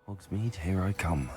Hogsmeade, here I come.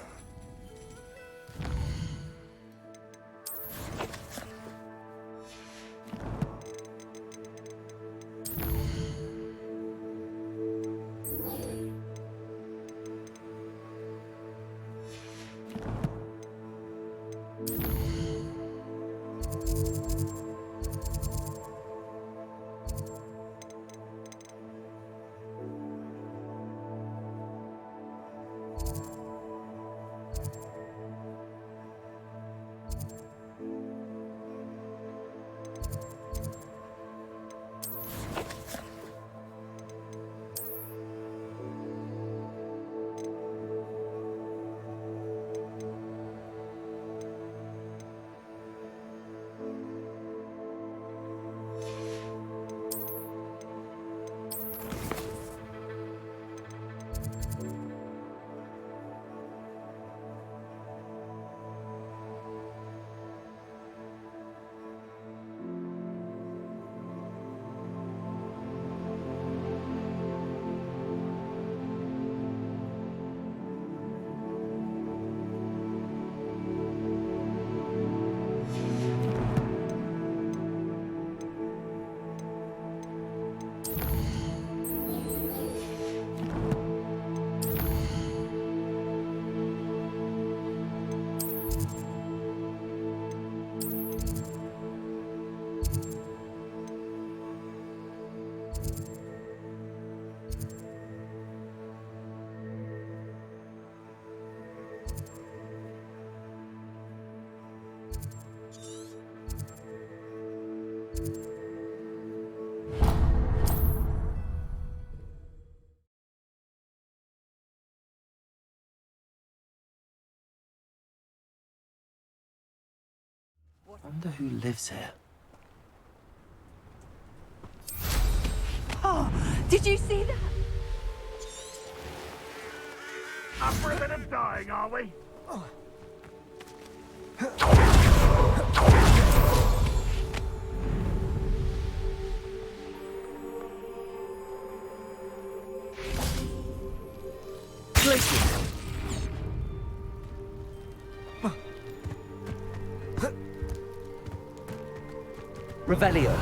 Wonder who lives here. Oh, did you see that? Up for a bit of dying, are we? Revelio.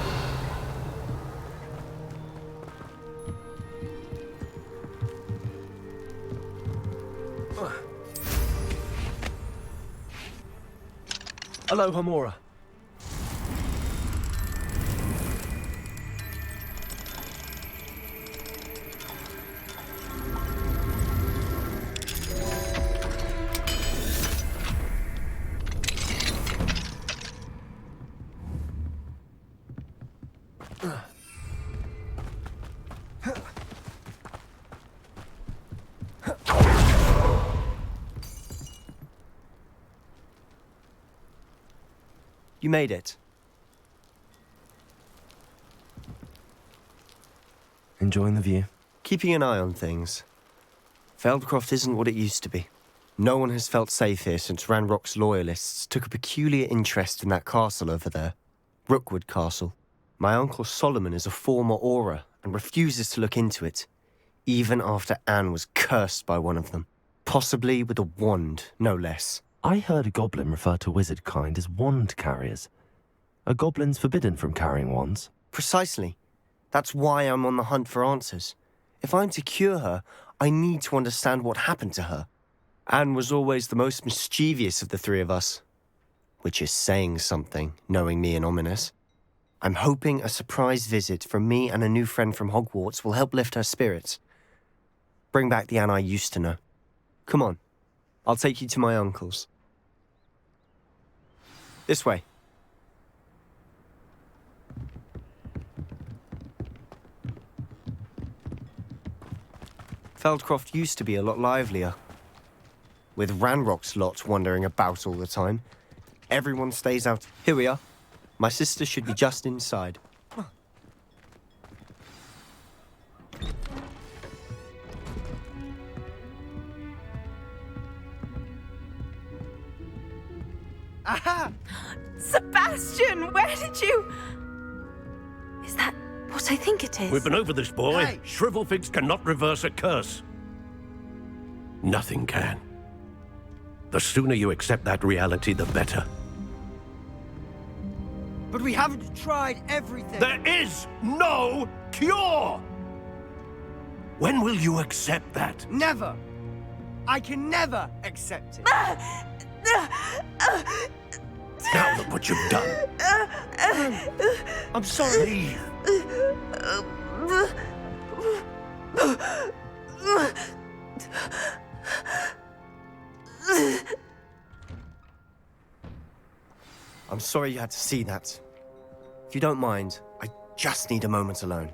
Aloha Mora. You made it. Enjoying the view? Keeping an eye on things. Feldcroft isn't what it used to be. No one has felt safe here since Ranrock's loyalists took a peculiar interest in that castle over there. Rookwood Castle. My uncle Solomon is a former Auror and refuses to look into it, even after Anne was cursed by one of them. Possibly with a wand, no less. I heard a goblin refer to wizard kind as wand carriers. Are goblins forbidden from carrying wands? Precisely. That's why I'm on the hunt for answers. If I'm to cure her, I need to understand what happened to her. Anne was always the most mischievous of the three of us. Which is saying something, knowing me and Ominous. I'm hoping a surprise visit from me and a new friend from Hogwarts will help lift her spirits. Bring back the Anne I used to know. Come on, I'll take you to my uncle's. This way. Feldcroft used to be a lot livelier. With Ranrock's lot wandering about all the time. Everyone stays out. Here we are. My sister should be just inside. Aha! Sebastian, where did you... Is that what I think it is? We've been over this, boy. Hey. Shrivelfigs cannot reverse a curse. Nothing can. The sooner you accept that reality, the better. But we haven't tried everything. There is no cure! When will you accept that? Never. I can never accept it. Now look what you've done. I'm sorry. Leave. I'm sorry you had to see that. If you don't mind, I just need a moment alone.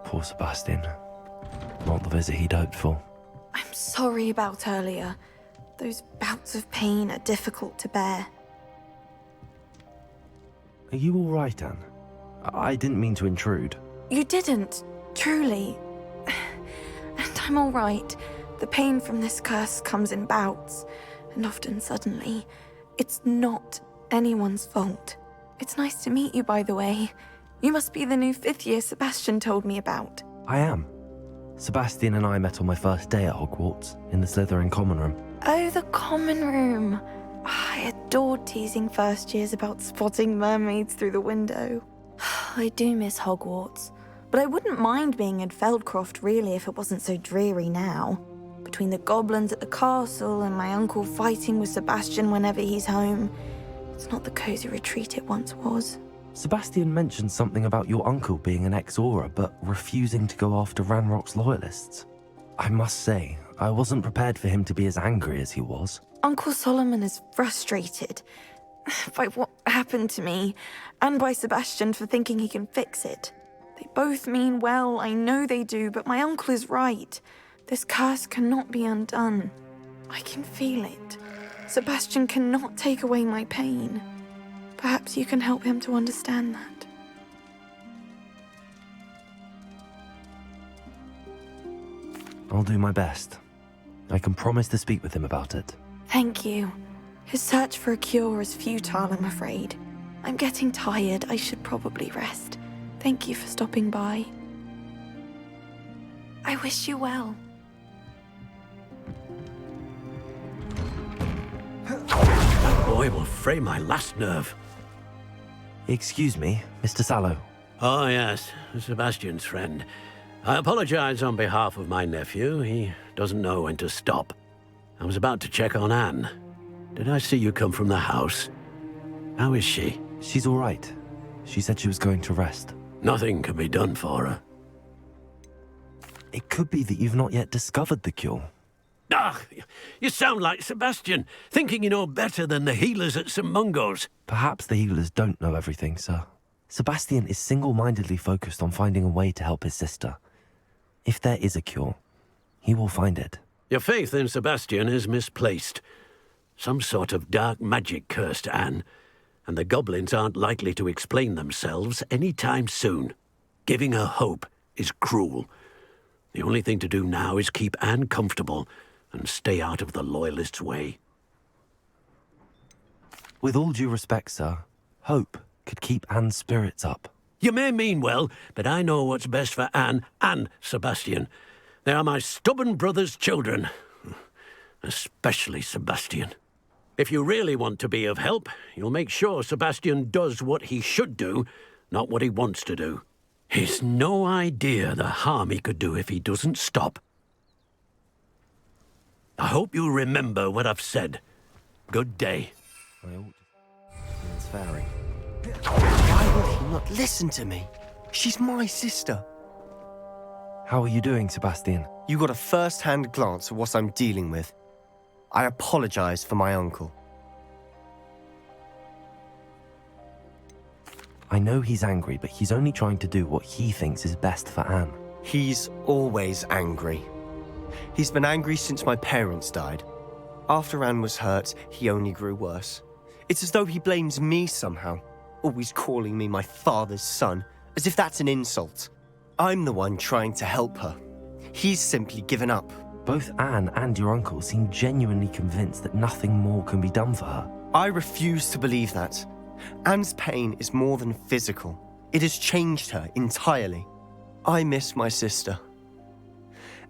Poor Sebastian. Not the visit he'd hoped for. I'm sorry about earlier. Those bouts of pain are difficult to bear. Are you all right, Anne? I didn't mean to intrude. You didn't, truly. And I'm all right. The pain from this curse comes in bouts, and often suddenly. It's not anyone's fault. It's nice to meet you, by the way. You must be the new 5th year Sebastian told me about. I am. Sebastian and I met on my first day at Hogwarts, in the Slytherin common room. Oh, the common room. I adored teasing first years about spotting mermaids through the window. I do miss Hogwarts, but I wouldn't mind being in Feldcroft really if it wasn't so dreary now. Between the goblins at the castle and my uncle fighting with Sebastian whenever he's home, it's not the cozy retreat it once was. Sebastian mentioned something about your uncle being an ex-Auror, but refusing to go after Ranrock's loyalists. I must say, I wasn't prepared for him to be as angry as he was. Uncle Solomon is frustrated by what happened to me, and by Sebastian for thinking he can fix it. They both mean well, I know they do, but my uncle is right. This curse cannot be undone. I can feel it. Sebastian cannot take away my pain. Perhaps you can help him to understand that. I'll do my best. I can promise to speak with him about it. Thank you. His search for a cure is futile, I'm afraid. I'm getting tired. I should probably rest. Thank you for stopping by. I wish you well. That boy will fray my last nerve. Excuse me, Mr. Sallow. Oh, yes, Sebastian's friend. I apologize on behalf of my nephew. He doesn't know when to stop. I was about to check on Anne. Did I see you come from the house? How is she? She's all right. She said she was going to rest. Nothing can be done for her. It could be that you've not yet discovered the cure. Ah, you sound like Sebastian, thinking you know better than the healers at St. Mungo's. Perhaps the healers don't know everything, sir. Sebastian is single-mindedly focused on finding a way to help his sister. If there is a cure, he will find it. Your faith in Sebastian is misplaced. Some sort of dark magic cursed Anne, and the goblins aren't likely to explain themselves any time soon. Giving her hope is cruel. The only thing to do now is keep Anne comfortable and stay out of the Loyalists' way. With all due respect, sir, hope could keep Anne's spirits up. You may mean well, but I know what's best for Anne and Sebastian. They are my stubborn brother's children. Especially Sebastian. If you really want to be of help, you'll make sure Sebastian does what he should do, not what he wants to do. He's no idea the harm he could do if he doesn't stop. I hope you remember what I've said. Good day. I ought to... It's fairy. Why would he not listen to me? She's my sister. How are you doing, Sebastian? You got a first-hand glance at what I'm dealing with. I apologize for my uncle. I know he's angry, but he's only trying to do what he thinks is best for Anne. He's always angry. He's been angry since my parents died. After Anne was hurt, he only grew worse. It's as though he blames me somehow, always calling me my father's son, as if that's an insult. I'm the one trying to help her. He's simply given up. Both Anne and your uncle seem genuinely convinced that nothing more can be done for her. I refuse to believe that. Anne's pain is more than physical. It has changed her entirely. I miss my sister.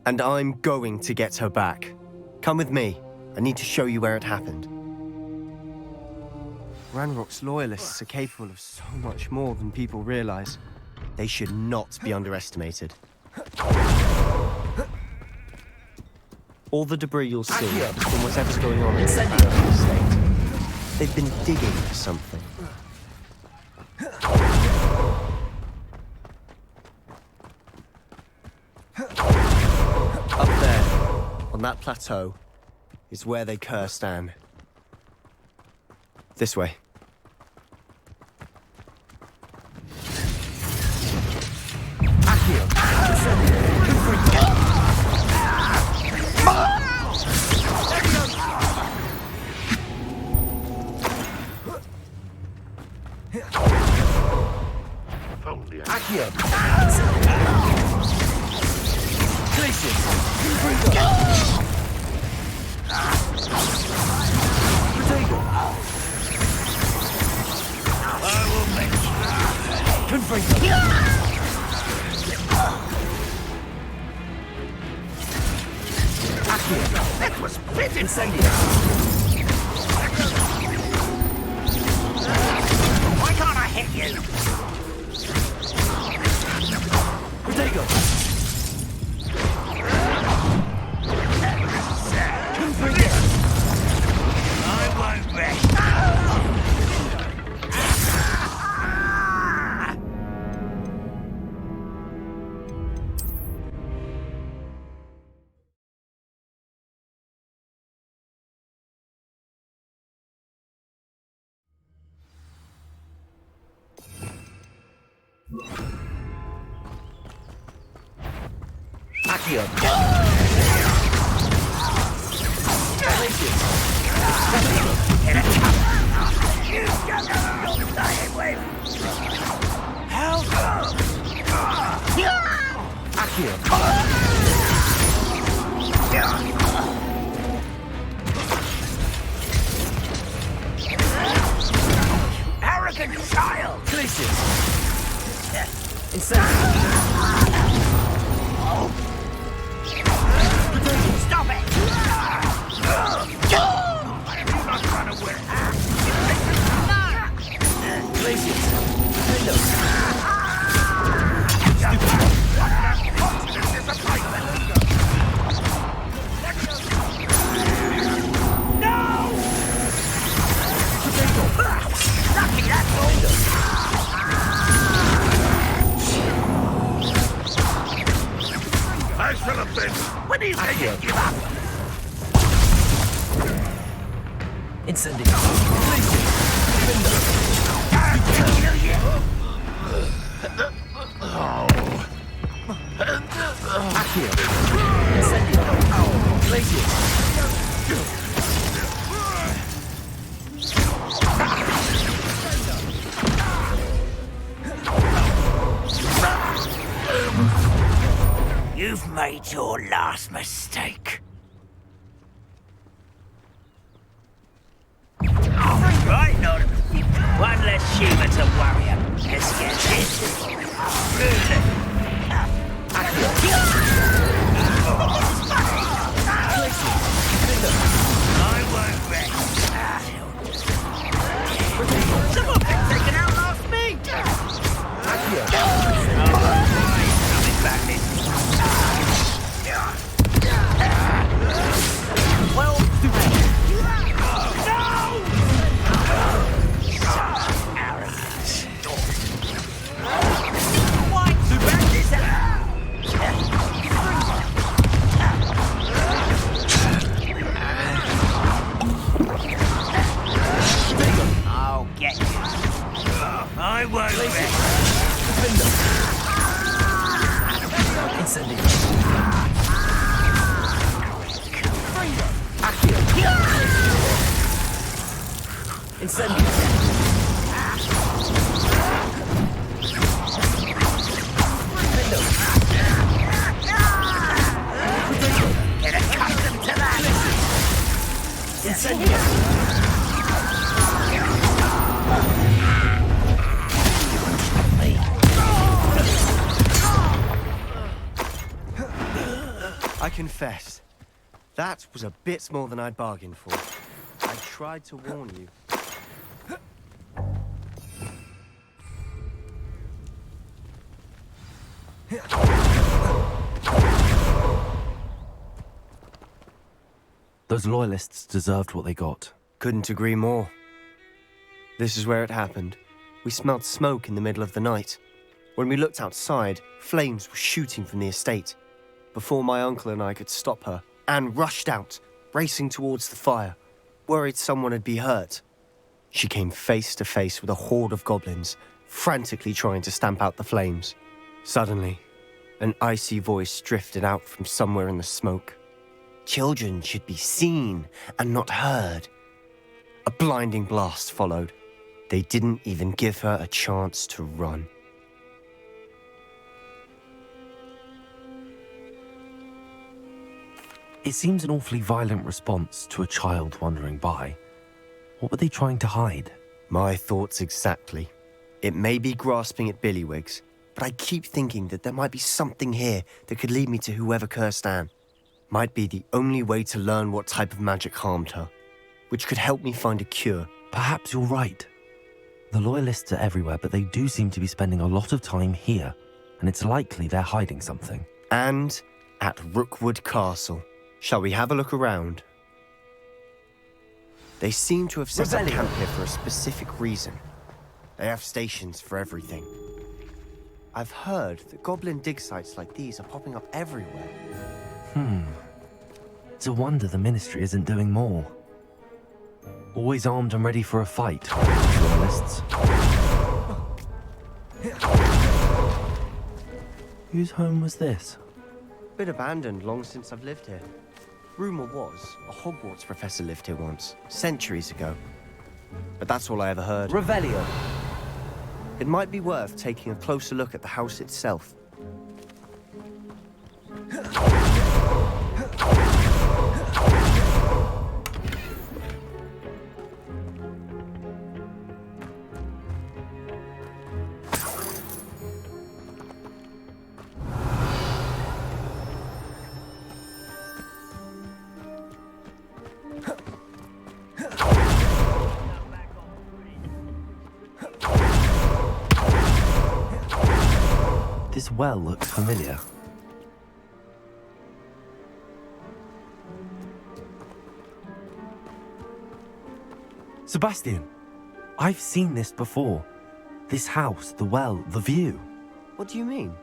And I'm going to get her back. Come with me. I need to show you where it happened. Ranrock's loyalists are capable of so much more than people realize. They should not be underestimated. All the debris you'll see is from whatever's going on inside the estate. They've been digging for something. Up there, on that plateau, is where they cursed Anne. This way. Why can't I hit you? I won't rest. Arrogant child! Stop it! You must run away. I should have been. When do you think you give up? You've made your last mistake. Right, Nod. One less human to worry about. Let's get this. I won't rest. Someone thinks they can outlast me. Coming back this. Well, arrogance. Why to back this out? I'll get you. I won't Get accustomed to that. I confess, that was a bit more than I'd bargained for. I tried to warn you. Those loyalists deserved what they got. Couldn't agree more. This is where it happened. We smelled smoke in the middle of the night. When we looked outside, flames were shooting from the estate. Before my uncle and I could stop her, Anne rushed out, racing towards the fire, worried someone had been hurt. She came face to face with a horde of goblins, frantically trying to stamp out the flames. Suddenly, an icy voice drifted out from somewhere in the smoke. Children should be seen and not heard. A blinding blast followed. They didn't even give her a chance to run. It seems an awfully violent response to a child wandering by. What were they trying to hide? My thoughts exactly. It may be grasping at Billywigs, but I keep thinking that there might be something here that could lead me to whoever cursed Anne. Might be the only way to learn what type of magic harmed her, which could help me find a cure. Perhaps you're right. The loyalists are everywhere, but they do seem to be spending a lot of time here, and it's likely they're hiding something. And at Rookwood Castle. Shall we have a look around? They seem to have set up camp here for a specific reason. They have stations for everything. I've heard that goblin dig sites like these are popping up everywhere. It's a wonder the Ministry isn't doing more. Always armed and ready for a fight, loyalists. Whose home was this? Been abandoned long since I've lived here. Rumour was a Hogwarts professor lived here once, centuries ago. But that's all I ever heard. Revelio. It might be worth taking a closer look at the house itself. This well looks familiar. Sebastian, I've seen this before. This house, the well, the view. What do you mean?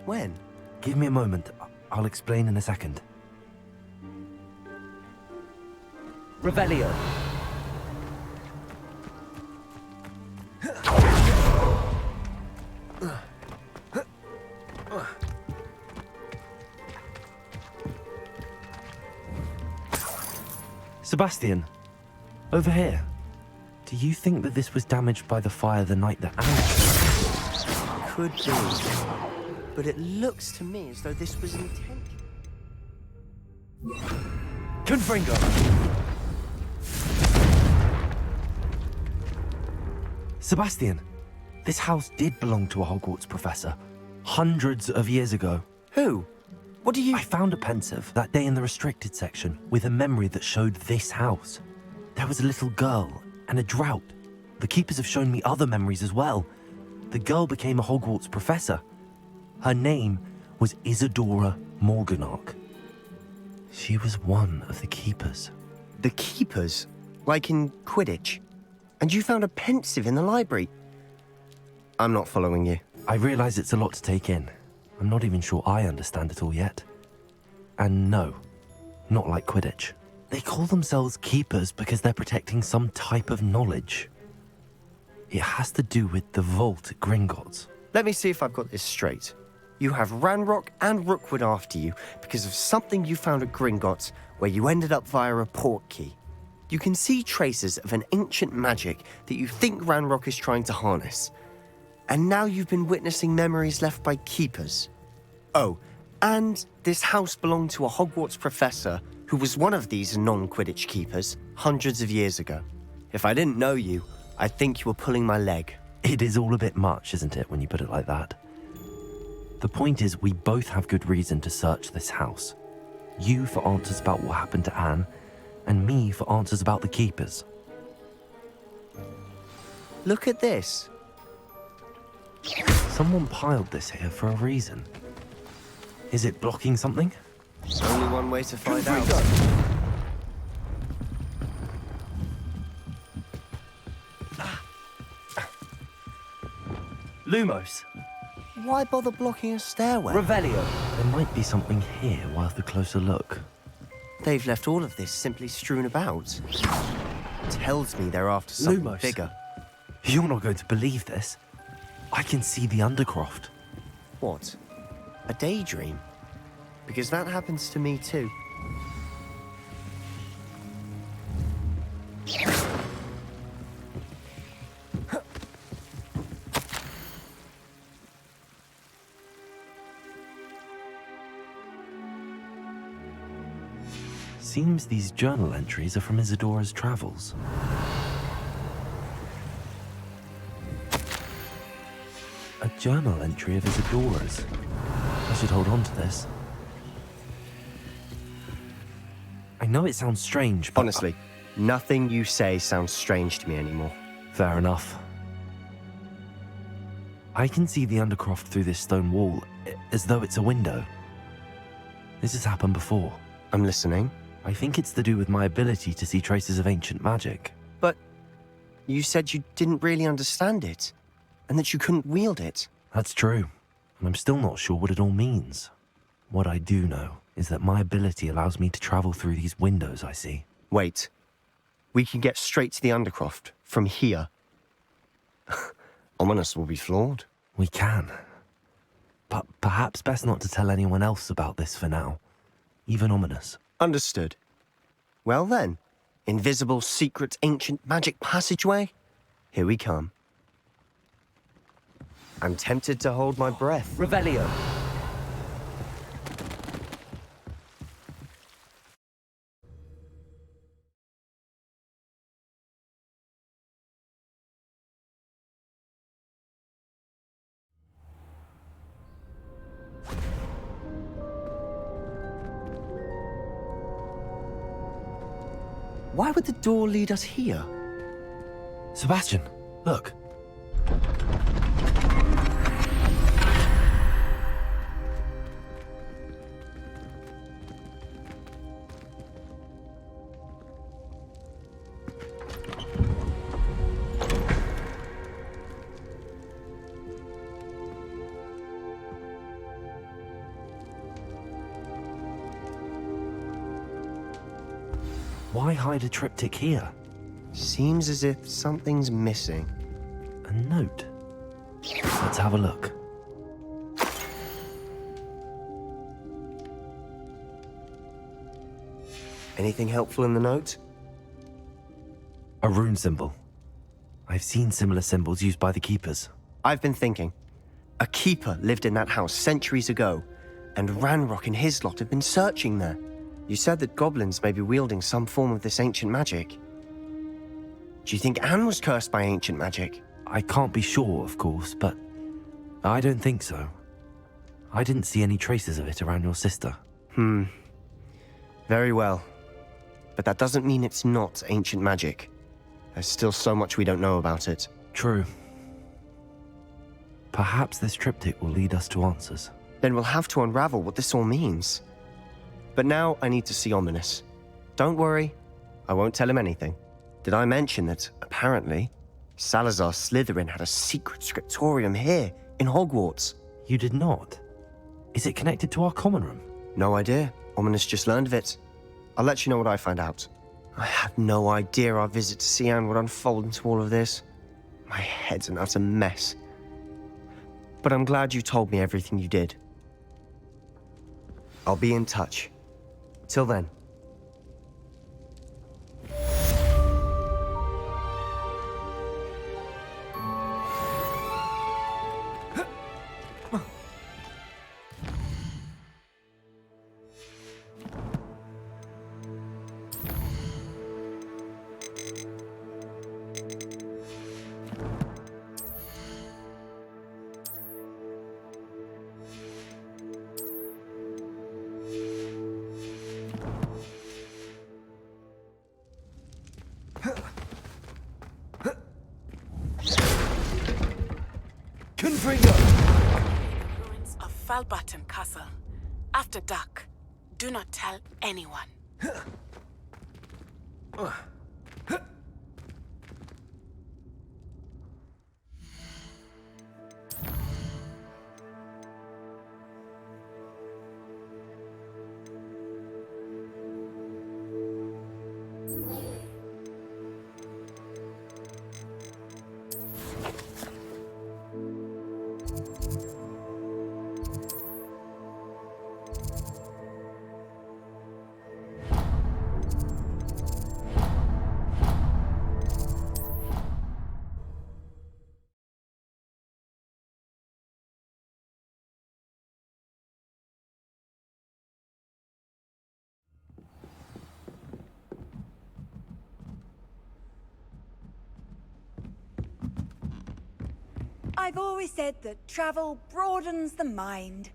When? Give me a moment. I'll explain in a second. Revelio. Sebastian, over here. Do you think that this was damaged by the fire the night that Anne... Could be. But it looks to me as though this was intentional. Confringo. Sebastian, this house did belong to a Hogwarts professor. Hundreds of years ago. Who? What do you... I found a pensive that day in the restricted section with a memory that showed this house. There was a little girl and a drought. The keepers have shown me other memories as well. The girl became a Hogwarts professor. Her name was Isadora Morganach. She was one of the keepers. The keepers? Like in Quidditch? And you found a pensive in the library? I'm not following you. I realize it's a lot to take in. I'm not even sure I understand it all yet. And no, not like Quidditch. They call themselves keepers because they're protecting some type of knowledge. It has to do with the vault at Gringotts. Let me see if I've got this straight. You have Ranrock and Rookwood after you because of something you found at Gringotts where you ended up via a port key. You can see traces of an ancient magic that you think Ranrock is trying to harness. And now you've been witnessing memories left by keepers. Oh, and this house belonged to a Hogwarts professor who was one of these non-Quidditch keepers hundreds of years ago. If I didn't know you, I'd think you were pulling my leg. It is all a bit much, isn't it, when you put it like that? The point is, we both have good reason to search this house. You for answers about what happened to Anne, and me for answers about the keepers. Look at this. Someone piled this here for a reason. Is it blocking something? Only one way to find out. Lumos. Why bother blocking a stairway? Revelio. There might be something here worth a closer look. They've left all of this simply strewn about. Tells me they're after something Lumos. bigger. You're not going to believe this. I can see the Undercroft. What? A daydream? Because that happens to me too. Seems these journal entries are from Isadora's travels. A journal entry of Isadora's. I should hold on to this. I know it sounds strange, but... Honestly, nothing you say sounds strange to me anymore. Fair enough. I can see the Undercroft through this stone wall, as though it's a window. This has happened before. I'm listening. I think it's to do with my ability to see traces of ancient magic. But you said you didn't really understand it, and that you couldn't wield it. That's true, and I'm still not sure what it all means. What I do know is that my ability allows me to travel through these windows I see. Wait. We can get straight to the Undercroft from here. Ominous will be floored. We can. But perhaps best not to tell anyone else about this for now. Even Ominous. Understood. Well then, invisible, secret, ancient magic passageway? Here we come. I'm tempted to hold my breath. Revelio. Why would the door lead us here? Sebastian, look. Why hide a triptych here? Seems as if something's missing. A note. Let's have a look. Anything helpful in the note? A rune symbol. I've seen similar symbols used by the keepers. I've been thinking. A keeper lived in that house centuries ago, and Ranrock and his lot have been searching there. You said that goblins may be wielding some form of this ancient magic. Do you think Anne was cursed by ancient magic? I can't be sure, of course, but I don't think so. I didn't see any traces of it around your sister. Very well. But that doesn't mean it's not ancient magic. There's still so much we don't know about it. True. Perhaps this triptych will lead us to answers. Then we'll have to unravel what this all means. But now I need to see Ominous. Don't worry, I won't tell him anything. Did I mention that, apparently, Salazar Slytherin had a secret scriptorium here in Hogwarts? You did not? Is it connected to our common room? No idea. Ominous just learned of it. I'll let you know what I find out. I had no idea our visit to see Anne would unfold into all of this. My head's an utter mess. But I'm glad you told me everything you did. I'll be in touch. Till then. Falbutton Castle. After dark. Do not tell anyone. I've always said that travel broadens the mind.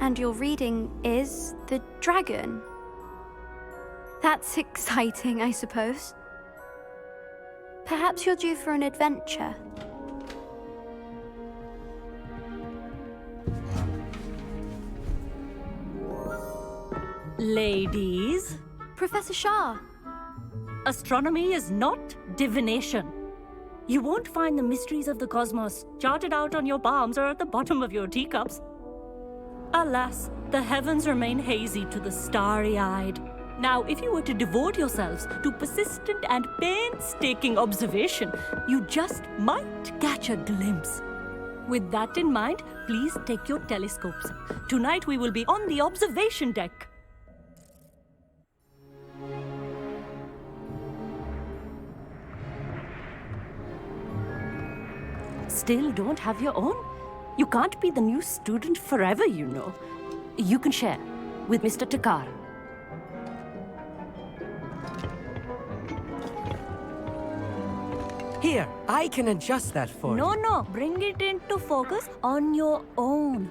And your reading is the dragon. That's exciting, I suppose. Perhaps you're due for an adventure. Ladies, Professor Shah. astronomy is not divination. You won't find the mysteries of the cosmos charted out on your palms or at the bottom of your teacups. Alas, the heavens remain hazy to the starry-eyed. Now, if you were to devote yourselves to persistent and painstaking observation, you just might catch a glimpse. With that in mind, please take your telescopes. Tonight we will be on the observation deck. Still don't have your own? You can't be the new student forever, you know. You can share with Mr. Takar. Here, I can adjust that for you. No, bring it into focus on your own.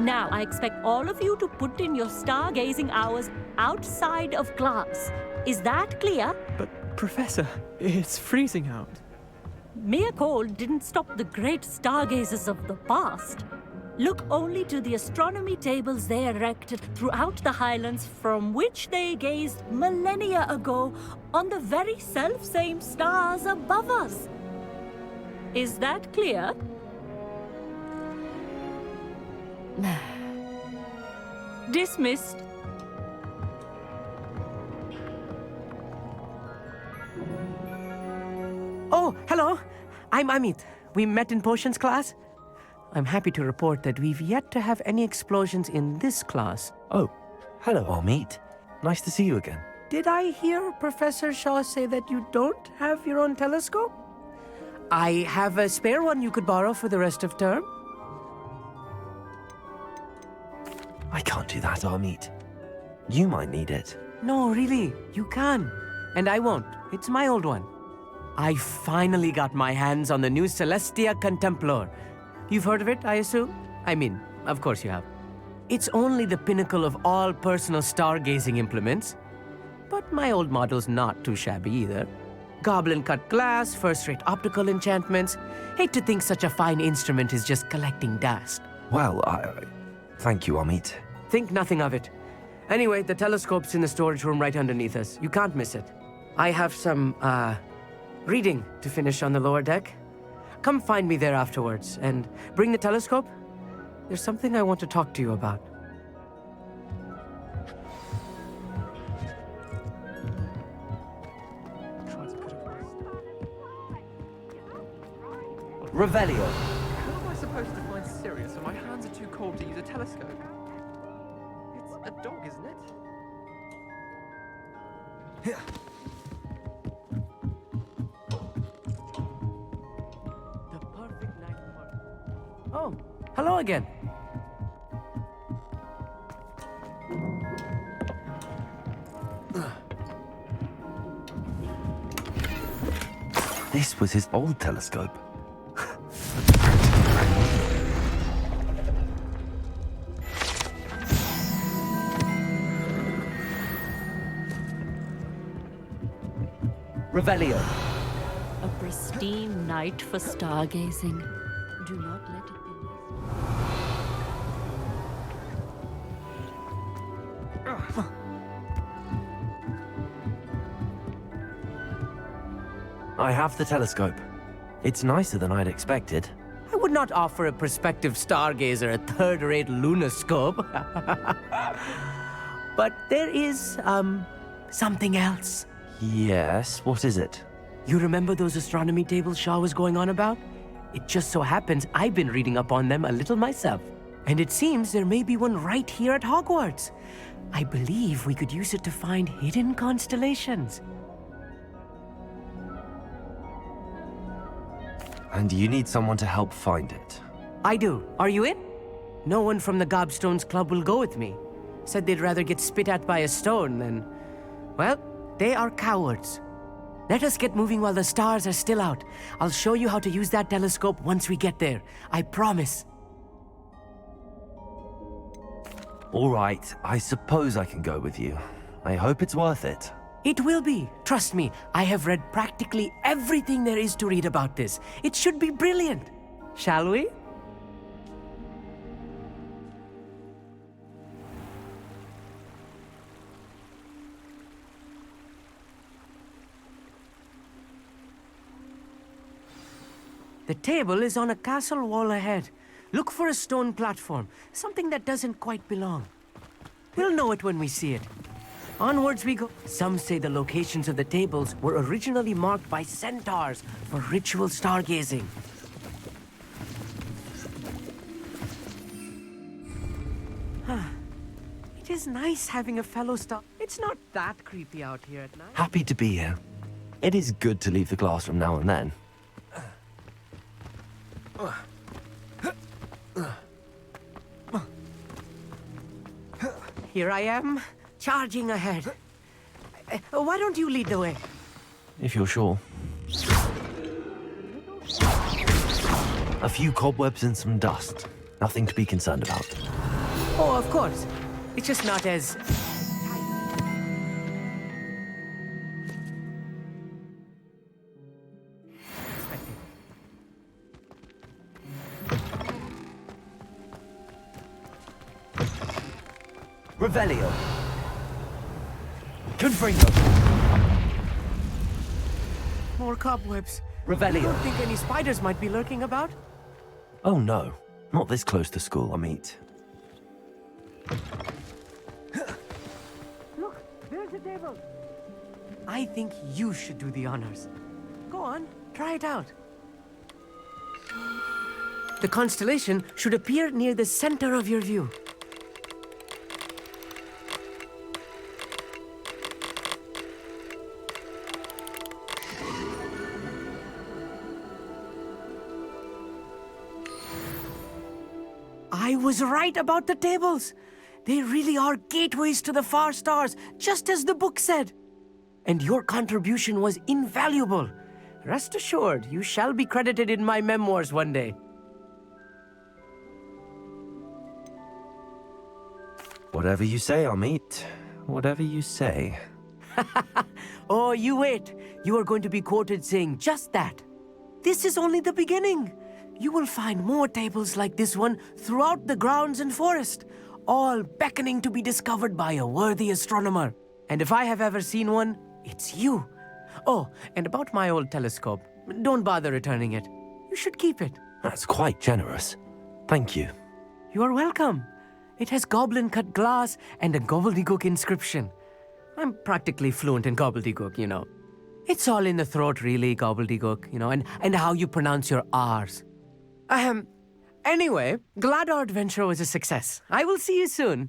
Now, I expect all of you to put in your stargazing hours outside of class. Is that clear? But, Professor, it's freezing out. Mere cold didn't stop the great stargazers of the past. Look only to the astronomy tables they erected throughout the Highlands from which they gazed millennia ago on the very self-same stars above us. Is that clear? Dismissed. Oh, hello. I'm Amit. We met in potions class. I'm happy to report that we've yet to have any explosions in this class. Oh, hello, Amit. Nice to see you again. Did I hear Professor Shaw say that you don't have your own telescope? I have a spare one you could borrow for the rest of term. I can't do that, Amit. You might need it. No, really, you can. And I won't. It's my old one. I finally got my hands on the new Celestia Contemplar. You've heard of it, I assume? I mean, of course you have. It's only the pinnacle of all personal stargazing implements. But my old model's not too shabby either. Goblin-cut glass, first-rate optical enchantments. Hate to think such a fine instrument is just collecting dust. Well, thank you, Amit. Think nothing of it. Anyway, the telescope's in the storage room right underneath us. You can't miss it. I have some, reading to finish on the lower deck. Come find me there afterwards, and bring the telescope. There's something I want to talk to you about. Revelio. How am I supposed to find Sirius when my hands are too cold to use a telescope? It's a dog, isn't it? The perfect night for... Oh, hello again. This was his old telescope. Revelio. A pristine night for stargazing. Do not let it be missed. I have the telescope. It's nicer than I'd expected. I would not offer a prospective stargazer a third-rate lunoscope. But there is, something else. Yes, what is it? You remember those astronomy tables Shaw was going on about? It just so happens I've been reading up on them a little myself. And it seems there may be one right here at Hogwarts. I believe we could use it to find hidden constellations. And you need someone to help find it. I do. Are you in? No one from the Gobstones Club will go with me. Said they'd rather get spit at by a stone than... Well, they are cowards. Let us get moving while the stars are still out. I'll show you how to use that telescope once we get there. I promise. All right, I suppose I can go with you. I hope it's worth it. It will be. Trust me, I have read practically everything there is to read about this. It should be brilliant. Shall we? The table is on a castle wall ahead. Look for a stone platform, something that doesn't quite belong. We'll know it when we see it. Onwards we go. Some say the locations of the tables were originally marked by centaurs for ritual stargazing. It is nice having a fellow star. It's not that creepy out here at night. Happy to be here. It is good to leave the classroom now and then. Here I am, charging ahead. Why don't you lead the way? If you're sure. A few cobwebs and some dust. Nothing to be concerned about. Oh, of course. It's just not as... Revelio. Confringo. More cobwebs. Revelio. You don't think any spiders might be lurking about? Oh no, not this close to school, I mean. Look, there's the table. I think you should do the honors. Go on, try it out. The constellation should appear near the center of your view. I was right about the tables. They really are gateways to the far stars, just as the book said. And your contribution was invaluable. Rest assured, you shall be credited in my memoirs one day. Whatever you say, Amit. Whatever you say. Oh, you wait. You are going to be quoted saying just that. This is only the beginning. You will find more tables like this one throughout the grounds and forest, all beckoning to be discovered by a worthy astronomer. And if I have ever seen one, it's you. Oh, and about my old telescope, don't bother returning it. You should keep it. That's quite generous. Thank you. You are welcome. It has goblin-cut glass and a gobbledygook inscription. I'm practically fluent in gobbledygook, you know. It's all in the throat, really, gobbledygook, you know, and how you pronounce your R's. Anyway, glad our adventure was a success. I will see you soon.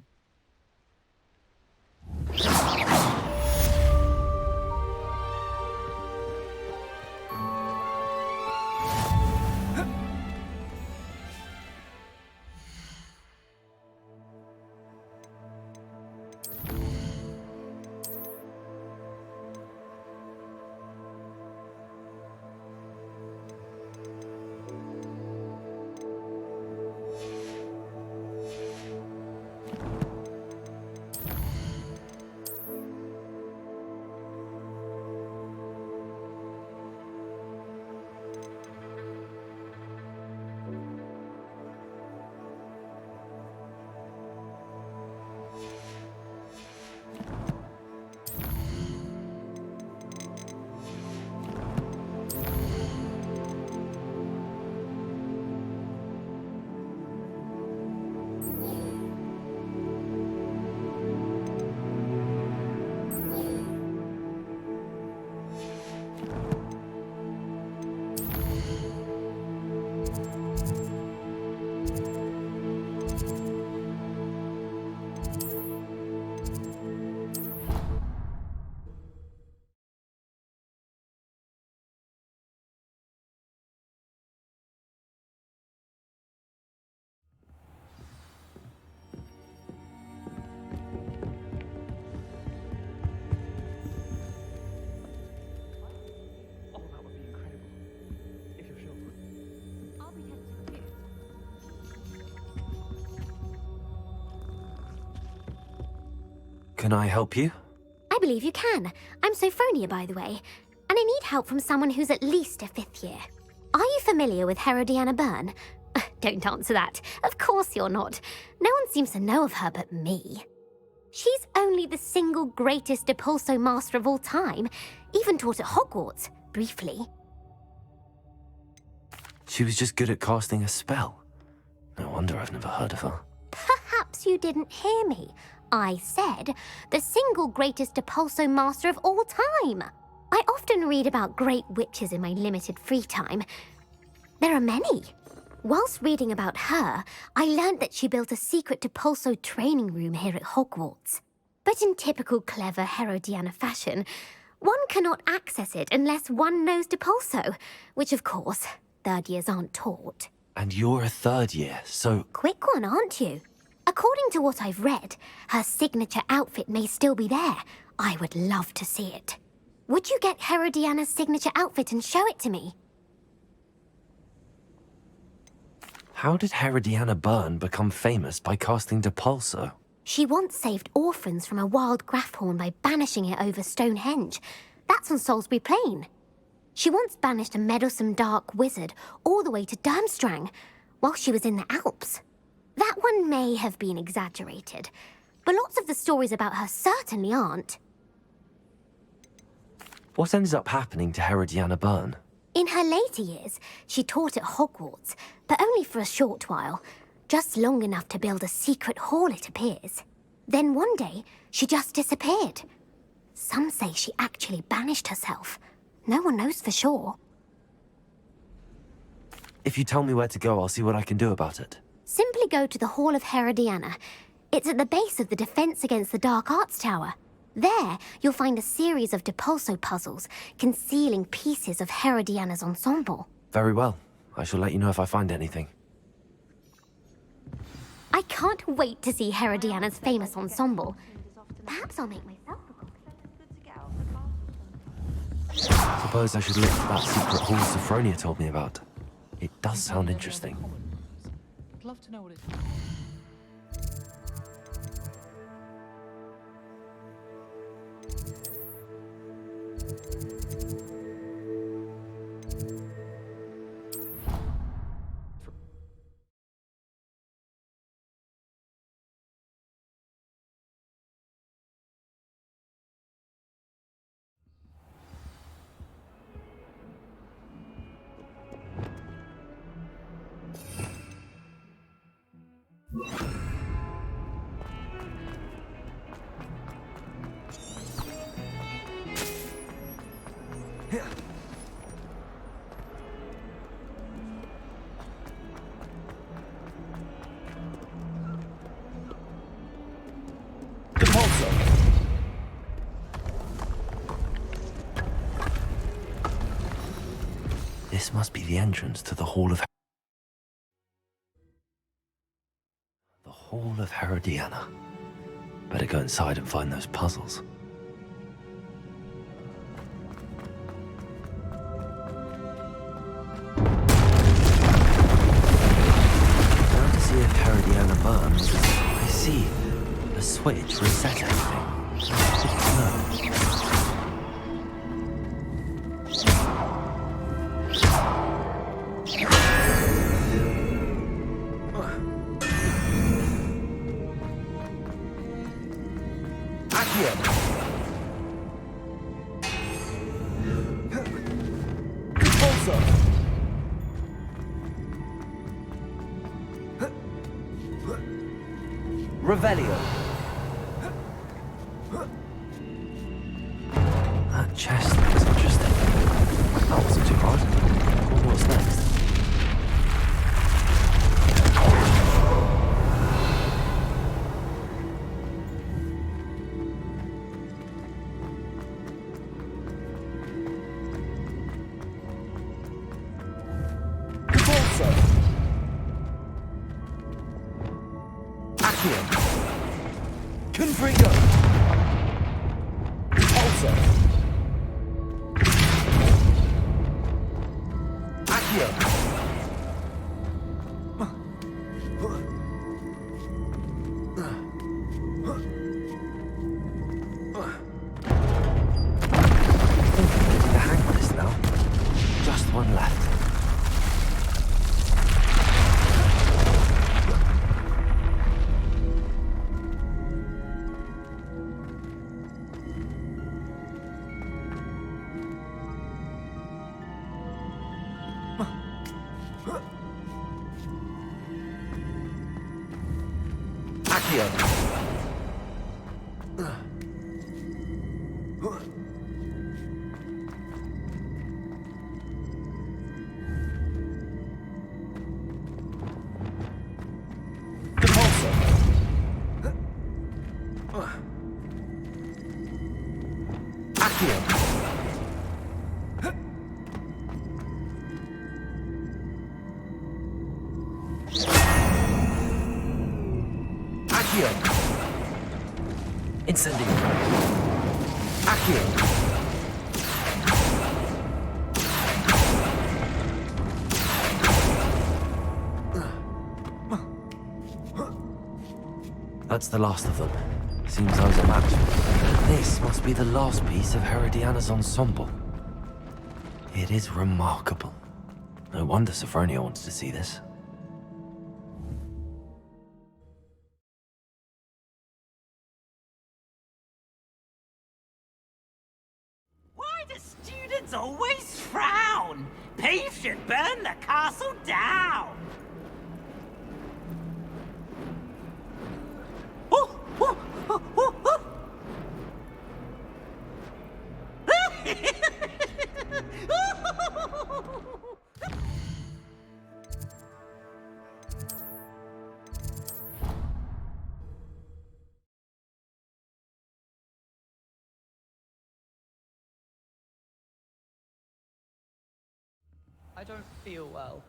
Can I help you? I believe you can. I'm Sophronia, by the way, and I need help from someone who's at least a 5th year. Are you familiar with Herodiana Byrne? Don't answer that. Of course you're not. No one seems to know of her but me. She's only the single greatest Depulso master of all time, even taught at Hogwarts, briefly. She was just good at casting a spell. No wonder I've never heard of her. Perhaps you didn't hear me. I said the single greatest Depulso master of all time. I often read about great witches in my limited free time. There are many. Whilst reading about her, I learned that she built a secret Depulso training room here at Hogwarts. But in typical clever Herodiana fashion, one cannot access it unless one knows Depulso, which of course, 3rd years aren't taught. And you're a 3rd year, so... Quick one, aren't you? According to what I've read, her signature outfit may still be there. I would love to see it. Would you get Herodiana's signature outfit and show it to me? How did Herodiana Byrne become famous by casting Depulso? She once saved orphans from a wild Grafhorn by banishing it over Stonehenge. That's on Salisbury Plain. She once banished a meddlesome dark wizard all the way to Durmstrang while she was in the Alps. That one may have been exaggerated, but lots of the stories about her certainly aren't. What ended up happening to Herodiana Byrne? In her later years, she taught at Hogwarts, but only for a short while, just long enough to build a secret hall, it appears. Then one day, she just disappeared. Some say she actually banished herself. No one knows for sure. If you tell me where to go, I'll see what I can do about it. Simply go to the Hall of Herodiana. It's at the base of the Defense Against the Dark Arts Tower. There, you'll find a series of Depulso puzzles concealing pieces of Herodiana's ensemble. Very well. I shall let you know if I find anything. I can't wait to see Herodiana's famous ensemble. Perhaps I'll make myself Suppose I should look for that secret hall Sophronia told me about. It does sound interesting. I'd love to know what it is. This must be the entrance to the Hall of... The Hall of Herodiana. Better go inside and find those puzzles. Now to see if Herodiana Byrne... I see. A switch reset everything. Good to know. Revelio. That chest looks interesting. That wasn't too hard. What's next? time left. Incendio. Accio. That's the last of them. Seems I was a match. This must be the last piece of Herodiana's ensemble. It is remarkable. No wonder Sophronia wants to see this. Why do students always frown? Peace should burn the castle down. I don't feel well.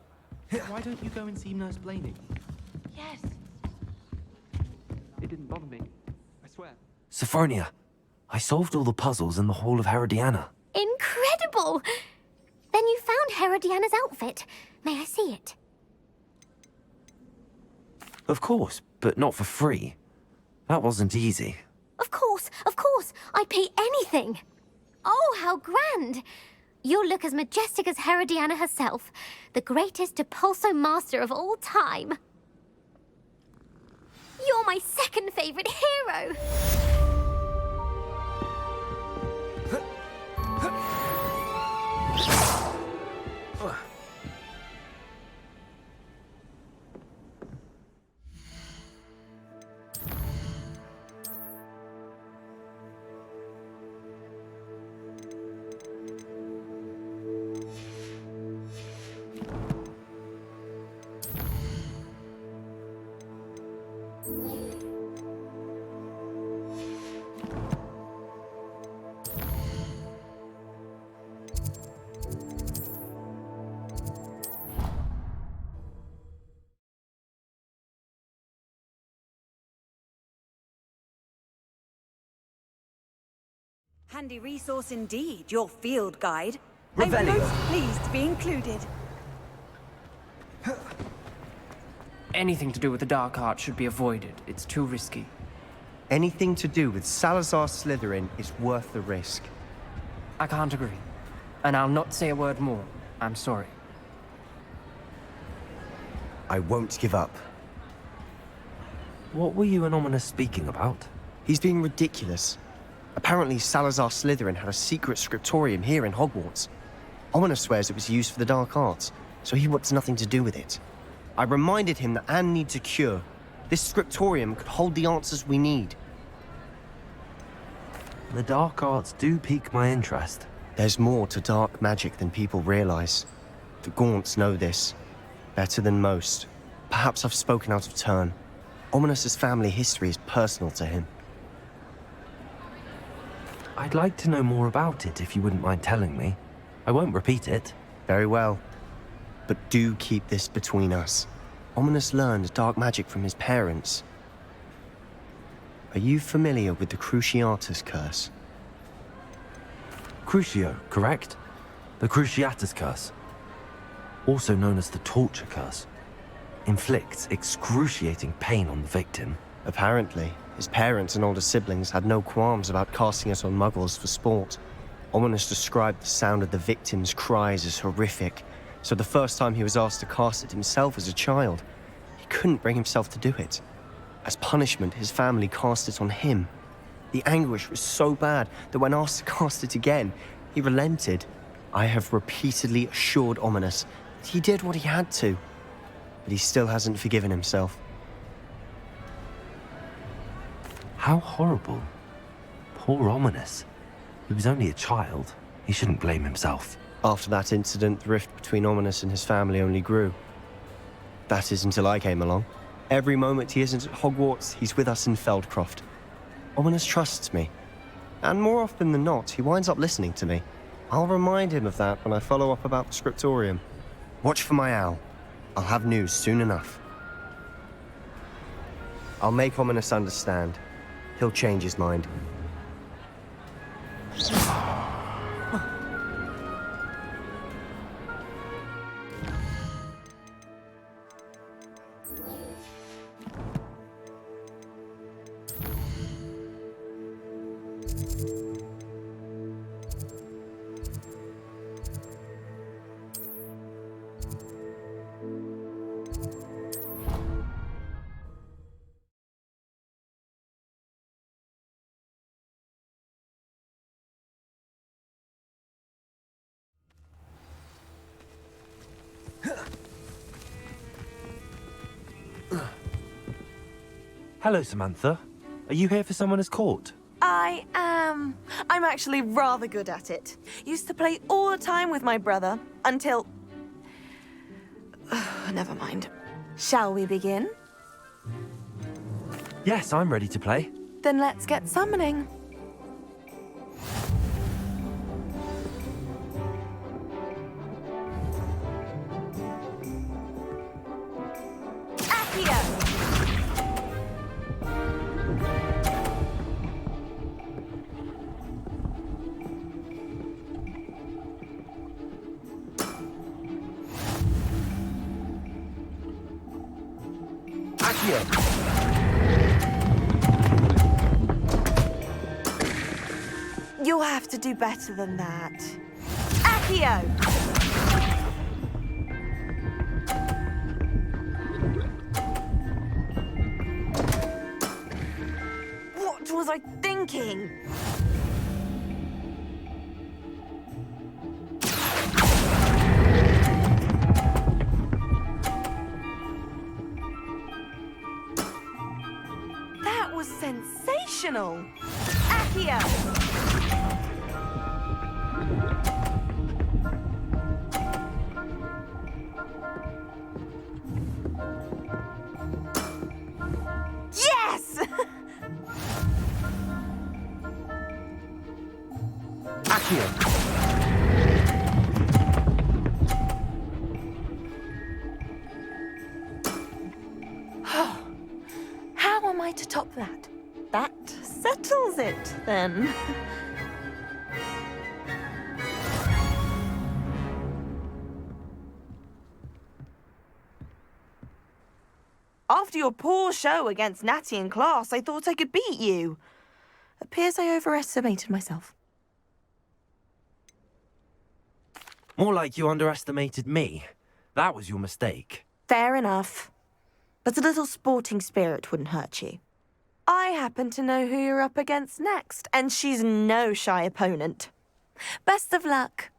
Why don't you go and see Nurse Blaney? Yes. It didn't bother me. I swear. Sophronia, I solved all the puzzles in the Hall of Herodiana. Incredible! Then you found Herodiana's outfit. May I see it? Of course, but not for free. That wasn't easy. Of course. I'd pay anything. Oh, how grand! You'll look as majestic as Herodiana herself, the greatest Depulso master of all time. You're my second favorite hero! Handy resource indeed, your field guide. Revelio. I'm most pleased to be included. Anything to do with the dark art should be avoided. It's too risky. Anything to do with Salazar Slytherin is worth the risk. I can't agree. And I'll not say a word more. I'm sorry. I won't give up. What were you and Ominous speaking about? He's being ridiculous. Apparently, Salazar Slytherin had a secret scriptorium here in Hogwarts. Ominous swears it was used for the dark arts, so he wants nothing to do with it. I reminded him that Anne needs a cure. This scriptorium could hold the answers we need. The dark arts do pique my interest. There's more to dark magic than people realize. The Gaunts know this. Better than most. Perhaps I've spoken out of turn. Ominous's family history is personal to him. I'd like to know more about it if you wouldn't mind telling me. I won't repeat it. Very well. But do keep this between us. Ominous learned dark magic from his parents. Are you familiar with the Cruciatus Curse? Crucio, correct? The Cruciatus Curse. Also known as the Torture Curse. Inflicts excruciating pain on the victim. Apparently, his parents and older siblings had no qualms about casting it on muggles for sport. Ominous described the sound of the victim's cries as horrific, So the first time he was asked to cast it himself as a child, he couldn't bring himself to do it. As punishment, his family cast it on him. The anguish was so bad that when asked to cast it again, he relented. I have repeatedly assured Ominous that he did what he had to, but he still hasn't forgiven himself. How horrible. Poor Ominous. He was only a child. He shouldn't blame himself. After that incident, the rift between Ominous and his family only grew. That is until I came along. Every moment he isn't at Hogwarts, he's with us in Feldcroft. Ominous trusts me. And more often than not, he winds up listening to me. I'll remind him of that when I follow up about the scriptorium. Watch for my owl. I'll have news soon enough. I'll make Ominous understand. He'll change his mind. Hello, Samantha. Are you here for Summoner's Court? I am. I'm actually rather good at it. Used to play all the time with my brother until... Never mind. Shall we begin? Yes, I'm ready to play. Then let's get summoning. Accio! You'll have to do better than that. Accio! What was I thinking? That was sensational! Accio! Yes! Accio! How am I to top that? That settles it, then. After your poor show against Natty in class, I thought I could beat you. Appears I overestimated myself. More like you underestimated me. That was your mistake. Fair enough. But a little sporting spirit wouldn't hurt you. I happen to know who you're up against next, and she's no shy opponent. Best of luck.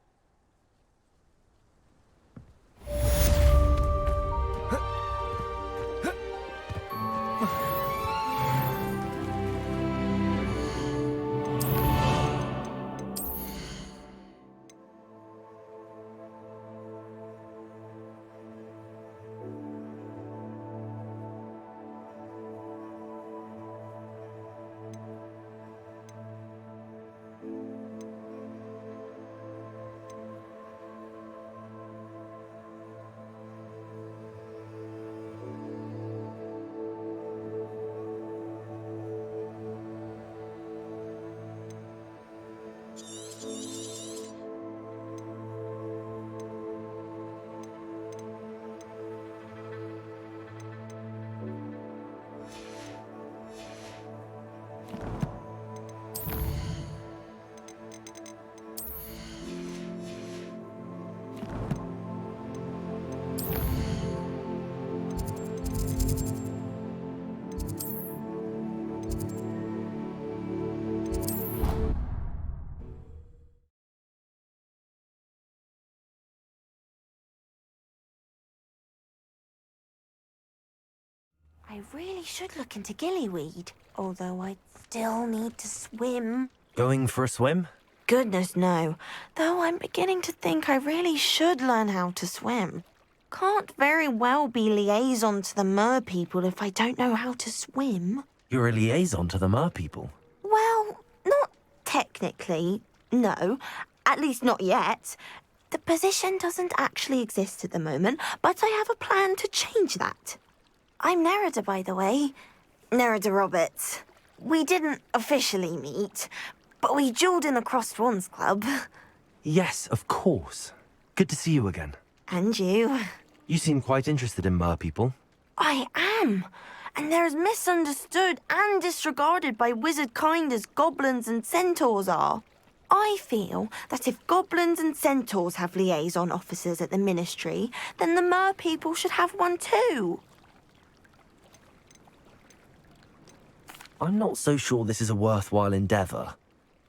I really should look into gillyweed, although I still need to swim. Going for a swim? Goodness, no. Though I'm beginning to think I really should learn how to swim. Can't very well be liaison to the mer people if I don't know how to swim. You're a liaison to the mer people. Well, not technically, no. At least not yet. The position doesn't actually exist at the moment, but I have a plan to change that. I'm Nerida, by the way. Nerida Roberts. We didn't officially meet, but we duelled in the Crossed Wands Club. Yes, of course. Good to see you again. And you. You seem quite interested in mer people. I am. And they're as misunderstood and disregarded by wizard kind as goblins and centaurs are. I feel that if goblins and centaurs have liaison officers at the ministry, then the mer people should have one too. I'm not so sure this is a worthwhile endeavour.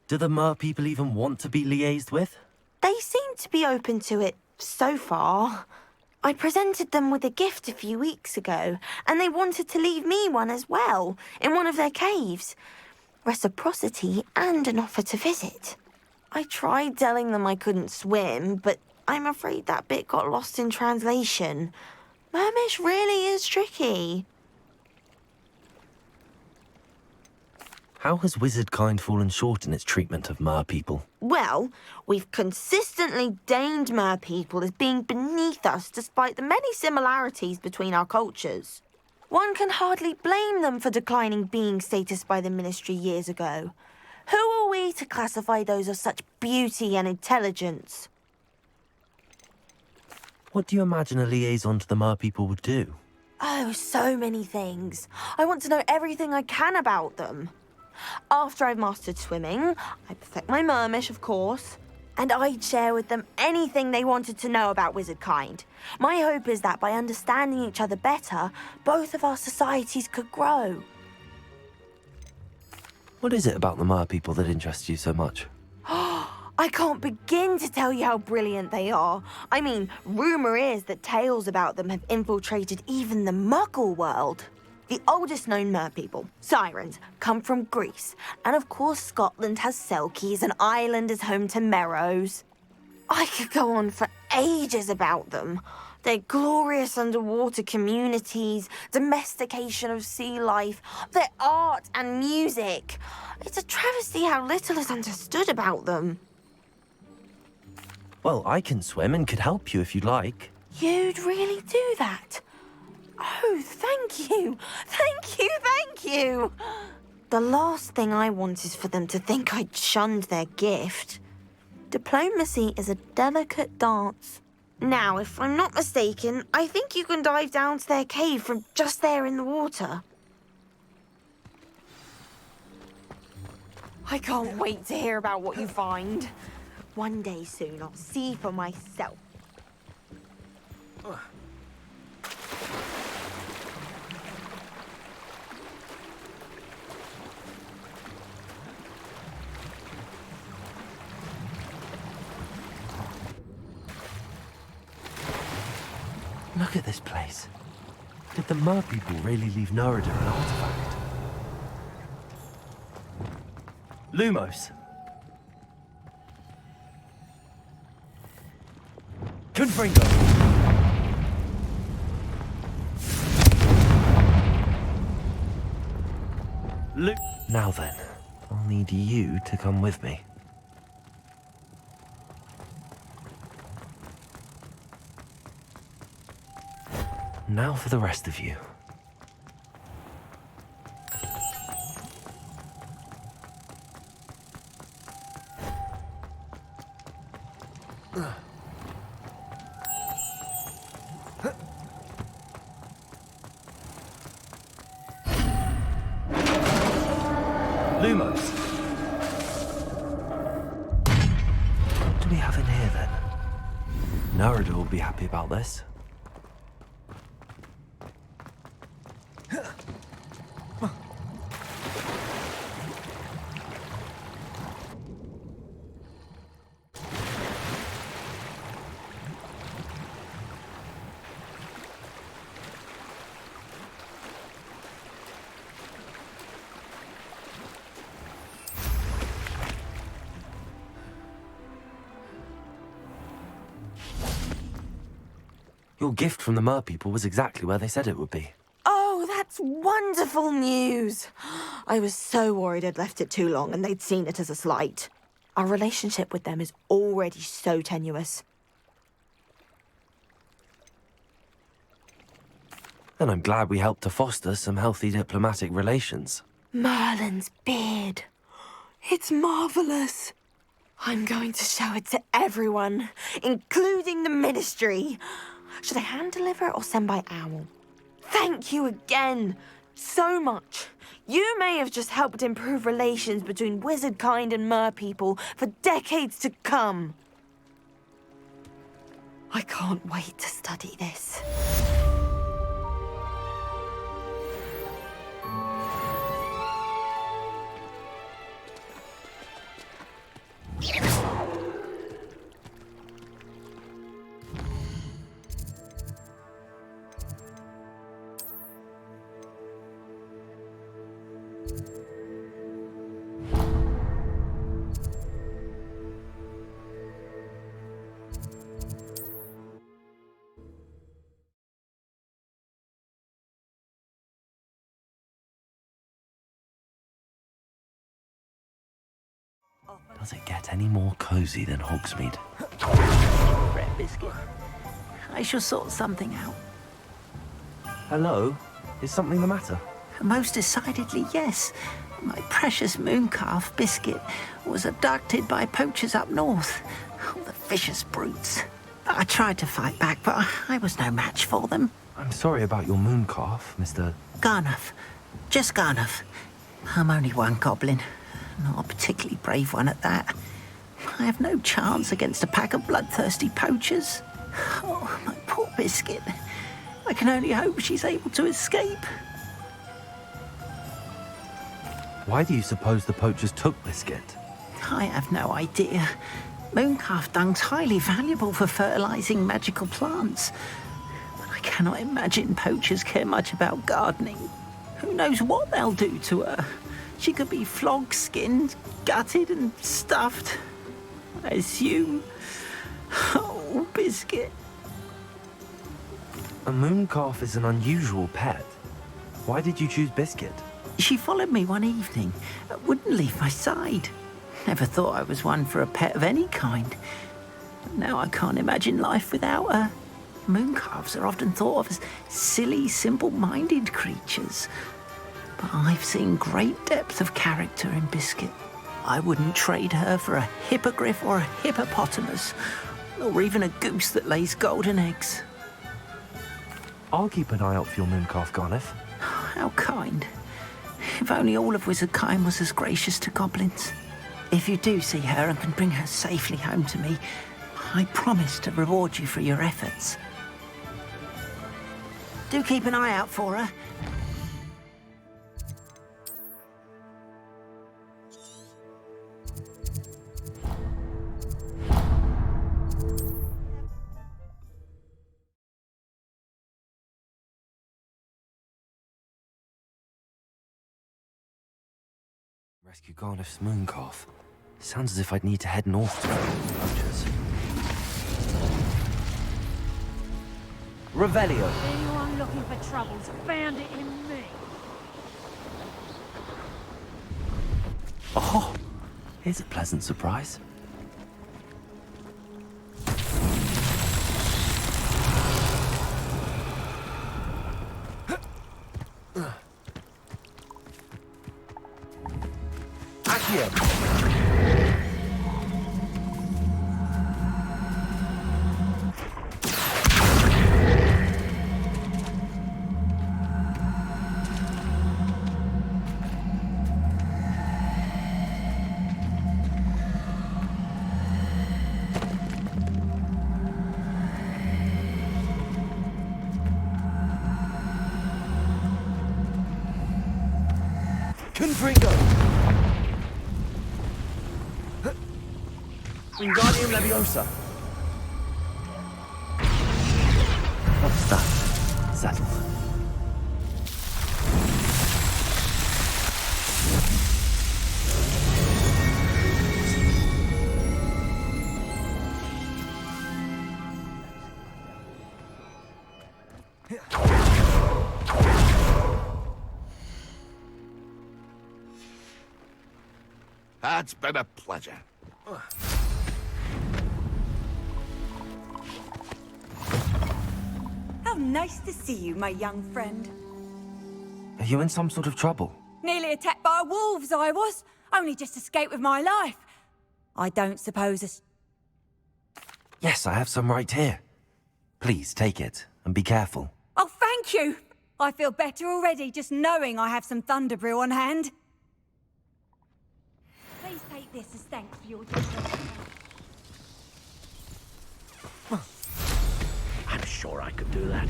Do the mer people even want to be liaised with? They seem to be open to it so far. I presented them with a gift a few weeks ago, and they wanted to leave me one as well, in one of their caves. Reciprocity and an offer to visit. I tried telling them I couldn't swim, but I'm afraid that bit got lost in translation. Mermish really is tricky. How has wizard kind fallen short in its treatment of mer people? Well, we've consistently deigned mer people as being beneath us despite the many similarities between our cultures. One can hardly blame them for declining being status by the ministry years ago. Who are we to classify those of such beauty and intelligence? What do you imagine a liaison to the mer people would do? Oh, so many things. I want to know everything I can about them. After I've mastered swimming, I perfect my mermish, of course, and I'd share with them anything they wanted to know about wizard kind. My hope is that by understanding each other better, both of our societies could grow. What is it about the mer people that interests you so much? I can't begin to tell you how brilliant they are. I mean, rumour is that tales about them have infiltrated even the Muggle world. The oldest known mer people, sirens, come from Greece. And of course Scotland has Selkies and Ireland is home to Merrows. I could go on for ages about them. Their glorious underwater communities, domestication of sea life, their art and music. It's a travesty how little is understood about them. Well, I can swim and could help you if you'd like. You'd really do that? Oh, thank you. Thank you, thank you. The last thing I want is for them to think I'd shunned their gift. Diplomacy is a delicate dance. Now, if I'm not mistaken, I think you can dive down to their cave from just there in the water. I can't wait to hear about what you find. One day soon, I'll see for myself. Look at this place. Did the mer people really leave Nerida an artifact? Lumos! Confringo! Now then, I'll need you to come with me. Now for the rest of you. Lumos. What do we have in here then? Nerida will be happy about this. Your gift from the Mer people was exactly where they said it would be. Oh, that's wonderful news. I was so worried I'd left it too long and they'd seen it as a slight. Our relationship with them is already so tenuous. And I'm glad we helped to foster some healthy diplomatic relations. Merlin's beard. It's marvelous. I'm going to show it to everyone, including the Ministry. Should I hand deliver it or send by owl? Thank you again so much. You may have just helped improve relations between wizard kind and mer people for decades to come. I can't wait to study this. Does it get any more cozy than Hogsmeade? Bread biscuit. I shall sort something out. Hello? Is something the matter? Most decidedly, yes. My precious mooncalf biscuit was abducted by poachers up north. Oh, the vicious brutes. I tried to fight back, but I was no match for them. I'm sorry about your mooncalf, Mr. Garnuff. Just Garnuff. I'm only one goblin. Not a particularly brave one at that. I have no chance against a pack of bloodthirsty poachers. Oh, my poor biscuit. I can only hope she's able to escape. Why do you suppose the poachers took Biscuit? I have no idea. Mooncalf dung's highly valuable for fertilizing magical plants. But I cannot imagine poachers care much about gardening. Who knows what they'll do to her? She could be flogged, skinned, gutted and stuffed. I assume. Oh, Biscuit. A mooncalf is an unusual pet. Why did you choose Biscuit? She followed me one evening, wouldn't leave my side. Never thought I was one for a pet of any kind. Now I can't imagine life without her. Mooncalves are often thought of as silly, simple-minded creatures. But I've seen great depth of character in Biscuit. I wouldn't trade her for a hippogriff or a hippopotamus, or even a goose that lays golden eggs. I'll keep an eye out for your mooncalf, Garnuff. How kind. If only all of Wizardkind was as gracious to goblins. If you do see her and can bring her safely home to me, I promise to reward you for your efforts. Do keep an eye out for her. Rescue Garnuff's mooncalf. Sounds as if I'd need to head north to find the poachers. Revelio. Anyone looking for troubles found it in me. Oh, here's a pleasant surprise. Accio. Confringo! Wingardium Leviosa! What's that? Settled. It's been a pleasure. How nice to see you, my young friend. Are you in some sort of trouble? Nearly attacked by wolves, I was. Only just escaped with my life. I don't suppose it's... Yes, I have some right here. Please take it and be careful. Oh, thank you. I feel better already just knowing I have some thunder brew on hand. Please take this as thanks for your generosity. I'm sure I could do that.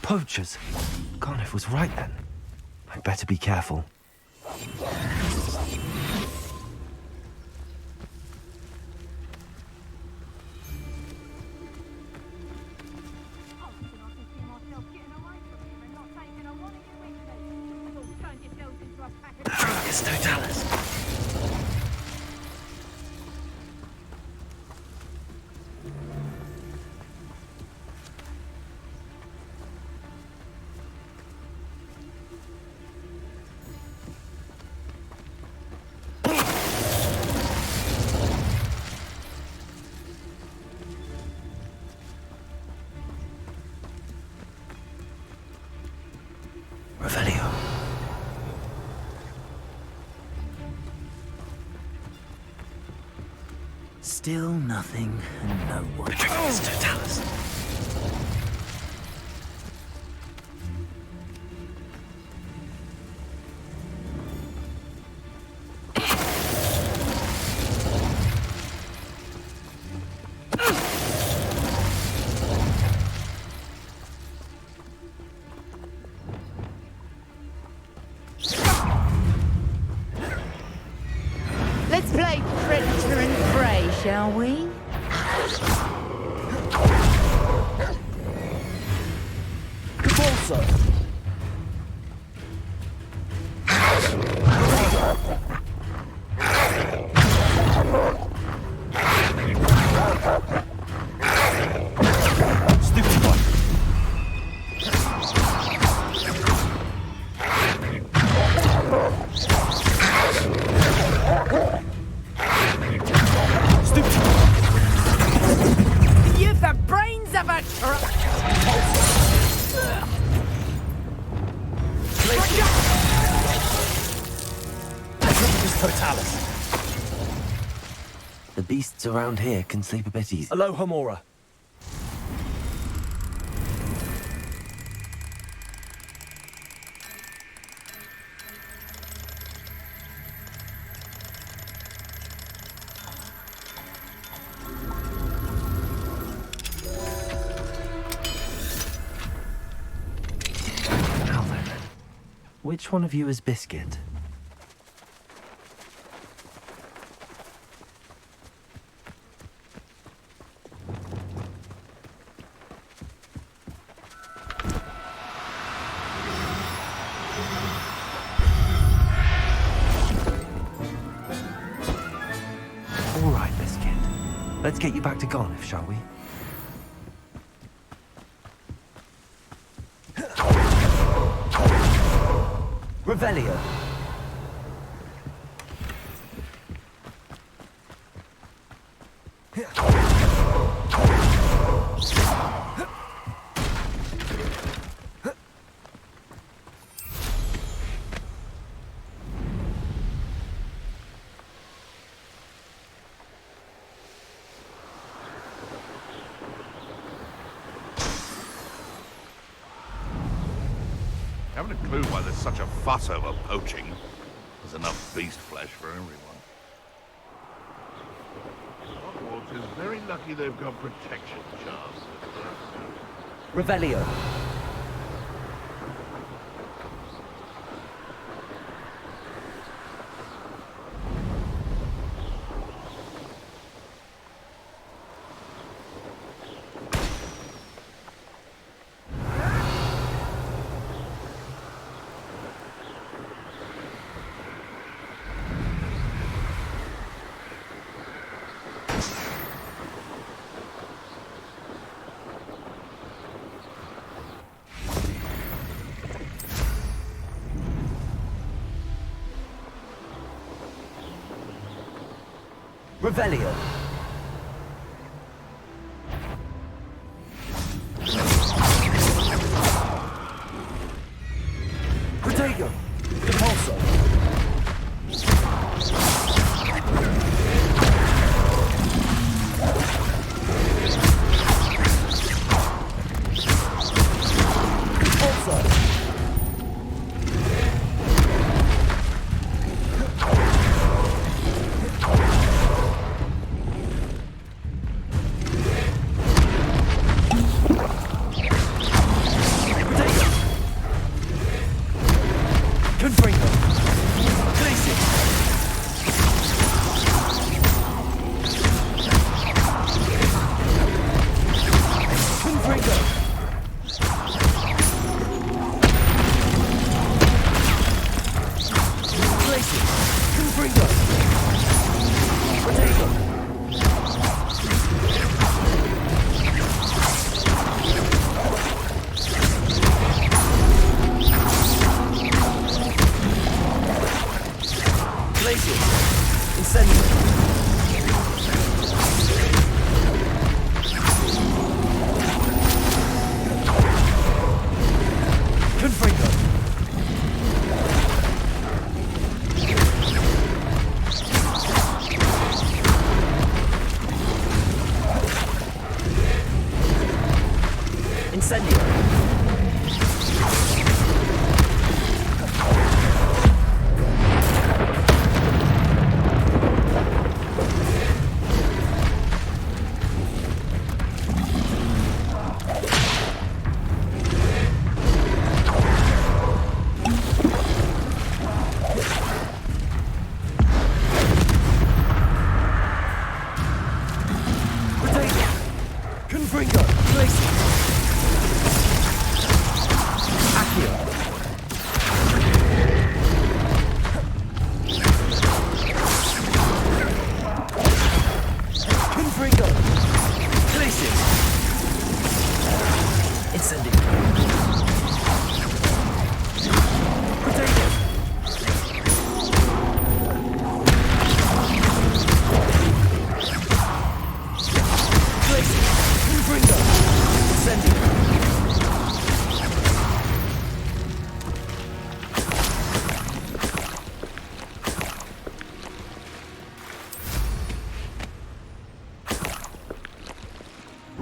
Poachers. Garniff was right then. I'd better be careful. It's Totalis. Revelio. Still nothing and no one. It's Totalis. Let's play Predator and Prey, shall we? Repulsor! Stupid one! You've the brains of a Totalis. The beasts around here can sleep a bit easy. Aloha Mora. Now then, which one of you is Biscuit? All right, Biscuit. Let's get you back to Garniff, shall we? Revelio. Haven't a clue why there's such a fuss over poaching. There's enough beast flesh for everyone. Hogwarts is very lucky they've got protection charms. Revelio. Revelio. Protego. Impulso.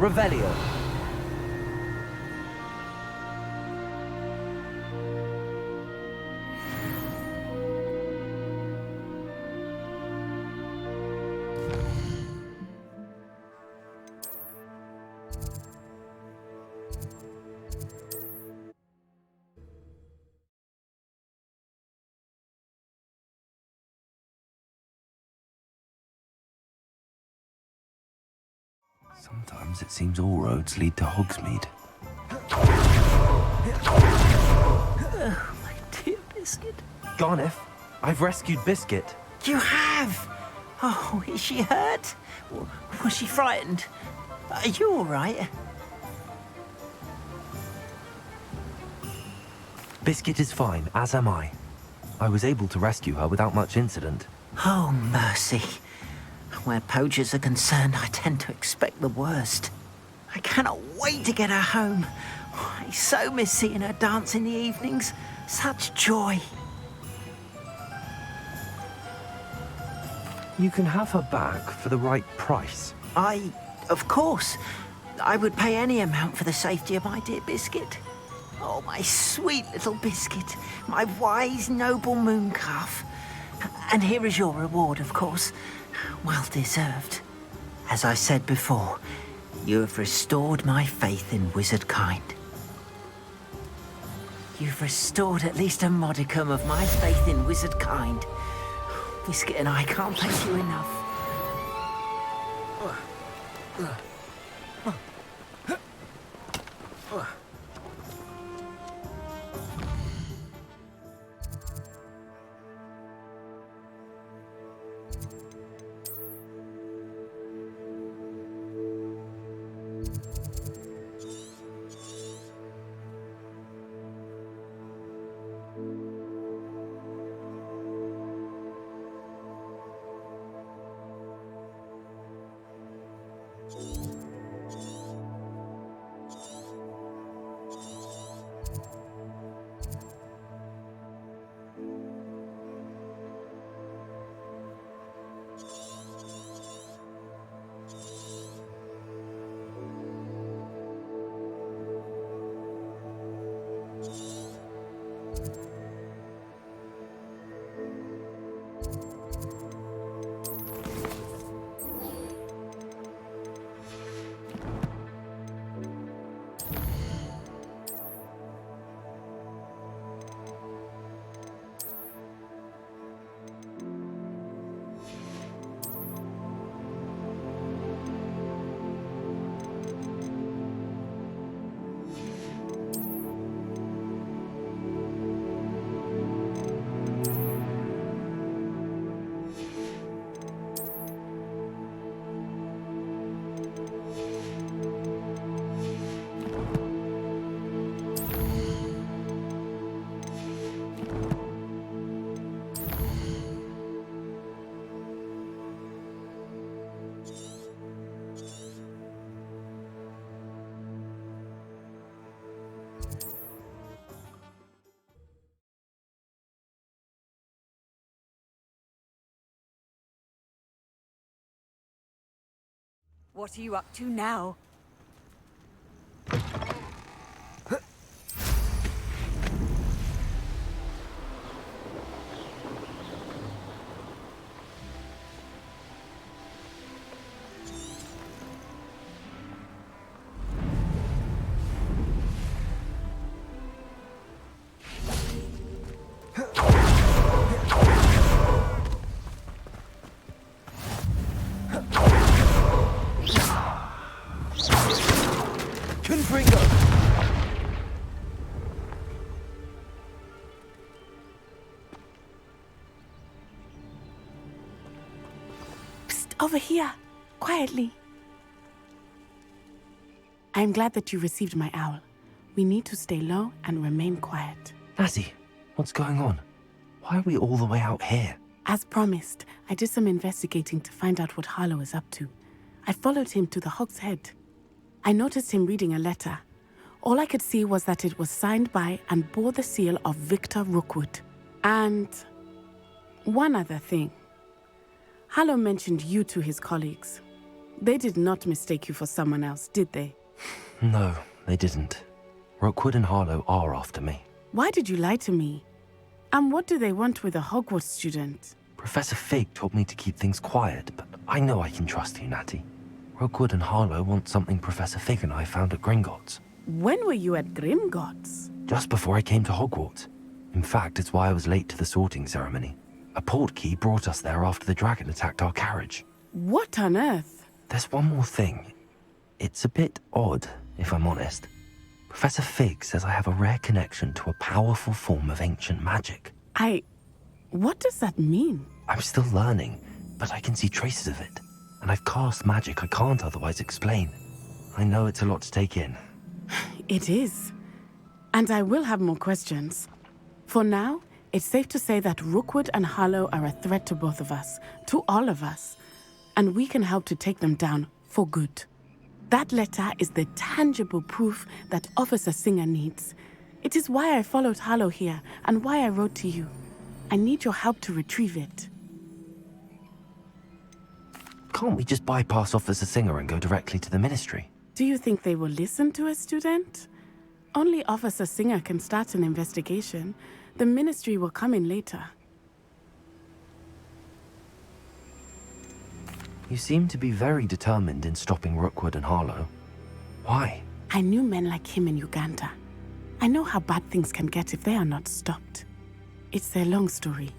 Revelio. Sometimes it seems all roads lead to Hogsmeade. Oh, my dear Biscuit. Garneth, I've rescued Biscuit. You have? Oh, is she hurt? Was she frightened? Are you all right? Biscuit is fine, as am I. I was able to rescue her without much incident. Oh, mercy. Where poachers are concerned, I tend to expect the worst. I cannot wait to get her home. I so miss seeing her dance in the evenings. Such joy. You can have her back for the right price. Of course. I would pay any amount for the safety of my dear Biscuit. Oh, my sweet little Biscuit. My wise, noble moon calf. And here is your reward, of course. Well deserved. As I said before, you have restored my faith in wizard kind. You've restored at least a modicum of my faith in wizard kind. Biscuit and I can't thank you enough. What are you up to now? Over here, quietly. I'm glad that you received my owl. We need to stay low and remain quiet. Natty, what's going on? Why are we all the way out here? As promised, I did some investigating to find out what Harlow is up to. I followed him to the Hog's Head. I noticed him reading a letter. All I could see was that it was signed by and bore the seal of Victor Rookwood. And one other thing. Harlow mentioned you to his colleagues. They did not mistake you for someone else, did they? No, they didn't. Rookwood and Harlow are after me. Why did you lie to me? And what do they want with a Hogwarts student? Professor Fig told me to keep things quiet, but I know I can trust you, Natty. Rookwood and Harlow want something Professor Fig and I found at Gringotts. When were you at Grimgotts? Just before I came to Hogwarts. In fact, it's why I was late to the sorting ceremony. A portkey brought us there after the dragon attacked our carriage. What on earth? There's one more thing. It's a bit odd, if I'm honest. Professor Fig says I have a rare connection to a powerful form of ancient magic. What does that mean? I'm still learning, but I can see traces of it. And I've cast magic I can't otherwise explain. I know it's a lot to take in. It is. And I will have more questions. For now, it's safe to say that Rookwood and Harlow are a threat to both of us, to all of us, and we can help to take them down for good. That letter is the tangible proof that Officer Singer needs. It is why I followed Harlow here and why I wrote to you. I need your help to retrieve it. Can't we just bypass Officer Singer and go directly to the Ministry? Do you think they will listen to a student? Only Officer Singer can start an investigation. The Ministry will come in later. You seem to be very determined in stopping Rookwood and Harlow. Why? I knew men like him in Uganda. I know how bad things can get if they are not stopped. It's a long story,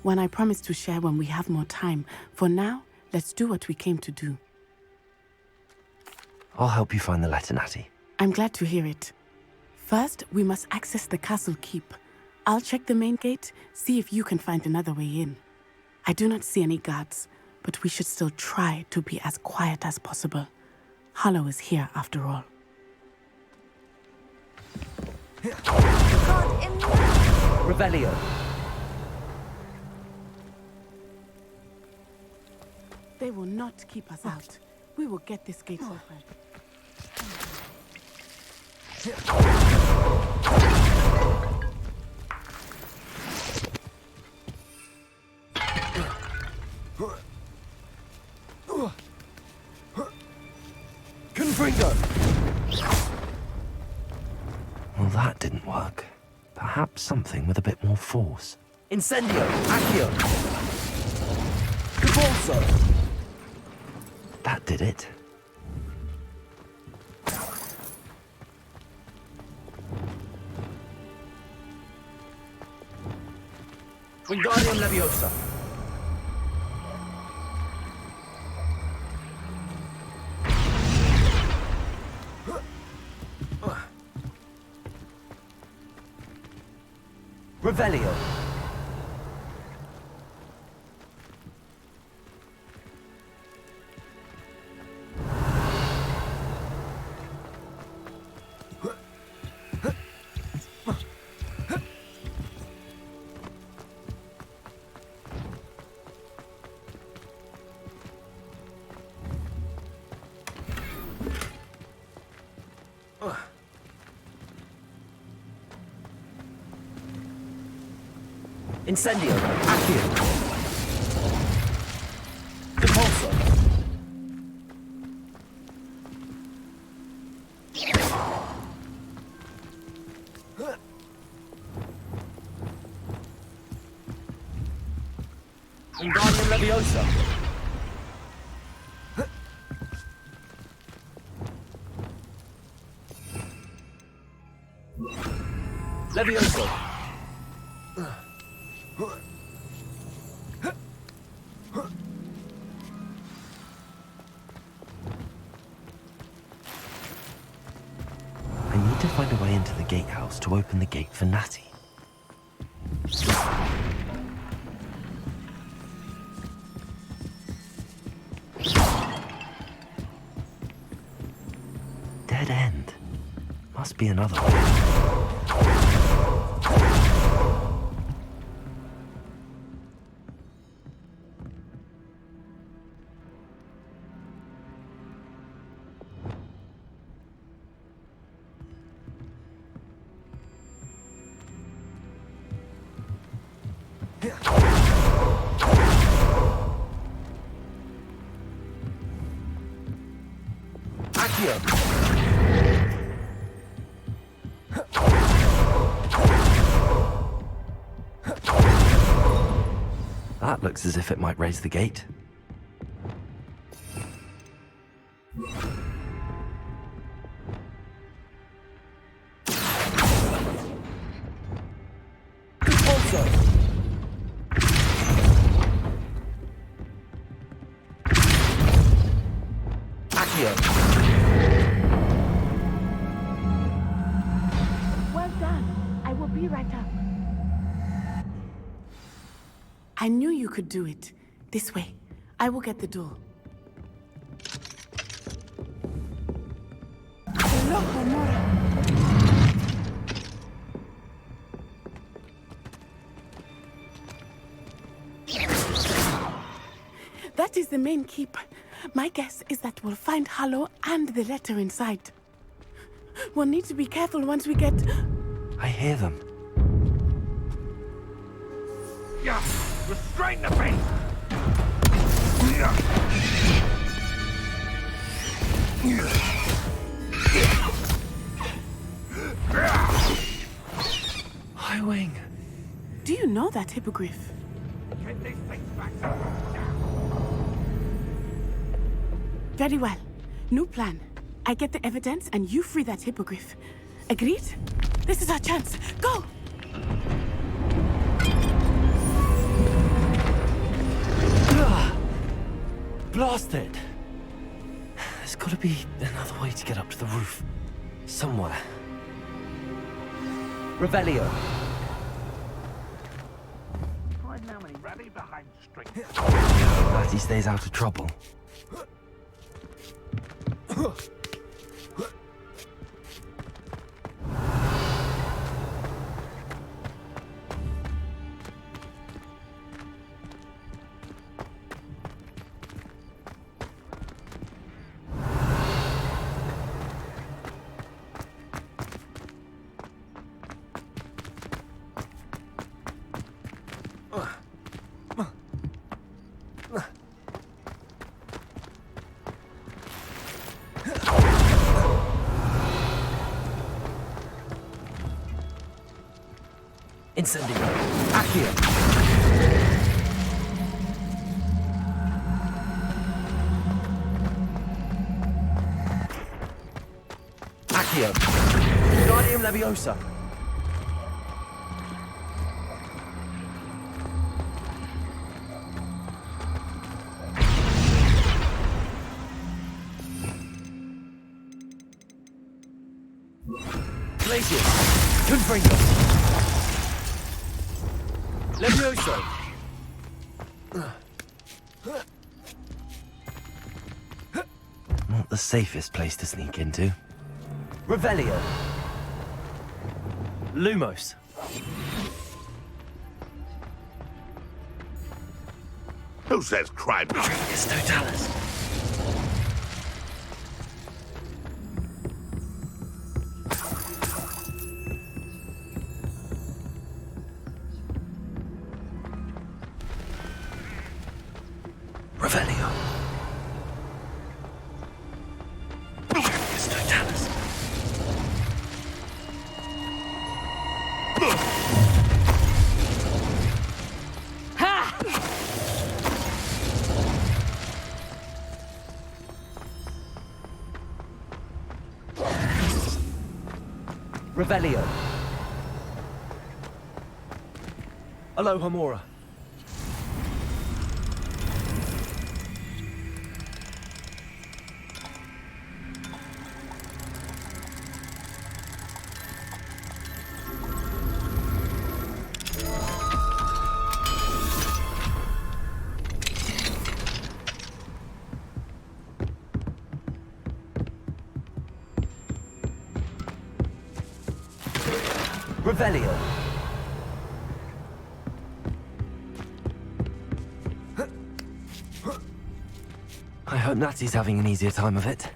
one I promise to share when we have more time. For now, let's do what we came to do. I'll help you find the letter, Natty. I'm glad to hear it. First, we must access the castle keep. I'll check the main gate, see if you can find another way in. I do not see any guards, but we should still try to be as quiet as possible. Harlow is here after all. Revelio. They will not keep us out. We will get this gate open. Confringo! Well, that didn't work. Perhaps something with a bit more force. Incendio! Accio! Convulso! That did it. Wingardium Leviosa! Revelio! Incendio! Accio! Repulsor! Wingardium Leviosa. Leviosa. I need to find a way into the gatehouse to open the gate for Natty. Dead end. Must be another way. That looks as if it might raise the gate. Well done. I will be right up. I knew you could do it. This way. I will get the door. That is the main keep. My guess is that we'll find Hallow and the letter inside. We'll need to be careful once we get... I hear them. Yeah, restrain the beast! Highwing. Do you know that hippogriff? Get these things back. Very well. New plan. I get the evidence and you free that hippogriff. Agreed? This is our chance. Go! Blasted! There's gotta be another way to get up to the roof. Somewhere. Revelio. Find how many rally behind strings. Glad he stays out of trouble. Incendio. Accio. Accio. Wingardium Leviosa. Glacius. Confringo. Levioso! Not the safest place to sneak into. Revelio. Lumos. Who says crime? It's Totalis. Revelio. It's Totalis. Revelio. Aloha Mora. Revelio. I hope Natty's having an easier time of it.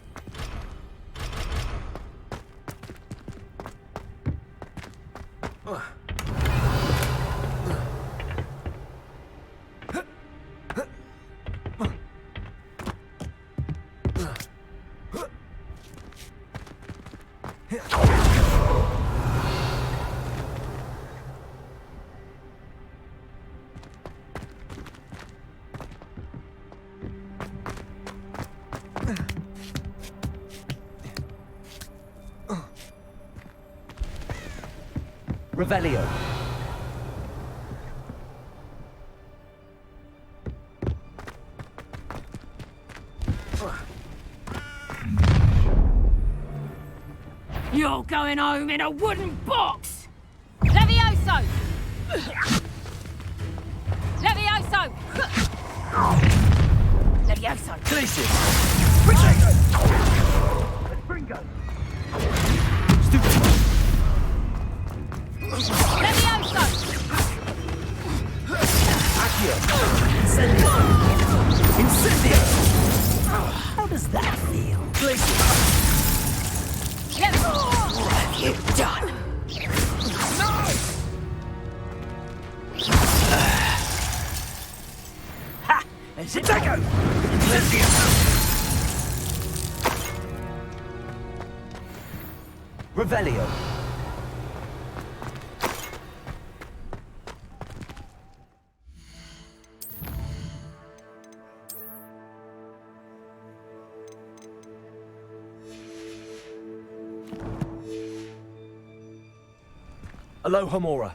Revelio. You're going home in a wooden box! Levioso! Levioso! Levioso! Glacius! Bringo! Stupid! Levioso! Accio! Incendio! Incendio! How does that feel? Glacius! What have you done? No! Ha! Is it? Take it! Incendio! Revelio. Aloha Mora.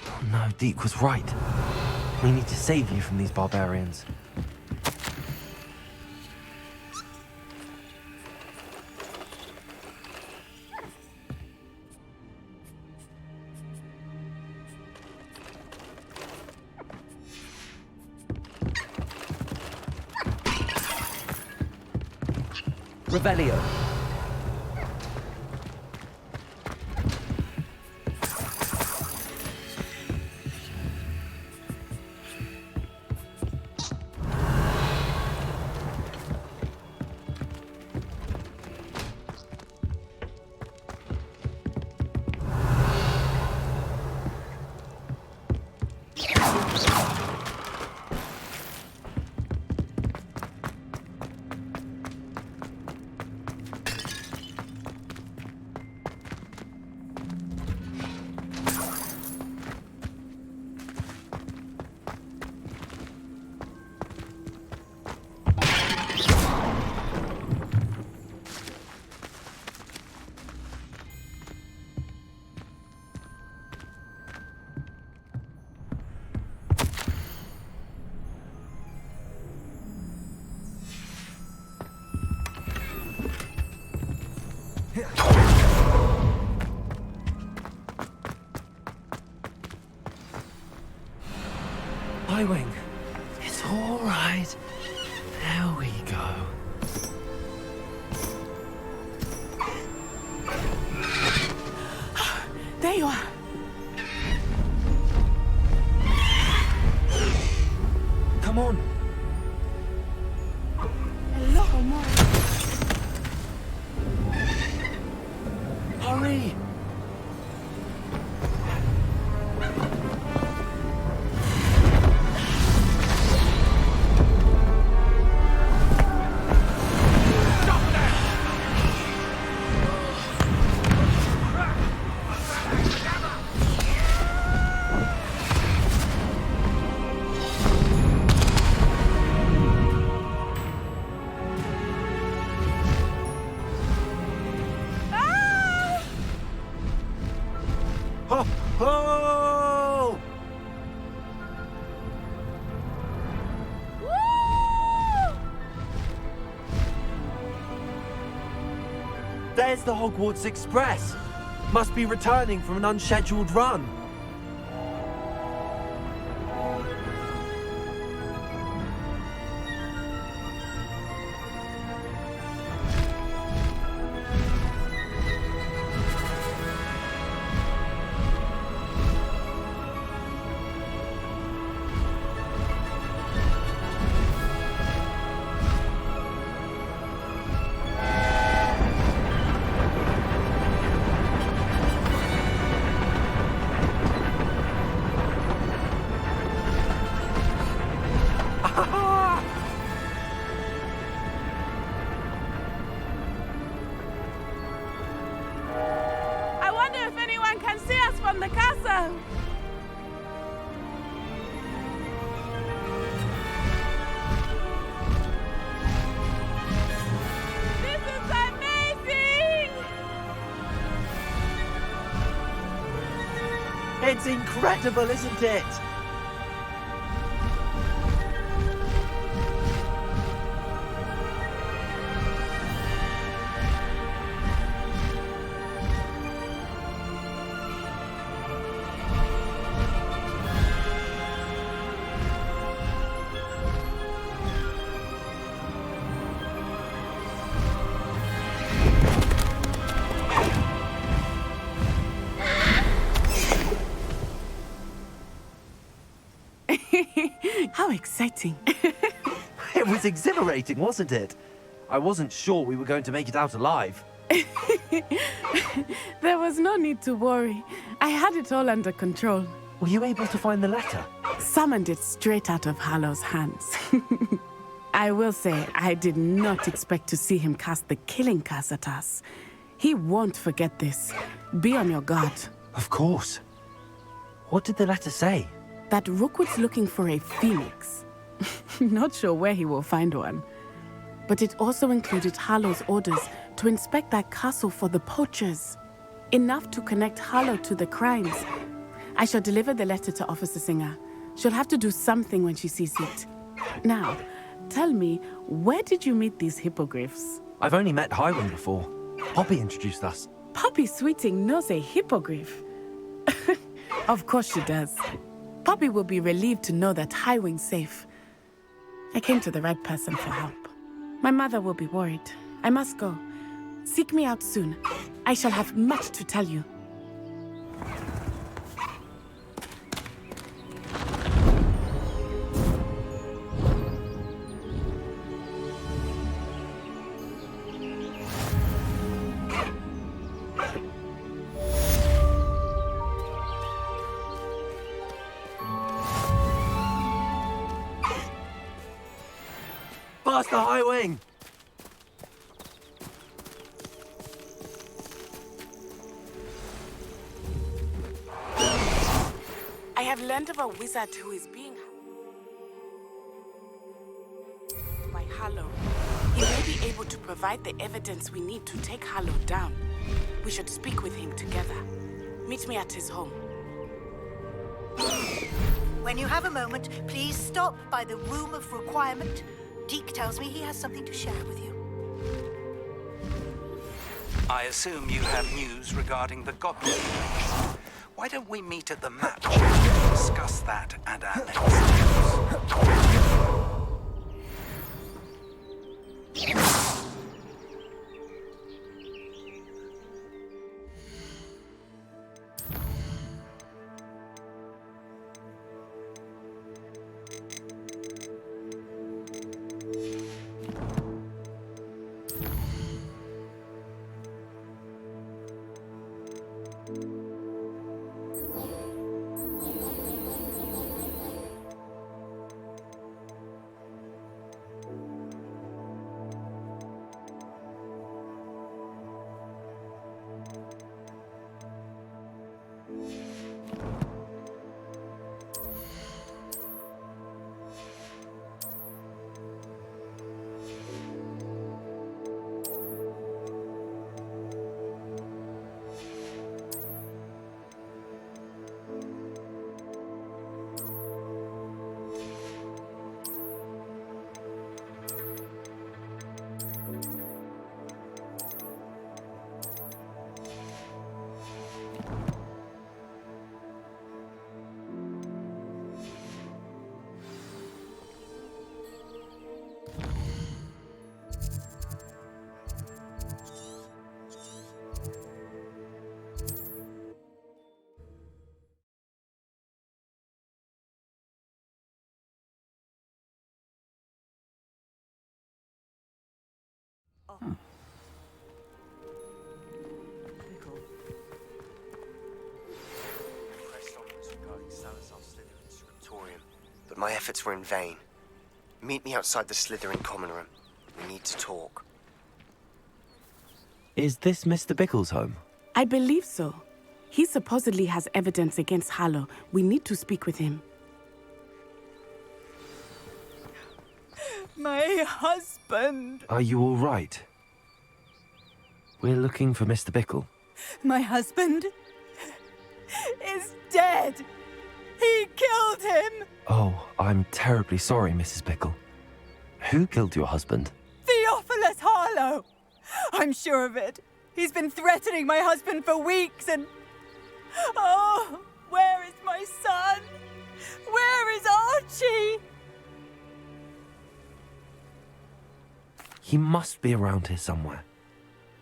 Oh no, Deke was right. We need to save you from these barbarians. Revelio. Highwing. It's all right. There we go. There you are. Come on. Hello, Mora. Hurry. There's the Hogwarts Express. Must be returning from an unscheduled run. I wonder if anyone can see us from the castle. This is amazing! It's incredible, isn't it? How exciting. It was exhilarating, wasn't it? I wasn't sure we were going to make it out alive. There was no need to worry. I had it all under control. Were you able to find the letter? Summoned it straight out of Hallow's hands. I will say, I did not expect to see him cast the killing curse at us. He won't forget this. Be on your guard. Of course. What did the letter say? That Rookwood's looking for a phoenix. Not sure where he will find one. But it also included Hallow's orders to inspect that castle for the poachers. Enough to connect Hallow to the crimes. I shall deliver the letter to Officer Singer. She'll have to do something when she sees it. Now, tell me, where did you meet these hippogriffs? I've only met Highwing before. Poppy introduced us. Poppy Sweeting knows a hippogriff. Of course she does. Poppy will be relieved to know that Highwing's safe. I came to the right person for help. My mother will be worried. I must go. Seek me out soon. I shall have much to tell you. Faster, Highwing! I have learned of a wizard who is being by Hallow. He may be able to provide the evidence we need to take Hallow down. We should speak with him together. Meet me at his home. When you have a moment, please stop by the Room of Requirement. Deke tells me he has something to share with you. I assume you have news regarding the Goblin Convention. Why don't we meet at the map to discuss that and our next steps? Pressed onwards regarding Salazar Slytherin's scriptorium, but my efforts were in vain. Meet me outside the Slytherin common room. We need to talk. Is this Mr. Bickle's home? I believe so. He supposedly has evidence against Harlow. We need to speak with him. My husband. Are you all right? We're looking for Mr. Bickle. My husband is dead. He killed him. Oh, I'm terribly sorry, Mrs. Bickle. Who killed your husband? Theophilus Harlow. I'm sure of it. He's been threatening my husband for weeks and... Oh, where is my son? Where is Archie? He must be around here somewhere.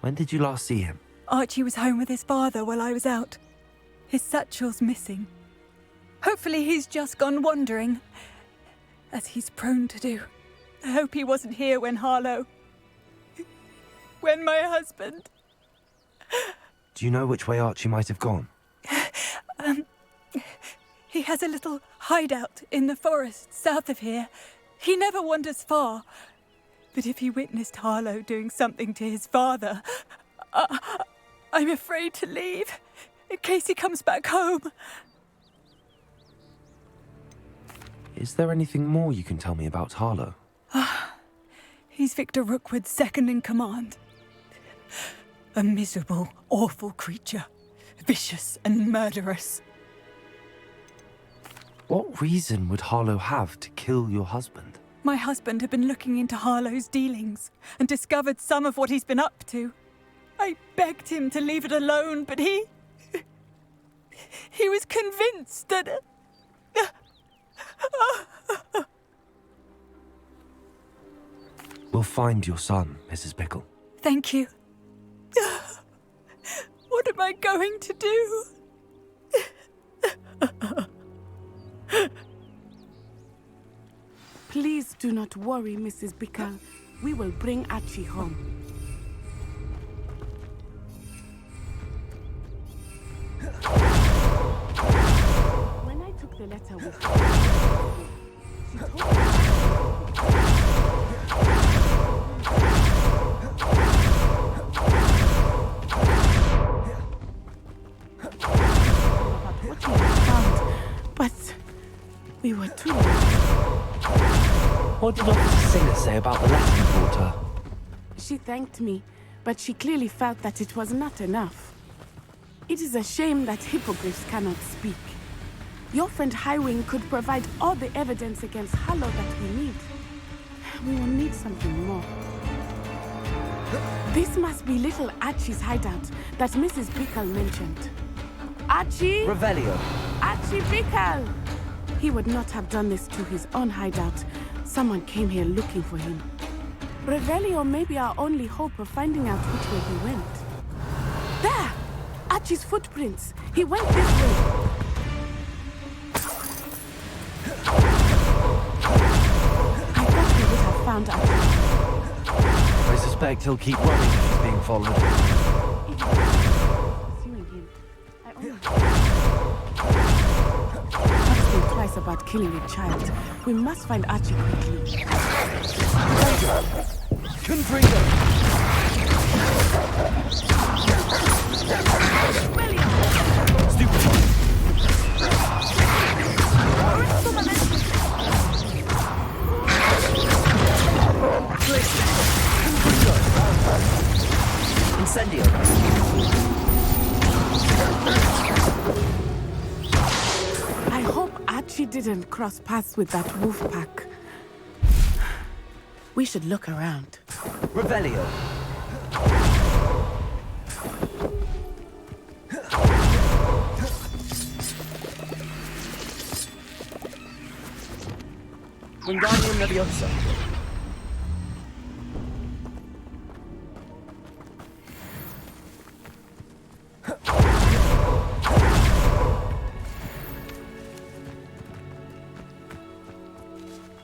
When did you last see him? Archie was home with his father while I was out. His satchel's missing. Hopefully he's just gone wandering, as he's prone to do. I hope he wasn't here when Harlow... when my husband... Do you know which way Archie might have gone? He has a little hideout in the forest south of here. He never wanders far. But if he witnessed Harlow doing something to his father, I'm afraid to leave, in case he comes back home. Is there anything more you can tell me about Harlow? He's Victor Rookwood's second in command. A miserable, awful creature. Vicious and murderous. What reason would Harlow have to kill your husband? My husband had been looking into Harlow's dealings and discovered some of what he's been up to. I begged him to leave it alone, but he was convinced that... We'll find your son, Mrs. Bickle. Thank you. What am I going to do? Please do not worry, Mrs. Bickle. We will bring Archie home. When I took the letter with her, she told me... what we had found, but we were too late. What did Officer Singer say about the letter you brought her? She thanked me, but she clearly felt that it was not enough. It is a shame that hippogriffs cannot speak. Your friend Highwing could provide all the evidence against Harlow that we need. We will need something more. This must be little Archie's hideout that Mrs. Bickle mentioned. Archie! Revelio. Archie Bickle! He would not have done this to his own hideout. Someone came here looking for him. Revelio may be our only hope of finding out which way he went. There! Archie's footprints. He went this way. I thought we would have found Archie. I suspect he'll keep running if he's being followed. Pursuing him. I think twice about killing a child. We must find Archie quickly. Confringo! Incendio. I hope Archie didn't cross paths with that wolf pack. We should look around. Revelio. Wingardium Leviosa.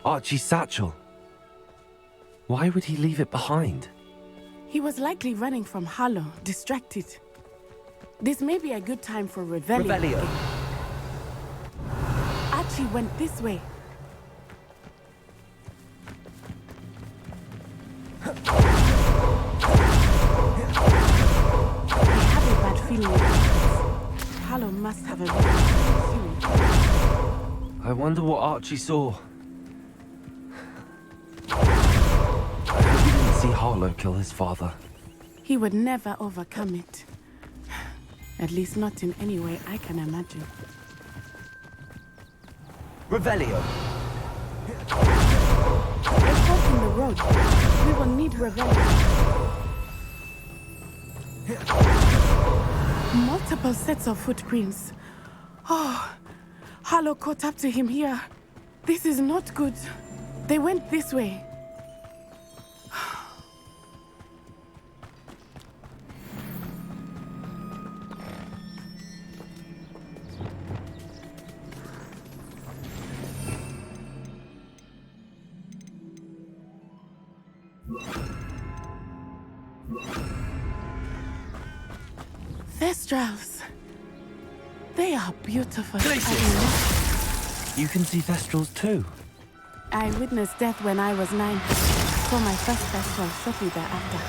Archie's satchel. Why would he leave it behind? He was likely running from Harlow, distracted. This may be a good time for Revelio. Archie went this way. I have a bad feeling about this. Harlow must have a feeling. I wonder what Archie saw. I hope he didn't see Harlow kill his father. He would never overcome it. At least not in any way I can imagine. Revelio. A fork in the road. We will need Revelio. Multiple sets of footprints. Oh, Harlow caught up to him here. This is not good. They went this way. Thestrals. They are beautiful. You can see Thestrals too. I witnessed death when I was 9. Saw my first Thestral shortly thereafter.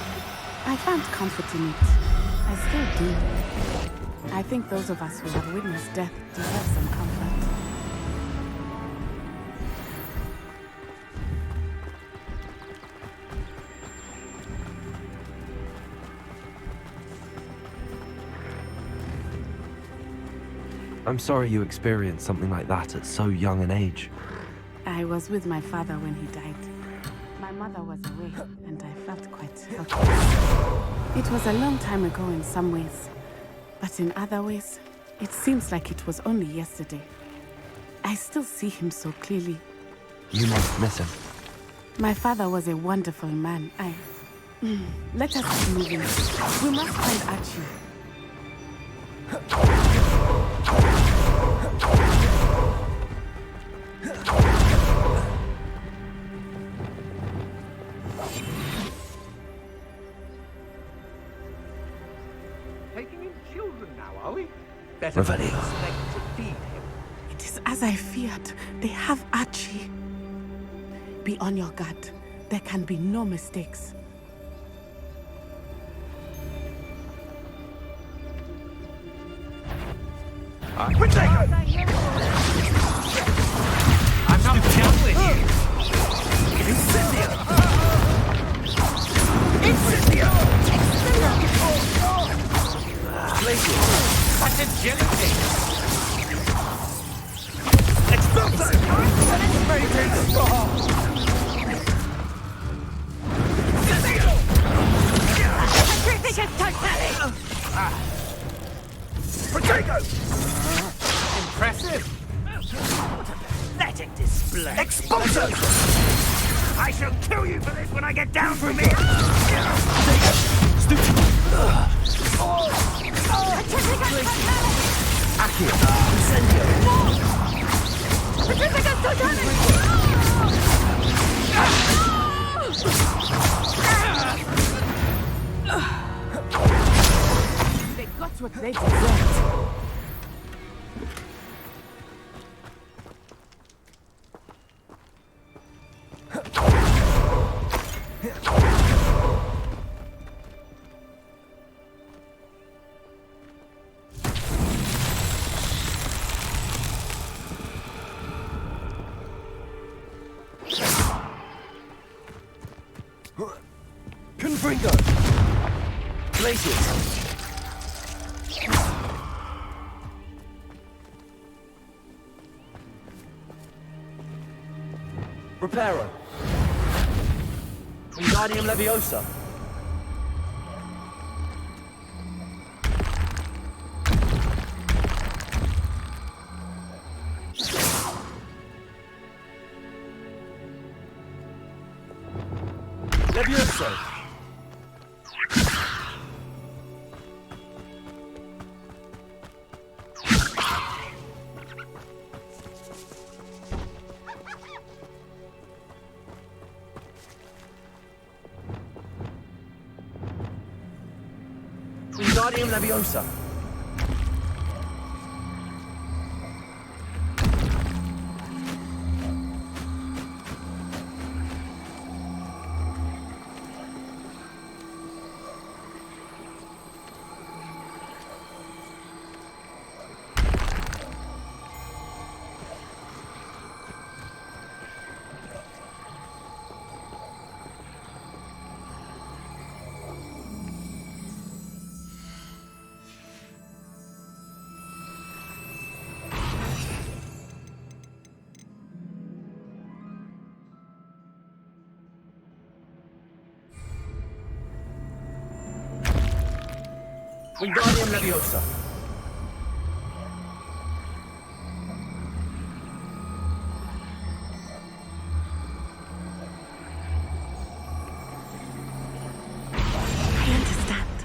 I found comfort in it. I still do. I think those of us who have witnessed death deserve some comfort. I'm sorry you experienced something like that at so young an age. I was with my father when he died. My mother was away, and I felt quite helpless. It was a long time ago in some ways, but in other ways, it seems like it was only yesterday. I still see him so clearly. You must miss him. My father was a wonderful man. Let us keep moving. We must find Archie. Taking in children now, are we? Better to feed him. It is as I feared. They have Archie. Be on your guard. There can be no mistakes. I'm not done with you. Incendio! Such a jellyfish! Expulsor! Mating Spark! Protego! Impressive! Pathetic display! Expulsor! I shall kill you for this when I get down from here! Accio! Incendio! They got what they deserved. Confringo! Glacius! Reparo! Wingardium Leviosa! Levioso! Wingardium Leviosa. Wingardium Leviosa. I understand.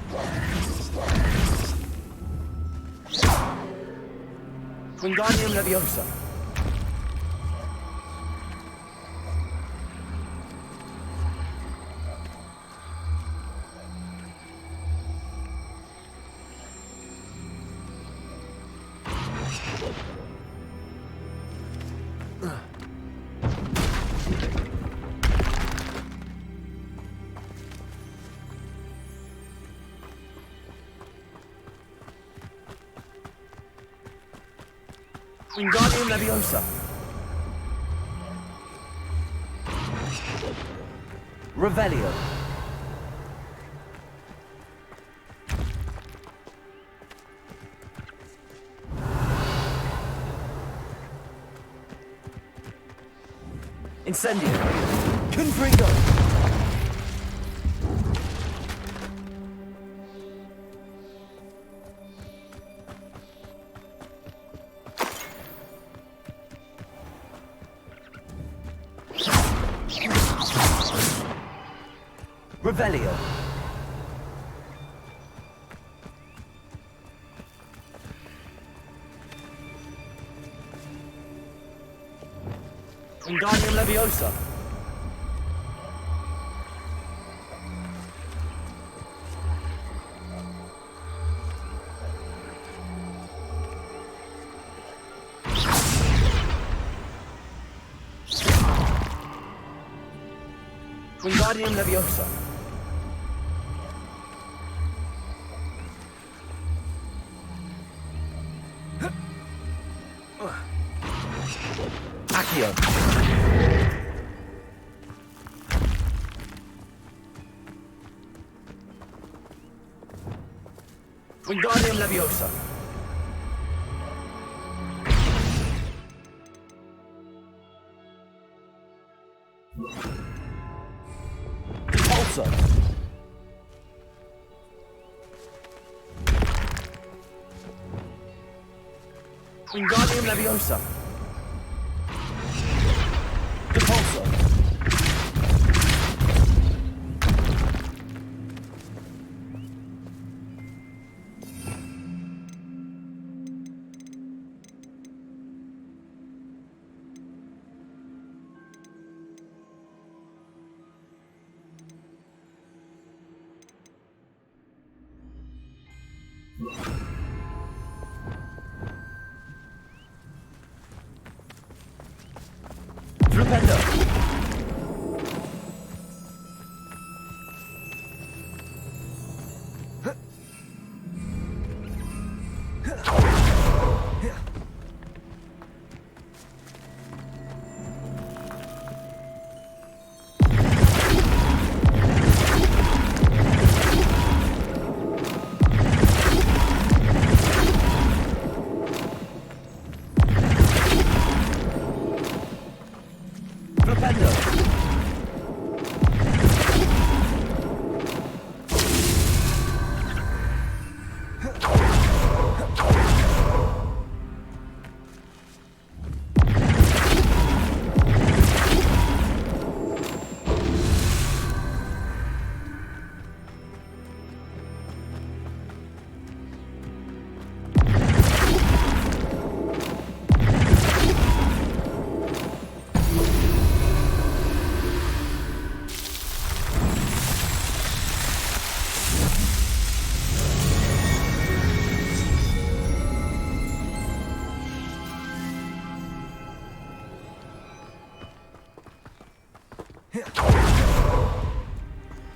Wingardium Leviosa. Wingardium Leviosa. Revelio. Incendio. Confringo. Revelio. Wingardium Leviosa. Wingardium Leviosa. Accio. Wingardium Leviosa. Repulsor. Wingardium Leviosa. Repulsor.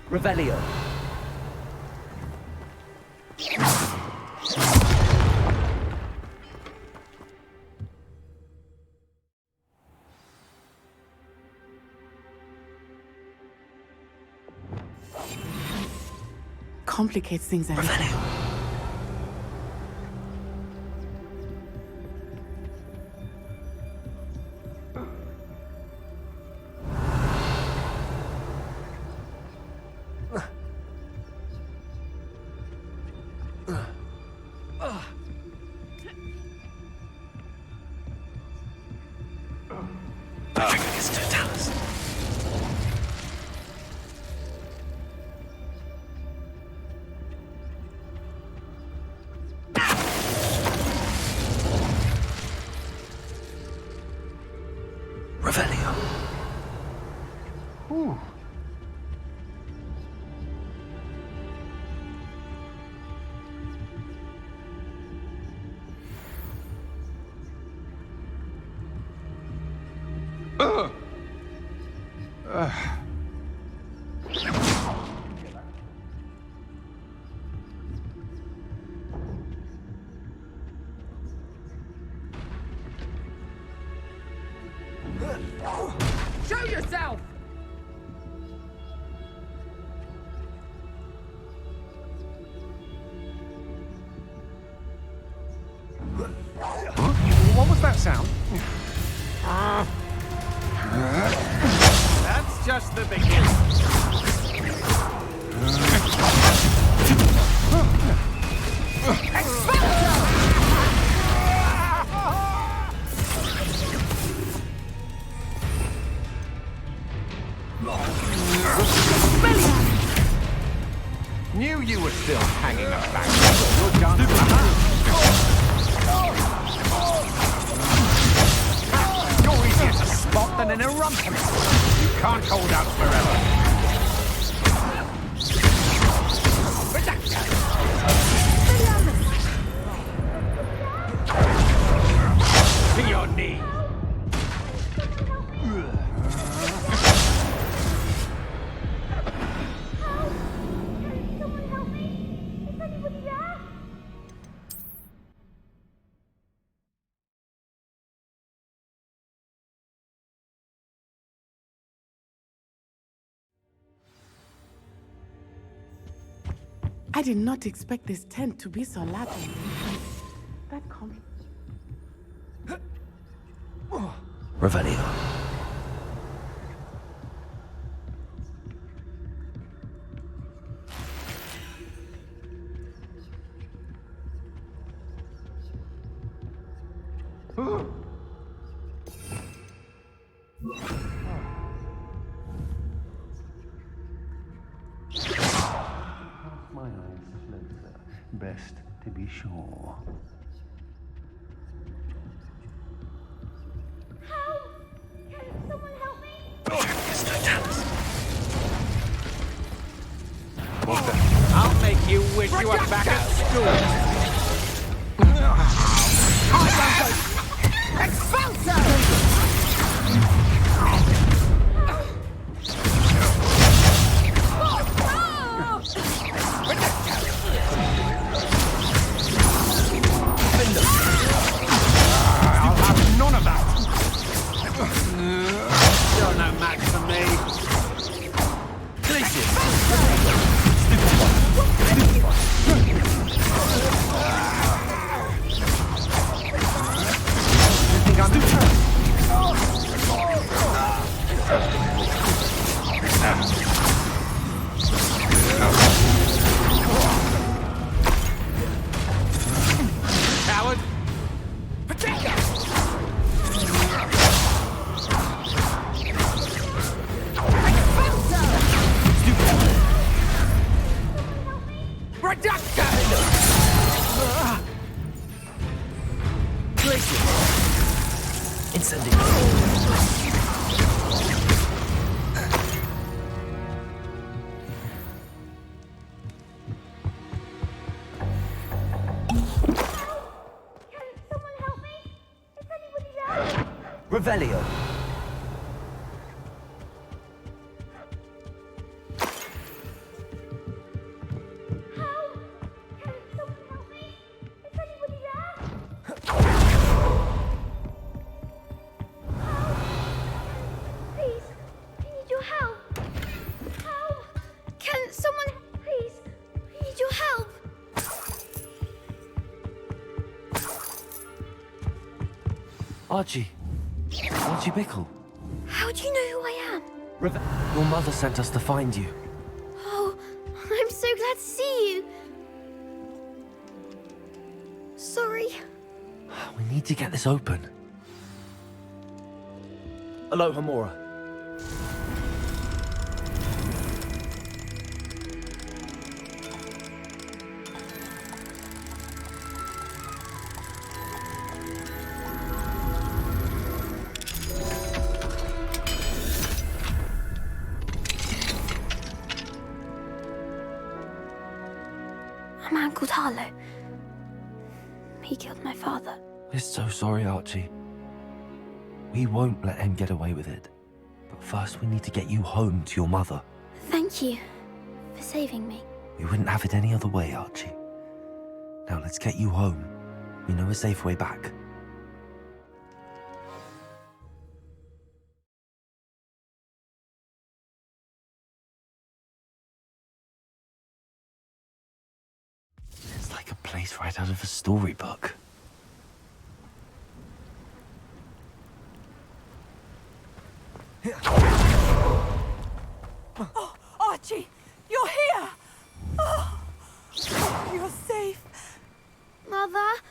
Revelio. Complicates things a little. Revelio. Show yourself! What was that sound? That's just the beginning. Knew you were still hanging about. You're done. You're easier to spot than an Erumpenus. You can't hold out forever. To your knees. I did not expect this tent to be so Latin. That Revelio. My eyes closer. Best to be sure. I'll make you wish you were back at school. I'll have none of that. You're no match for me. Coward! Archie. Archie Bickle. How do you know who I am? Your mother sent us to find you. Oh, I'm so glad to see you. Sorry. We need to get this open. Aloha, Mora. A man called Harlow. He killed my father. We're so sorry, Archie. We won't let him get away with it. But first, we need to get you home to your mother. Thank you for saving me. We wouldn't have it any other way, Archie. Now let's get you home. We know a safe way back. It's like a place right out of a storybook. Oh, Archie, you're here! Oh, you're safe. Mother?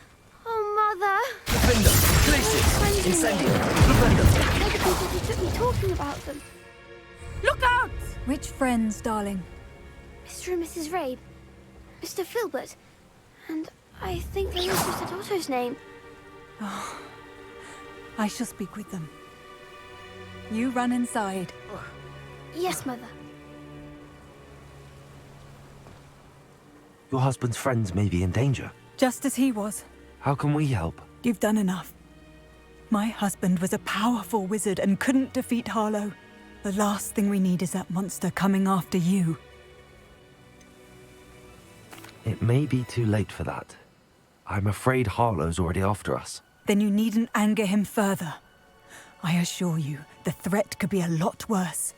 Oh, Mother. Defender! Glacius! Incendio! Defender! They're the people who took me talking about them. Look out! Which friends, darling? Mr. and Mrs. Rabe. Mr. Filbert. And I think they also said Otto's name. Oh, I shall speak with them. You run inside. Yes, Mother. Your husband's friends may be in danger. Just as he was. How can we help? You've done enough. My husband was a powerful wizard and couldn't defeat Harlow. The last thing we need is that monster coming after you. It may be too late for that. I'm afraid Harlow's already after us. Then you needn't anger him further. I assure you, the threat could be a lot worse.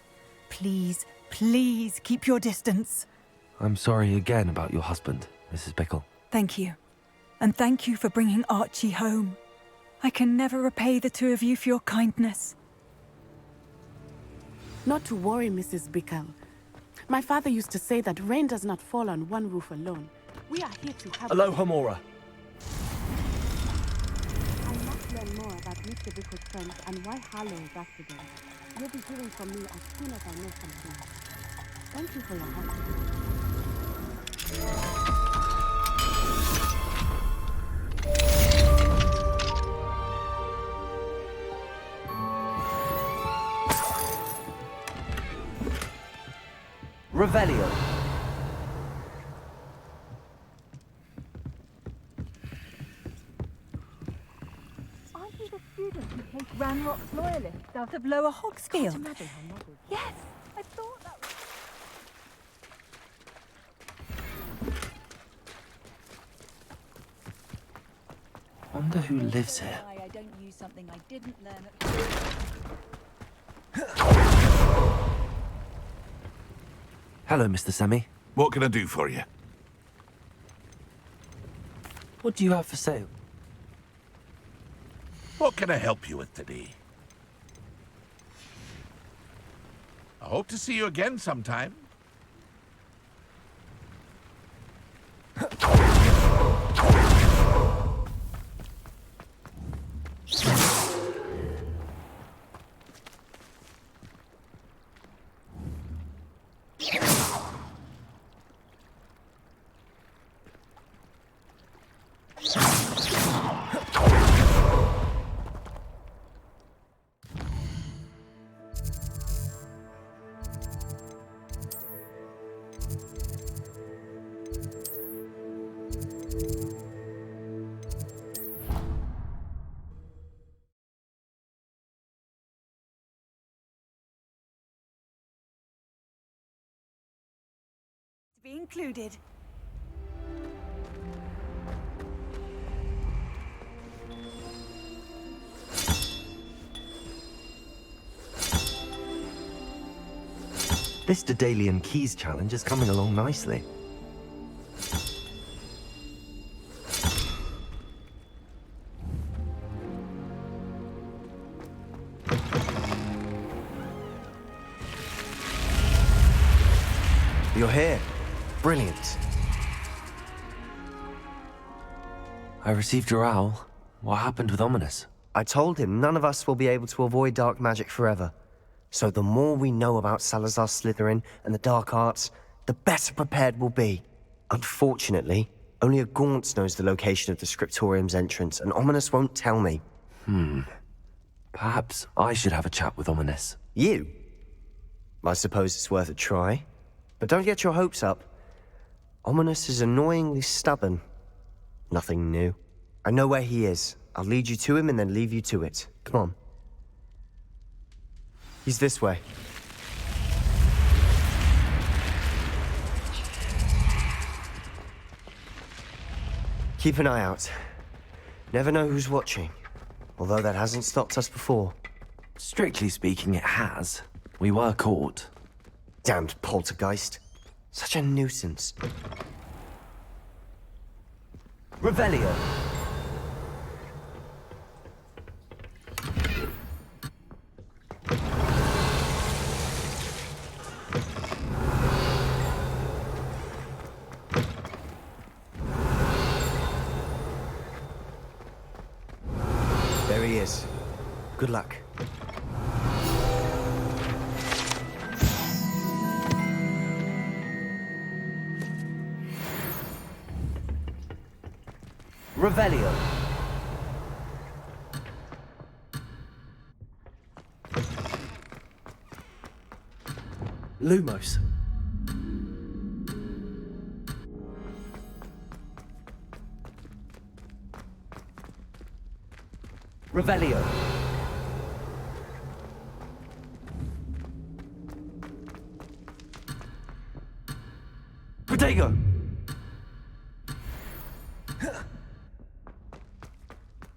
Please, please keep your distance. I'm sorry again about your husband, Mrs. Bickle. Thank you. And thank you for bringing Archie home. I can never repay the two of you for your kindness. Not to worry, Mrs. Bickle. My father used to say that rain does not fall on one roof alone. We are here to help. Aloha, Mora. I must learn more about Mr. Bickle's friends and why Harlow is after them. You'll be hearing from me as soon as I know something. Thank you for your help. Revelio. Aren't you the student who placed Ranrock's loyalists out of Lower Hogsfield? Yes, I thought that was... Wonder who lives here. I don't use something I didn't learn at... Hello, Mr. Semi. What can I do for you? What do you have for sale? What can I help you with today? I hope to see you again sometime. To be included. This Daedalian Keys challenge is coming along nicely. You're here. Brilliant. I received your owl. What happened with Ominous? I told him none of us will be able to avoid dark magic forever. So the more we know about Salazar Slytherin and the dark arts, the better prepared we'll be. Unfortunately, only a Gaunt knows the location of the Scriptorium's entrance, and Ominous won't tell me. Perhaps I should have a chat with Ominous. You? I suppose it's worth a try. But don't get your hopes up. Ominous is annoyingly stubborn. Nothing new. I know where he is. I'll lead you to him and then leave you to it. Come on. He's this way. Keep an eye out. Never know who's watching. Although that hasn't stopped us before. Strictly speaking, it has. We were caught. Damned poltergeist. Such a nuisance. Revelio. There he is. Good luck. Revelio. Lumos. Revelio. Protego.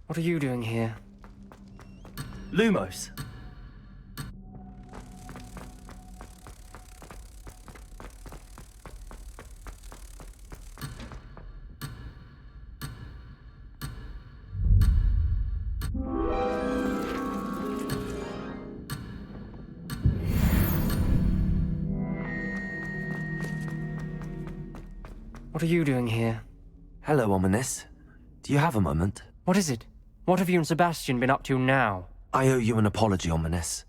What are you doing here? Lumos. What are you doing here? Hello, Ominous. Do you have a moment? What is it? What have you and Sebastian been up to now? I owe you an apology, Ominous.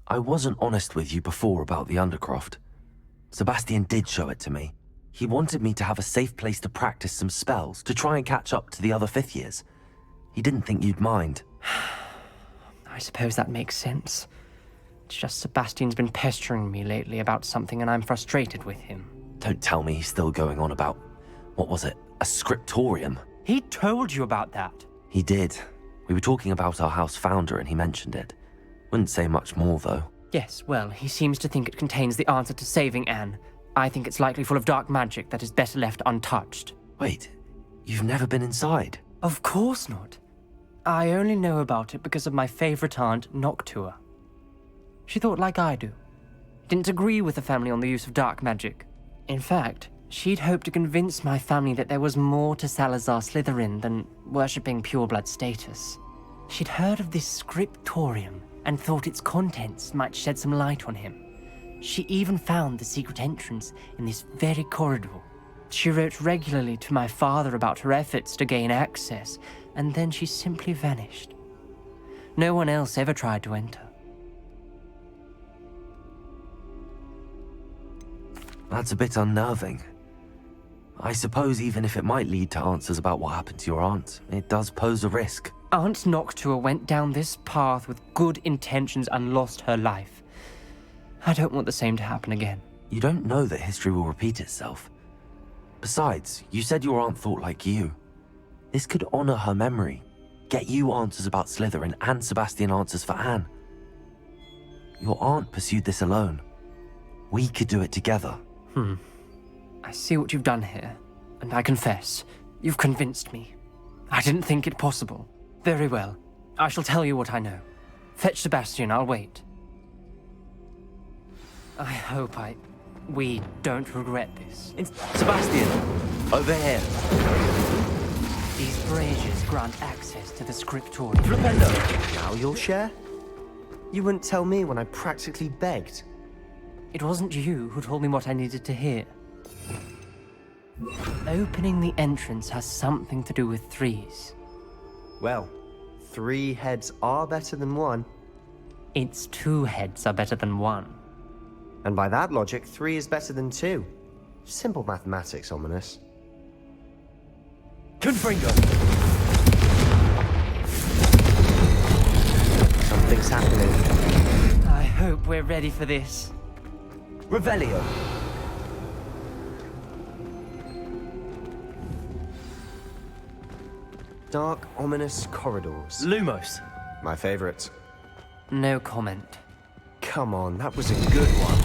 I wasn't honest with you before about the Undercroft. Sebastian did show it to me. He wanted me to have a safe place to practice some spells, to try and catch up to the other fifth years. He didn't think you'd mind. I suppose that makes sense. It's just Sebastian's been pestering me lately about something and I'm frustrated with him. Don't tell me he's still going on about, what was it, a scriptorium? He told you about that. He did. We were talking about our house founder and he mentioned it. Wouldn't say much more, though. Yes, well, he seems to think it contains the answer to saving Anne. I think it's likely full of dark magic that is better left untouched. Wait, you've never been inside? Of course not. I only know about it because of my favorite aunt, Noctua. She thought like I do. Didn't agree with the family on the use of dark magic. In fact, she'd hoped to convince my family that there was more to Salazar Slytherin than worshipping pureblood status. She'd heard of this scriptorium and thought its contents might shed some light on him. She even found the secret entrance in this very corridor. She wrote regularly to my father about her efforts to gain access, and then she simply vanished. No one else ever tried to enter. That's a bit unnerving. I suppose even if it might lead to answers about what happened to your aunt, it does pose a risk. Aunt Noctua went down this path with good intentions and lost her life. I don't want the same to happen again. You don't know that history will repeat itself. Besides, you said your aunt thought like you. This could honor her memory, get you answers about Slytherin and Sebastian answers for Anne. Your aunt pursued this alone. We could do it together. I see what you've done here, and I confess, you've convinced me. I didn't think it possible. Very well. I shall tell you what I know. Fetch Sebastian, I'll wait. I hope we don't regret this. Sebastian! Over here! These braziers grant access to the scriptorium. Now you'll share? You wouldn't tell me when I practically begged. It wasn't you who told me what I needed to hear. Opening the entrance has something to do with threes. Well, 3 heads are better than 1. It's 2 heads are better than 1. And by that logic, 3 is better than 2. Simple mathematics, Ominous. Confringo! Something's happening. I hope we're ready for this. Revelio! Dark, ominous corridors. Lumos! My favorite. No comment. Come on, that was a good one.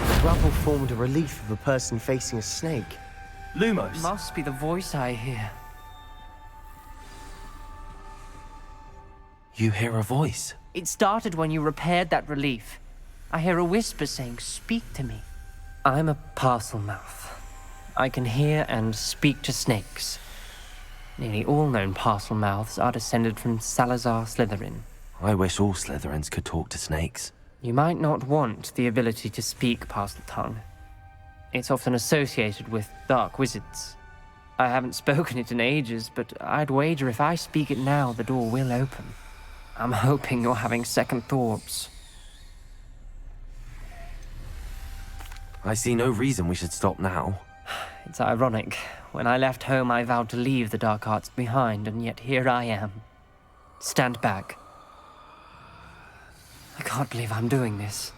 The rubble formed a relief of a person facing a snake. Lumos! Must be the voice I hear. You hear a voice? It started when you repaired that relief. I hear a whisper saying, "Speak to me." I'm a parcel mouth. I can hear and speak to snakes. Nearly all known parcel mouths are descended from Salazar Slytherin. I wish all Slytherins could talk to snakes. You might not want the ability to speak parcel tongue. It's often associated with dark wizards. I haven't spoken it in ages, but I'd wager if I speak it now, the door will open. I'm hoping you're having second thoughts. I see no reason we should stop now. It's ironic. When I left home, I vowed to leave the dark arts behind, and yet here I am. Stand back. I can't believe I'm doing this.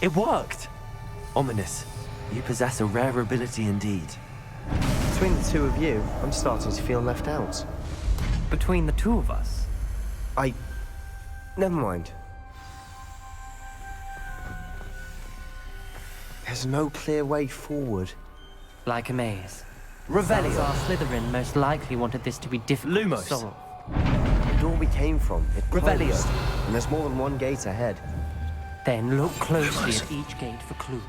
It worked! Ominous, you possess a rare ability indeed. Between the 2 of you, I'm starting to feel left out. Between the 2 of us? Never mind. There's no clear way forward. Like a maze. Revelio! Salazar Slytherin most likely wanted this to be difficult Lumos. to solve. The door we came from, it Revelio. closed, and there's more than 1 gate ahead. Then look closely at each gate for clues.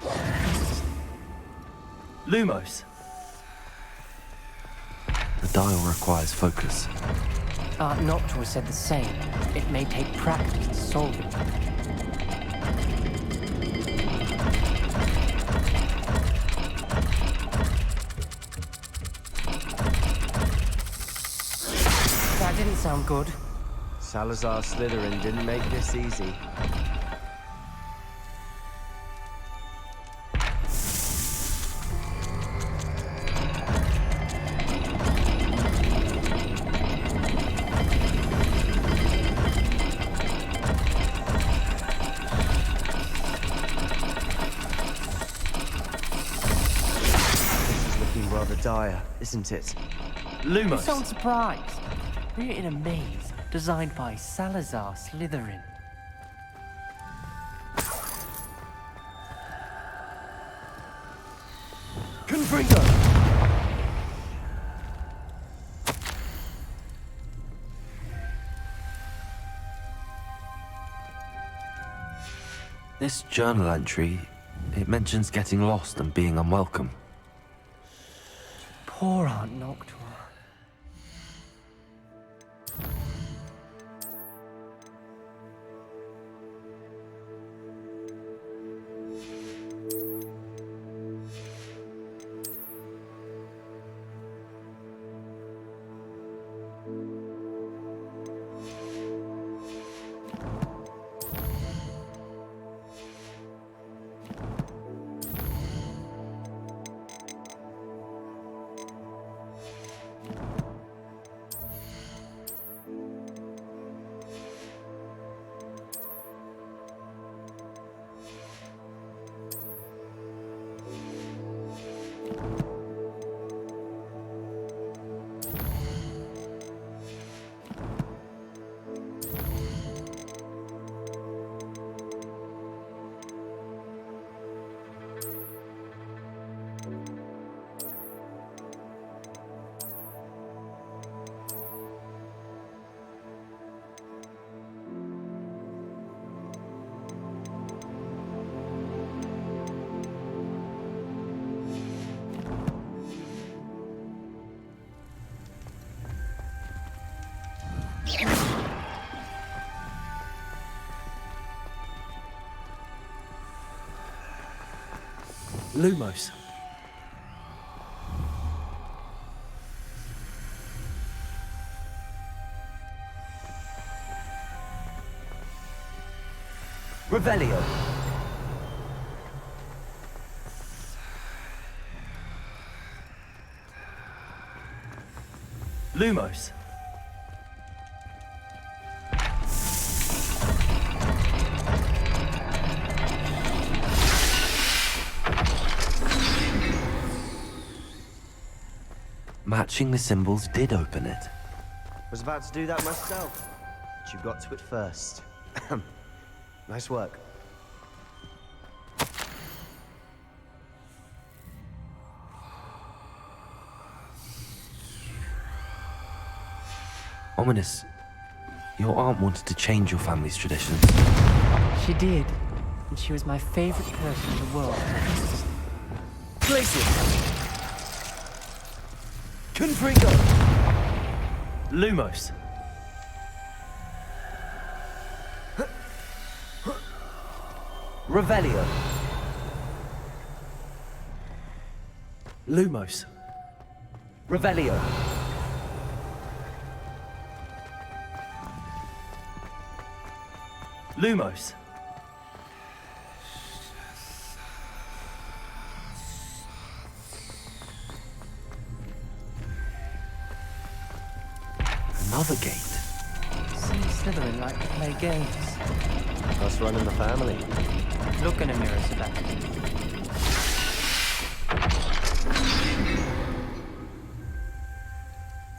Lumos! The dial requires focus. Art Noctua said the same. It may take practice to solve it. That didn't sound good. Salazar Slytherin didn't make this easy. Rather dire, isn't it? Lumos! You sound surprised. We're in a maze designed by Salazar Slytherin. Confringo! This journal entry, it mentions getting lost and being unwelcome. Poor Aunt Noctua. Lumos. Revelio. Lumos. Matching the symbols did open it. Was about to do that myself, but you got to it first. Nice work. Ominous, your aunt wanted to change your family's traditions. She did. And she was my favorite person in the world. Places! Confringo! Lumos. Revelio. Lumos. Revelio. Lumos. Another gate. See Slytherin like to play games. Us running the family. Look in a mirror, Sebastian.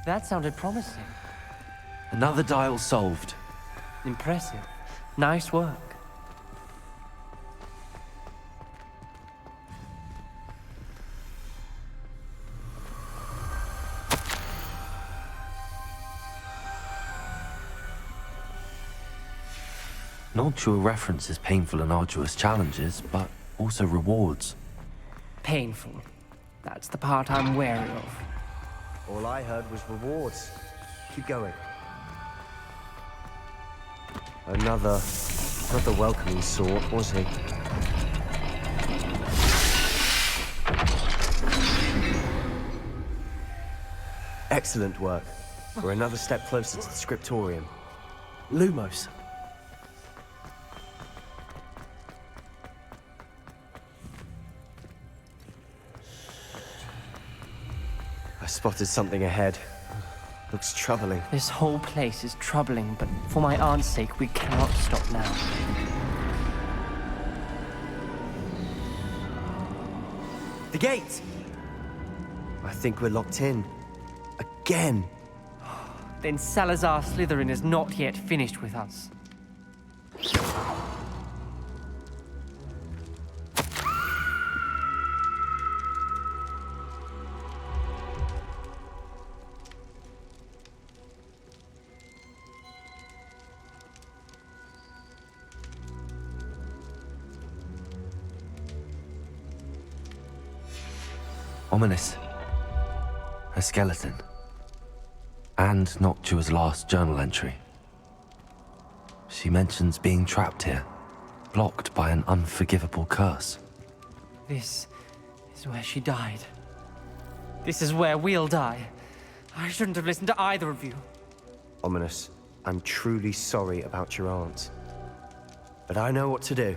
That sounded promising. Another dial solved. Impressive. Nice work. Noctua references painful and arduous challenges, but also rewards. Painful. That's the part I'm wary of. All I heard was rewards. Keep going. Another not the welcoming sort, was he? Excellent work. We're another step closer to the scriptorium. Lumos. I spotted something ahead. Looks troubling. This whole place is troubling, but for my aunt's sake, we cannot stop now. The gate! I think we're locked in. Again! Then Salazar Slytherin is not yet finished with us. Ominous. A skeleton. And Noctua's last journal entry. She mentions being trapped here, blocked by an unforgivable curse. This is where she died. This is where we'll die. I shouldn't have listened to either of you. Ominous, I'm truly sorry about your aunt. But I know what to do.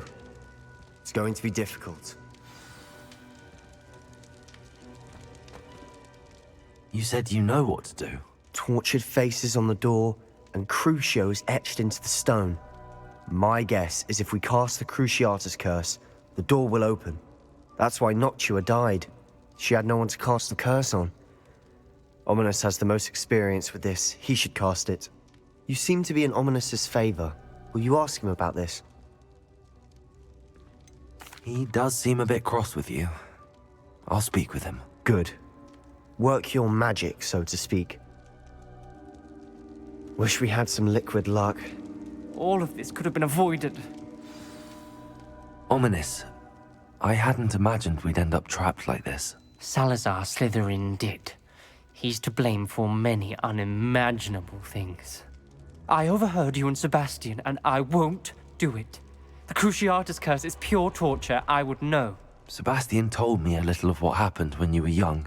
It's going to be difficult. You said you know what to do. Tortured faces on the door and Crucios etched into the stone. My guess is if we cast the Cruciatus curse, the door will open. That's why Noctua died. She had no one to cast the curse on. Ominous has the most experience with this. He should cast it. You seem to be in Ominous's favor. Will you ask him about this? He does seem a bit cross with you. I'll speak with him. Good. Work your magic, so to speak. Wish we had some liquid luck. All of this could have been avoided. Ominous. I hadn't imagined we'd end up trapped like this. Salazar Slytherin did. He's to blame for many unimaginable things. I overheard you and Sebastian, and I won't do it. The Cruciatus curse is pure torture. I would know. Sebastian told me a little of what happened when you were young.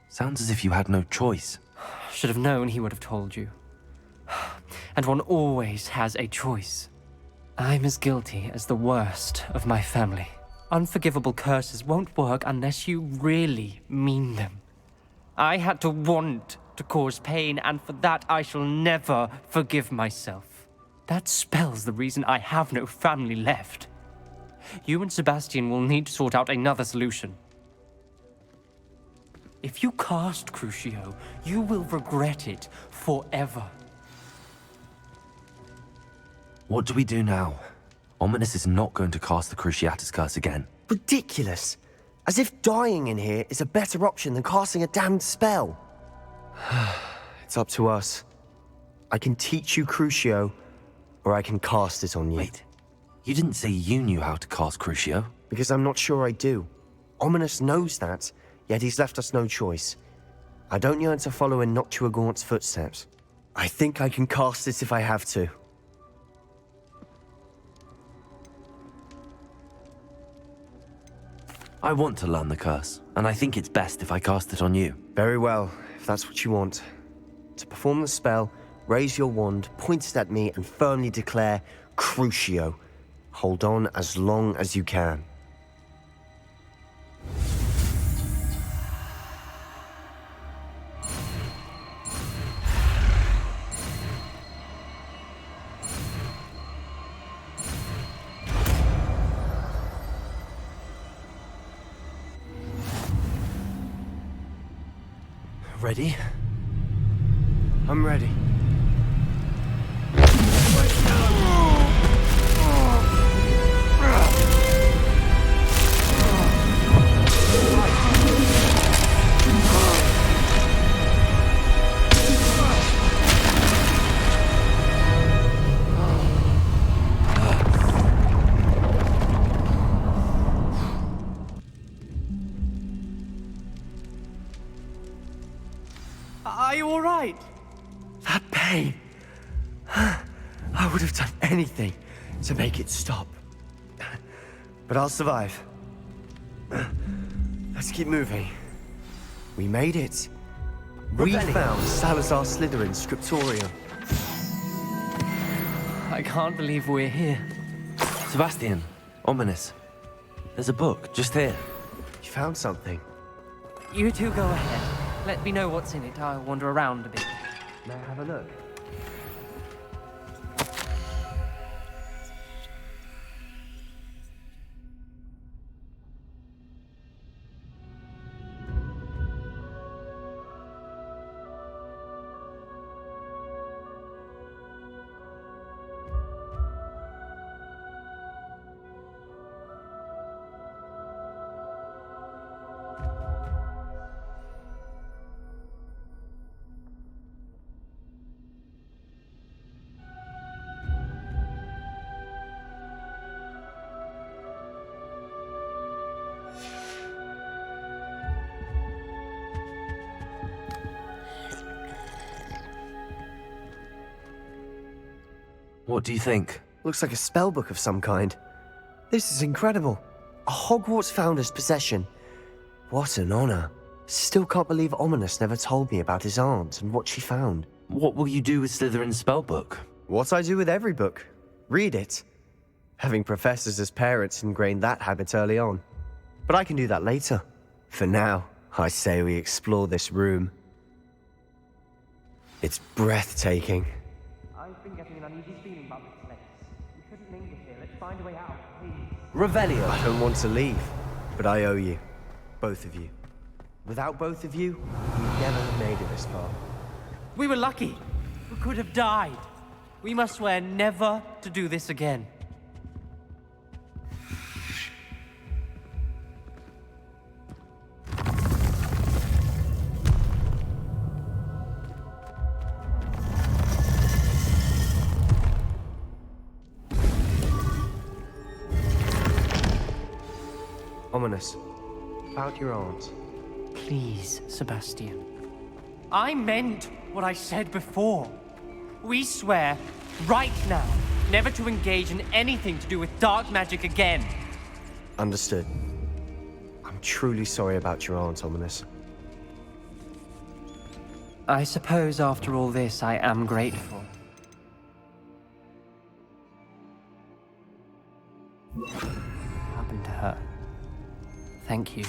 Sounds as if you had no choice. Should have known he would have told you. And one always has a choice. I'm as guilty as the worst of my family. Unforgivable curses won't work unless you really mean them. I had to want to cause pain, and for that I shall never forgive myself. That spells the reason I have no family left. You and Sebastian will need to sort out another solution. If you cast Crucio, you will regret it forever. What do we do now? Ominous is not going to cast the Cruciatus curse again. Ridiculous! As if dying in here is a better option than casting a damned spell. It's up to us. I can teach you Crucio, or I can cast it on you. Wait, you didn't say you knew how to cast Crucio? Because I'm not sure I do. Ominous knows that, yet he's left us no choice. I don't yearn to follow in Noctuagaunt's footsteps. I think I can cast it if I have to. I want to learn the curse, and I think it's best if I cast it on you. Very well, if that's what you want. To perform the spell, raise your wand, point it at me, and firmly declare Crucio. Hold on as long as you can. Ready? I'm ready. Are you all right? That pain. I would have done anything to make it stop. But I'll survive. Let's keep moving. We made it. We found Salazar Slytherin's scriptorium. I can't believe we're here. Sebastian, Ominous. There's a book just here. You found something. You two go ahead. Let me know what's in it. I'll wander around a bit. May I have a look? What do you think? Looks like a spellbook of some kind. This is incredible. A Hogwarts founder's possession. What an honor. Still can't believe Ominous never told me about his aunt and what she found. What will you do with Slytherin's spellbook? What I do with every book. Read it. Having professors as parents ingrained that habit early on. But I can do that later. For now, I say we explore this room. It's breathtaking. I've been getting an uneasy feeling about this place. We shouldn't linger here. Let's find a way out, please. Revelio. I don't want to leave, but I owe you. Both of you. Without both of you, we'd never have made it this far. We were lucky. We could have died. We must swear never to do this again. Ominous. About your aunt. Please, Sebastian. I meant what I said before. we swear, right now, never to engage in anything to do with dark magic again. Understood. I'm truly sorry about your aunt, Ominous. I suppose after all this, I am grateful. What happened to her? Thank you.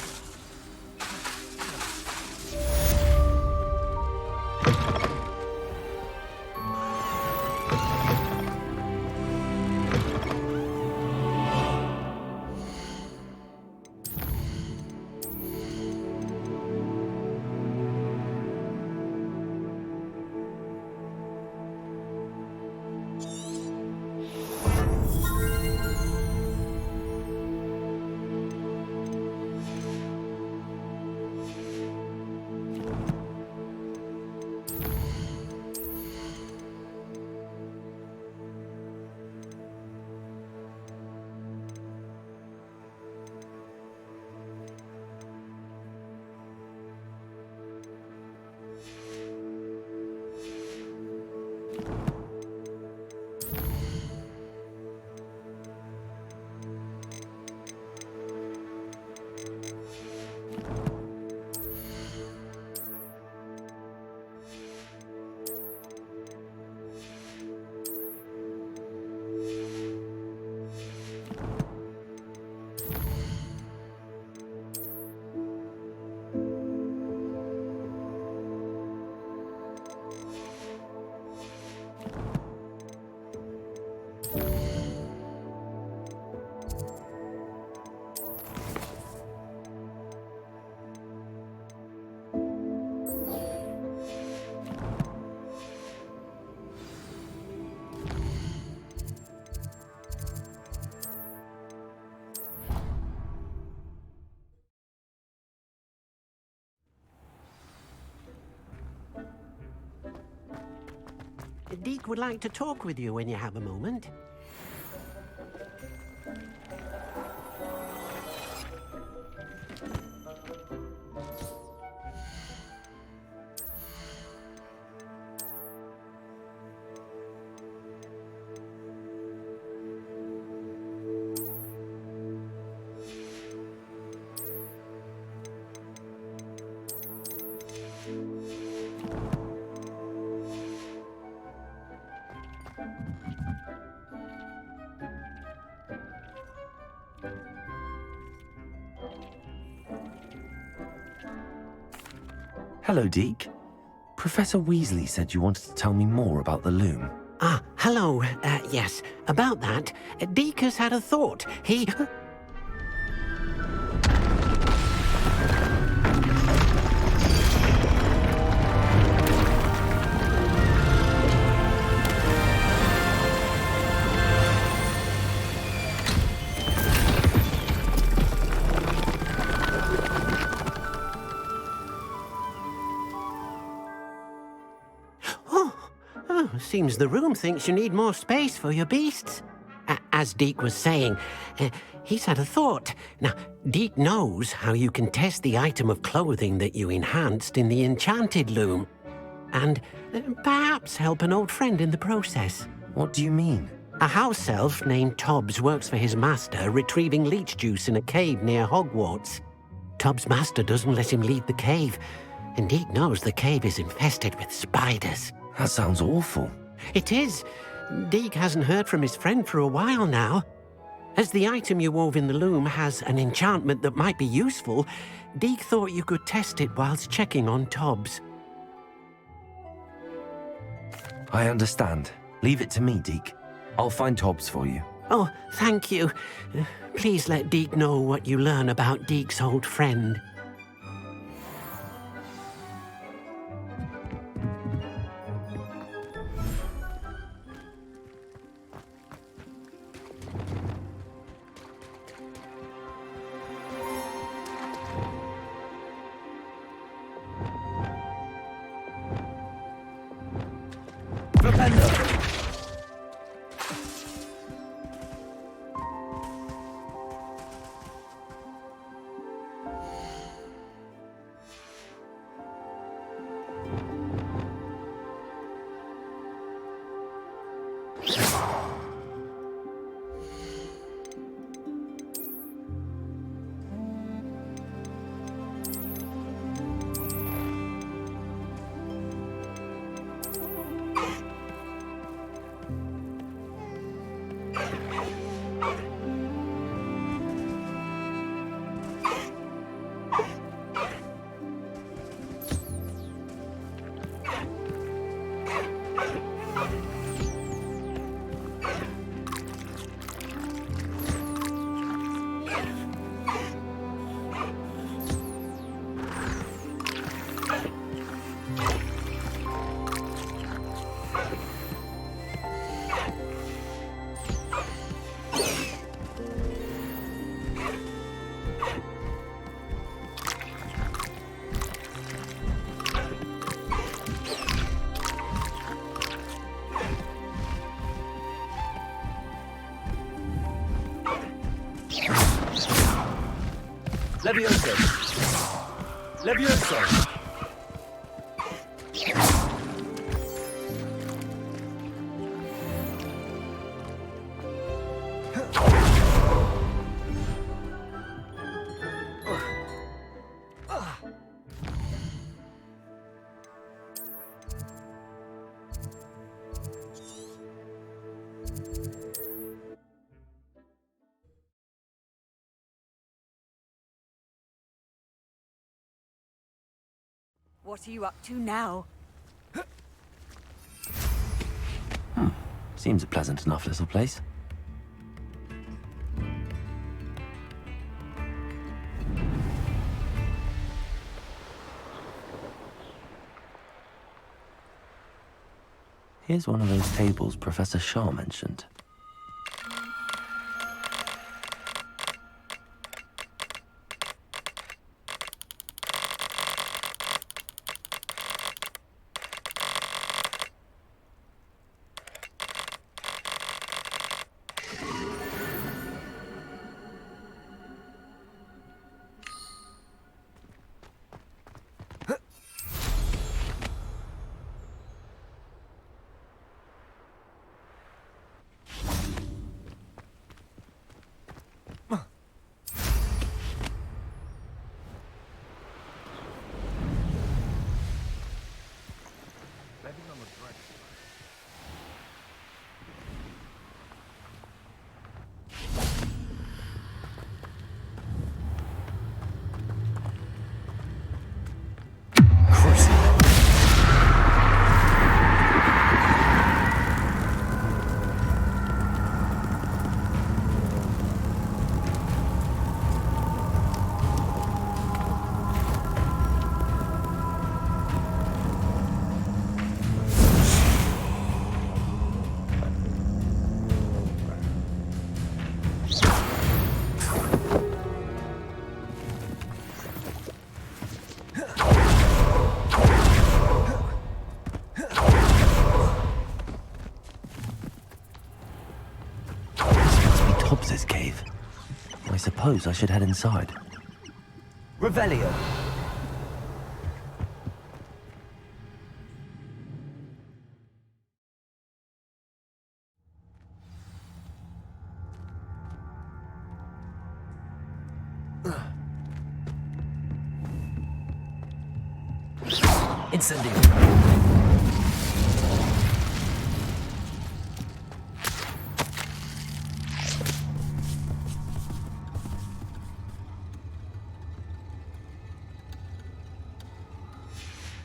Deek would like to talk with you when you have a moment. Hello, Deke. Professor Weasley said you wanted to tell me more about the loom. Ah, hello. Yes, about that. Deek has had a thought. He... Seems the room thinks you need more space for your beasts. As Deek was saying, he's had a thought. Now, Deek knows how you can test the item of clothing that you enhanced in the enchanted loom. And perhaps help an old friend in the process. What do you mean? A house elf named Tobbs works for his master, retrieving leech juice in a cave near Hogwarts. Tobbs' master doesn't let him leave the cave, and Deek knows the cave is infested with spiders. That sounds awful. It is. Deek hasn't heard from his friend for a while now. As the item you wove in the loom has an enchantment that might be useful, Deek thought you could test it whilst checking on Tobbs. I understand. Leave it to me, Deke. I'll find Tobbs for you. Oh, thank you. Please let Deek know what you learn about Deek's old friend. Levioso! Levioso! What are you up to now? Seems a pleasant enough little place. Here's one of those tables Professor Shaw mentioned. Hobbs's cave. I suppose I should head inside. Revelio. Incendio.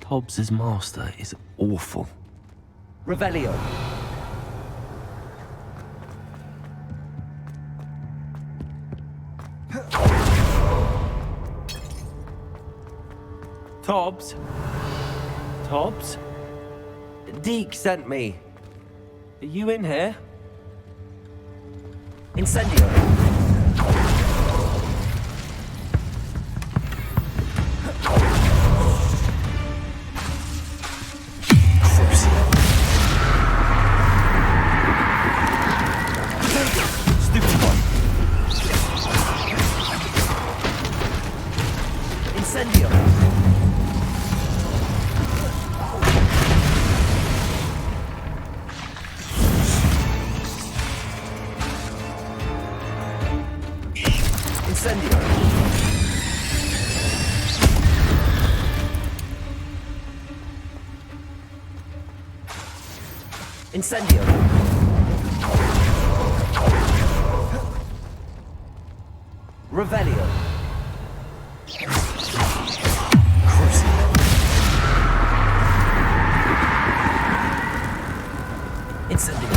Hobbs's master is awful. Revelio. Tobbs? Tobbs? Deke sent me. Are you in here? Incendio. Incendio. Revelio. Incendio.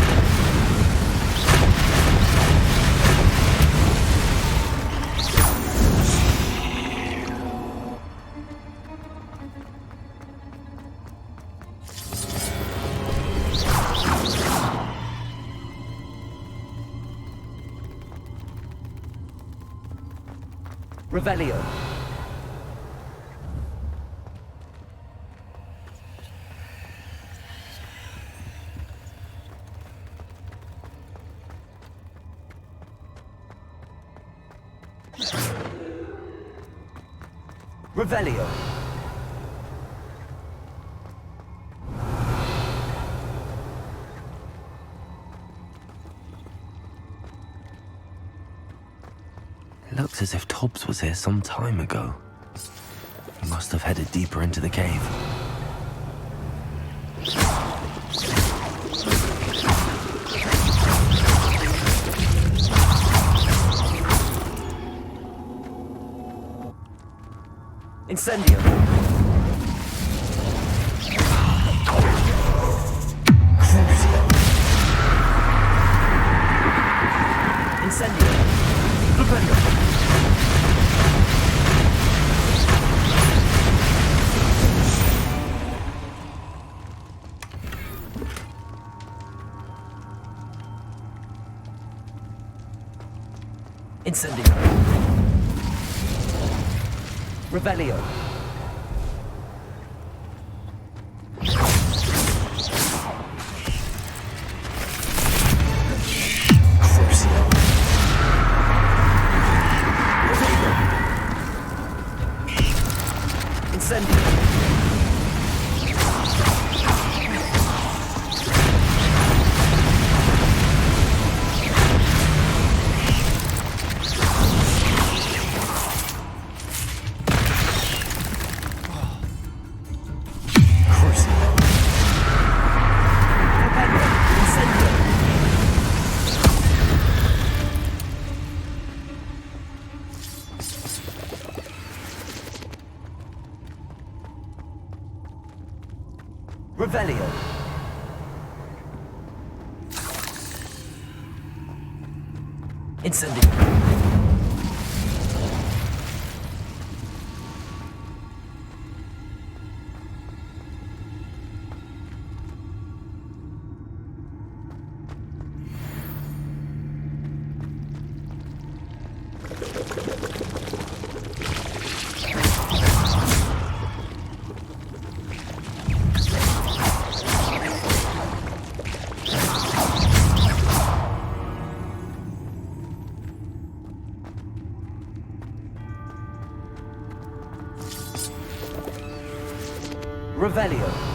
Revelio. Revelio. Looks as if Tobbs was here some time ago. He must have headed deeper into the cave. Incendio. Incendio. Flipendo. Incendio. Revelio. Revelio. Incendio. Revelio.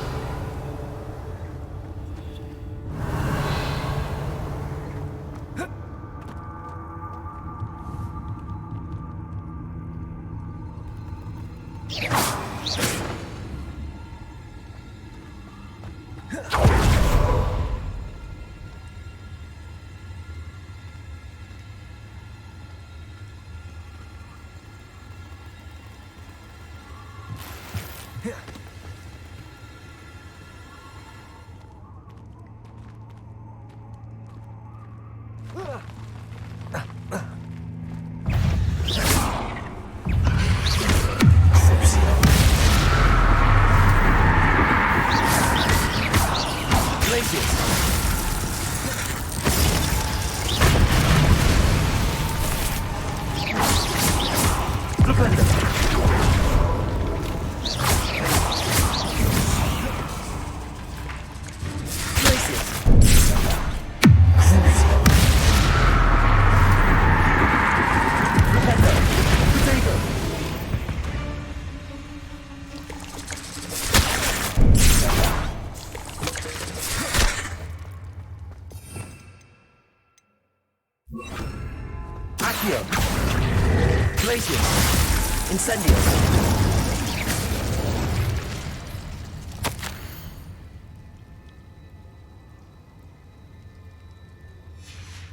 Incendio.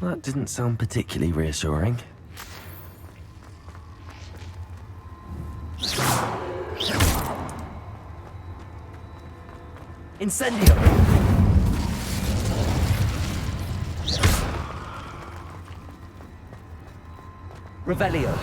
That didn't sound particularly reassuring. Incendio. Revelio.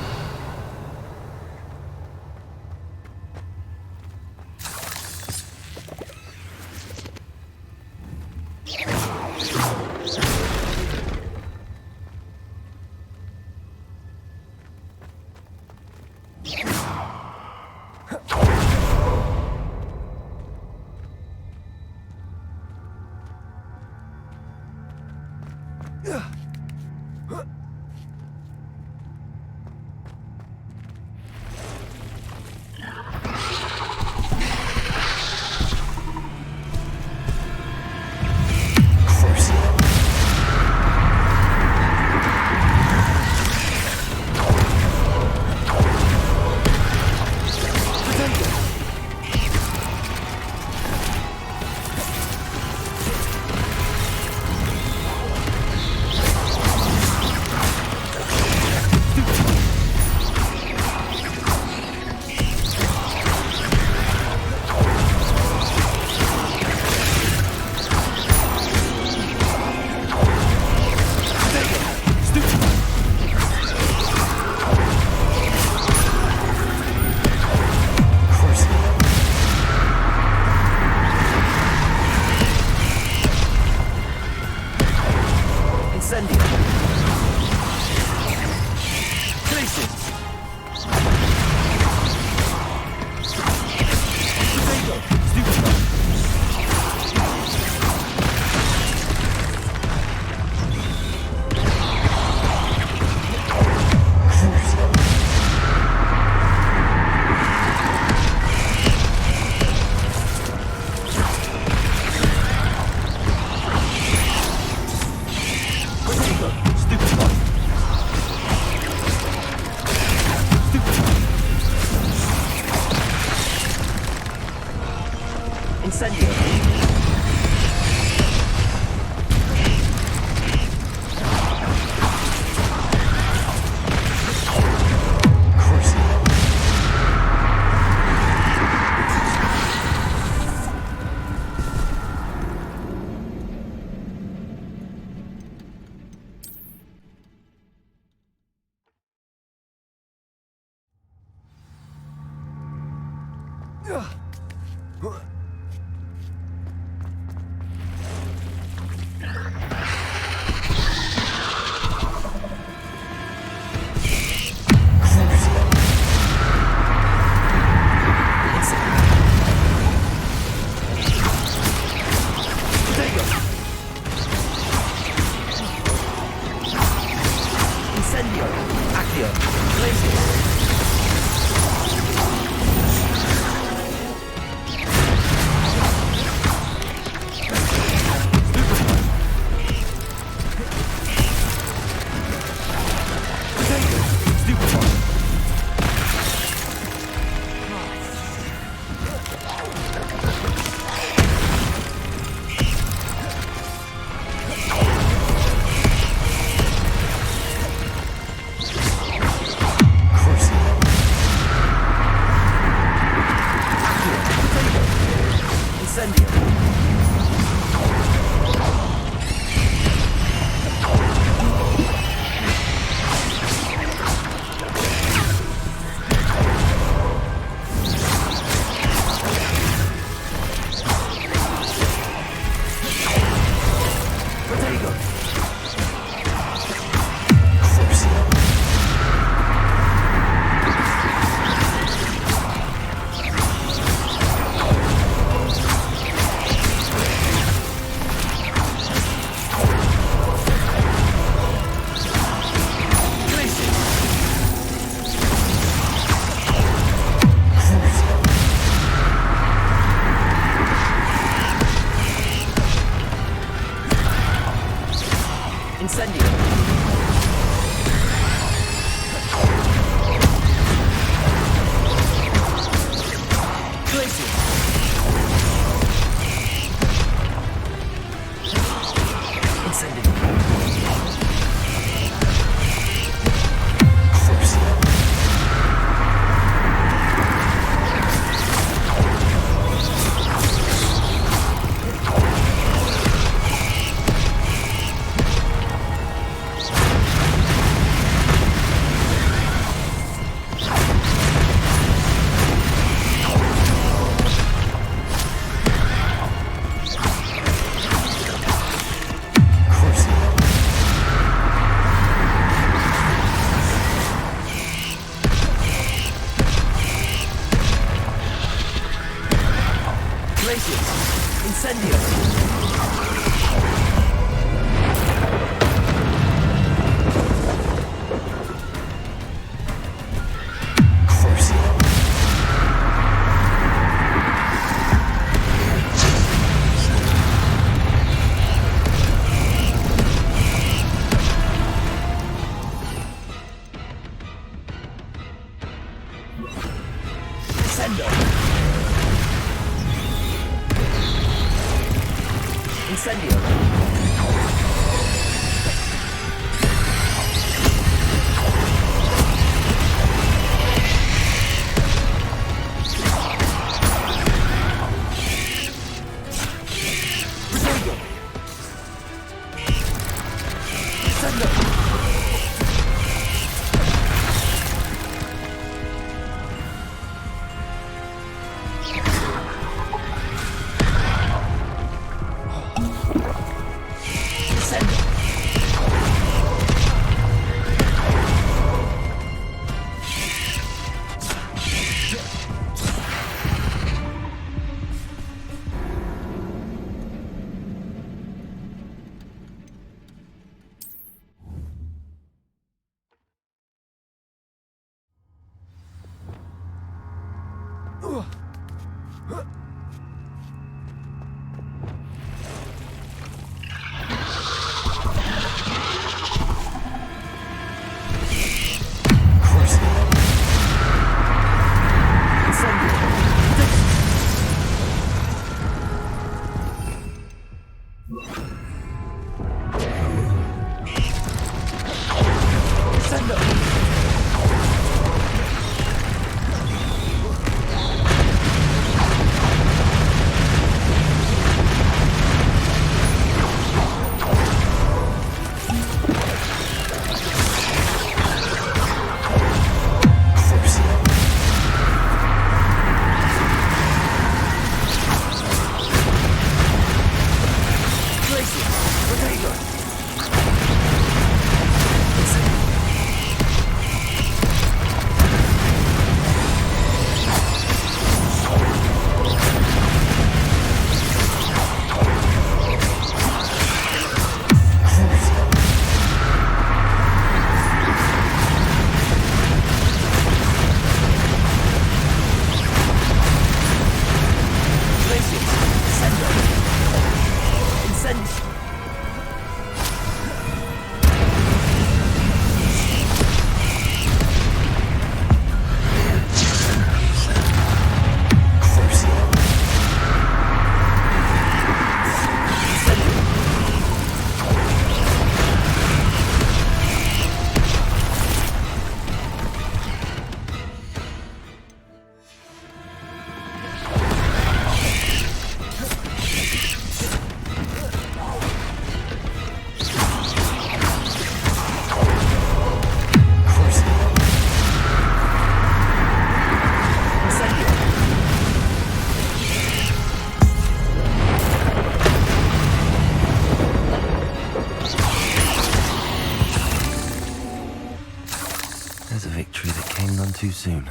There's a victory that came none too soon.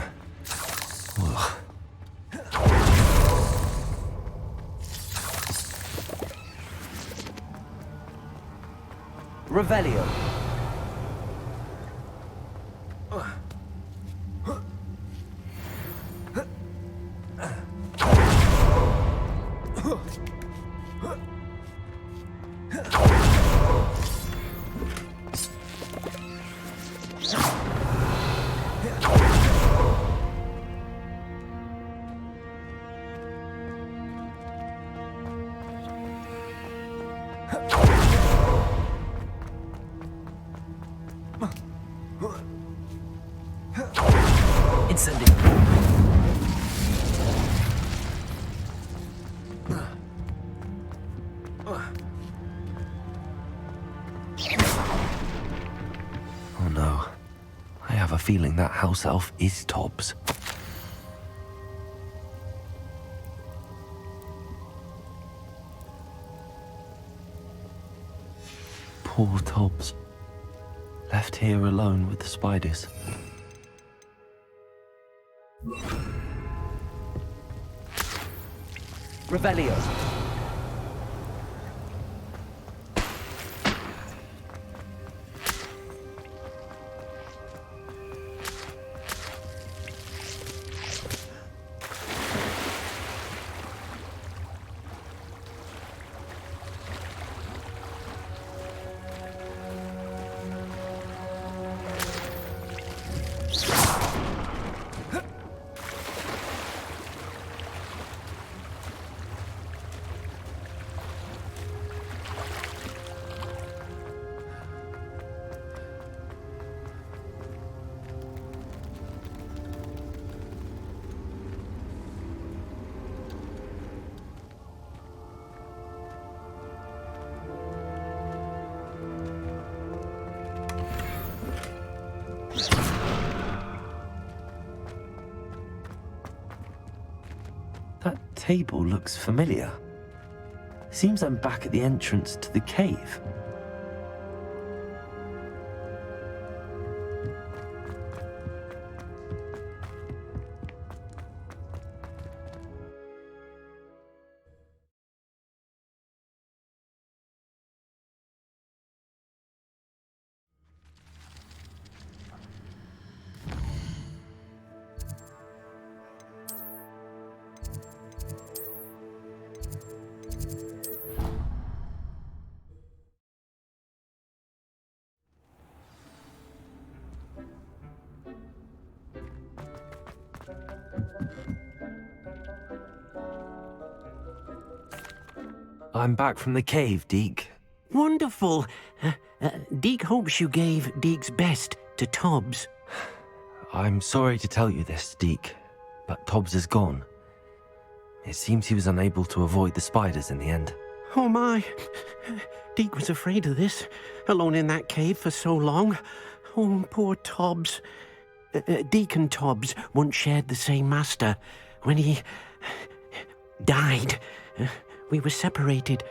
Ugh. Revelio. Incendiary. Oh no. I have a feeling that house elf is Tobbs. Poor Tobbs. Left here alone with the spiders. Revelio. That table looks familiar. Seems I'm back at the entrance to the cave. I'm back from the cave, Deke. Wonderful. Deke hopes you gave Deke's best to Tobbs. I'm sorry to tell you this, Deke, but Tobbs is gone. It seems he was unable to avoid the spiders in the end. Oh my. Deke was afraid of this, alone in that cave for so long. Oh, poor Tobbs. Deke and Tobbs once shared the same master. When he died, we were separated.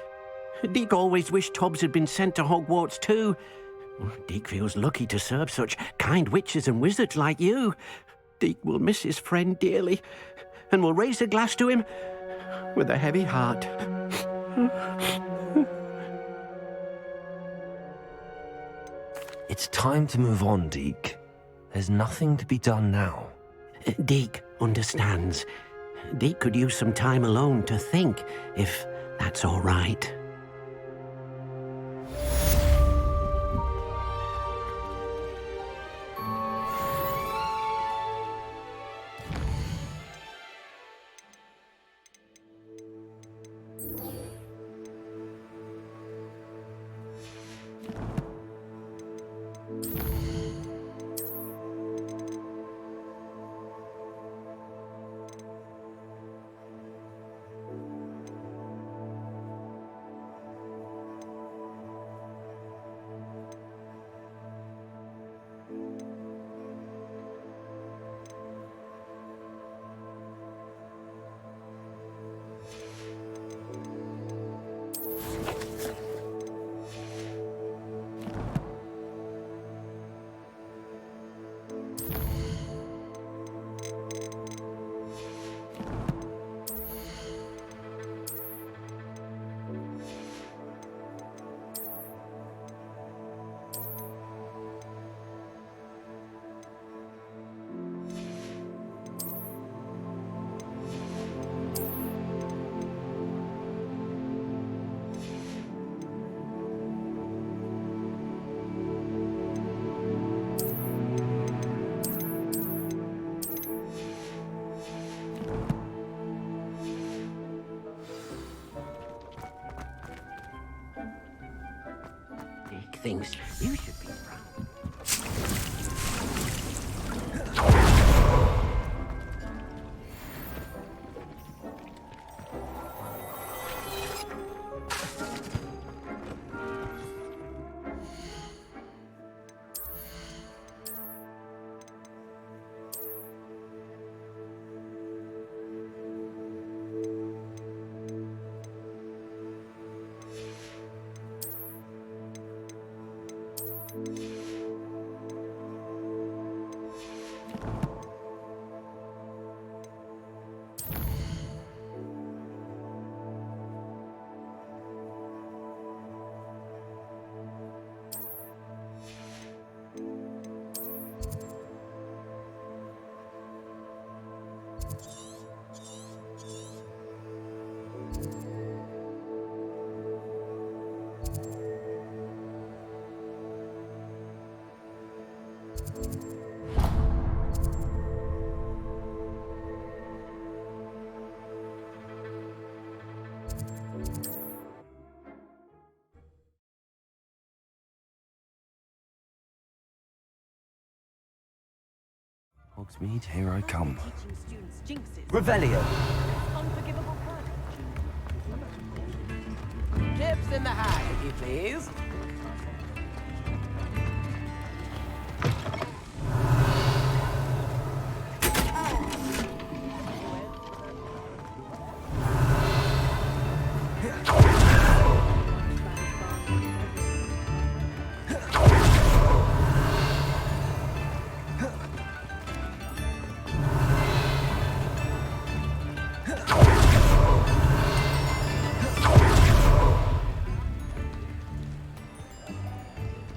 Deke always wished Tubbs had been sent to Hogwarts too. Deke feels lucky to serve such kind witches and wizards like you. Deke will miss his friend dearly, and will raise a glass to him with a heavy heart. It's time to move on, Deke. There's nothing to be done now. Deke understands. Deke could use some time alone to think, if that's all right. Thinks you should be proud. Hogsmeade, here I come. Revelio. Unforgivable Chips in the hat, if you please.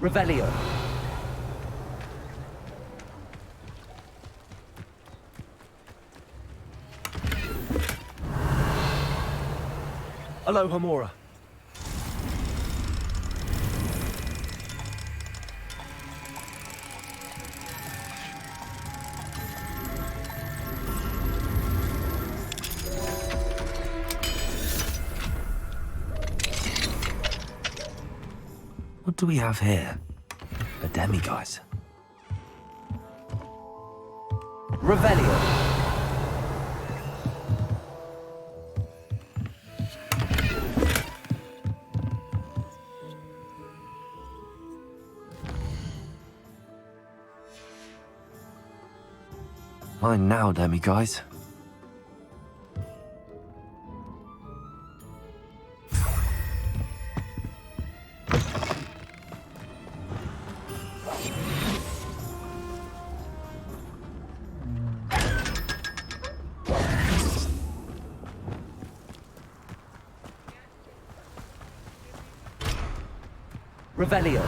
Revelio. Aloha Mora. What do we have here? A demiguise. Revelio. Mine now, demiguise. Revelio.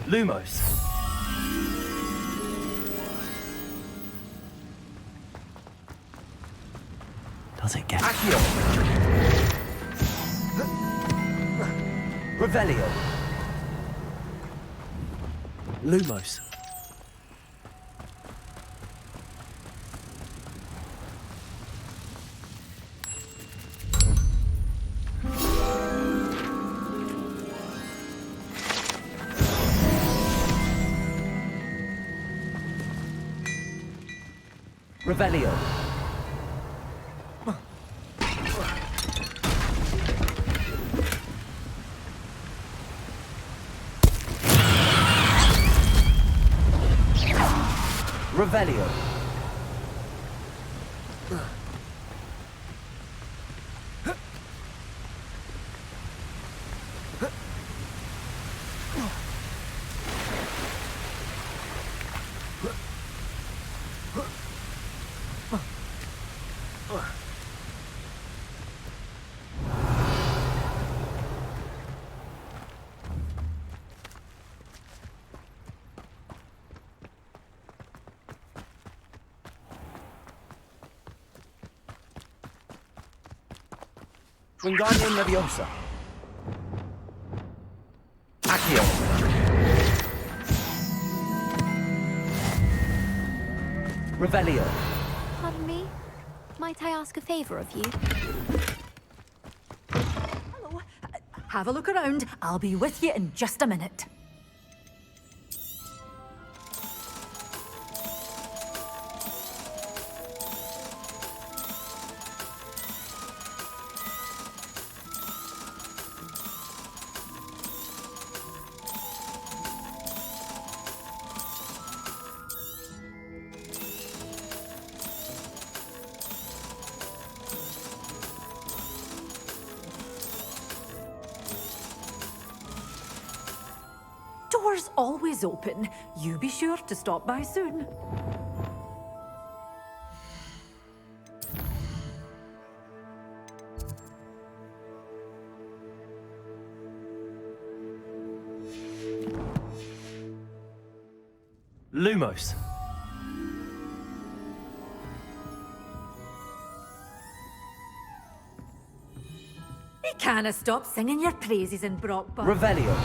Lumos. Does it get... Accio. Revelio. Lumos. Revelio. Revelio. Wingardium Leviosa. Accio. Revelio. Pardon me? Might I ask a favour of you? Hello. Have a look around. I'll be with you in just a minute. Doors always open. You be sure to stop by soon. Lumos. You can't stop singing your praises in Brockburn. Revelio.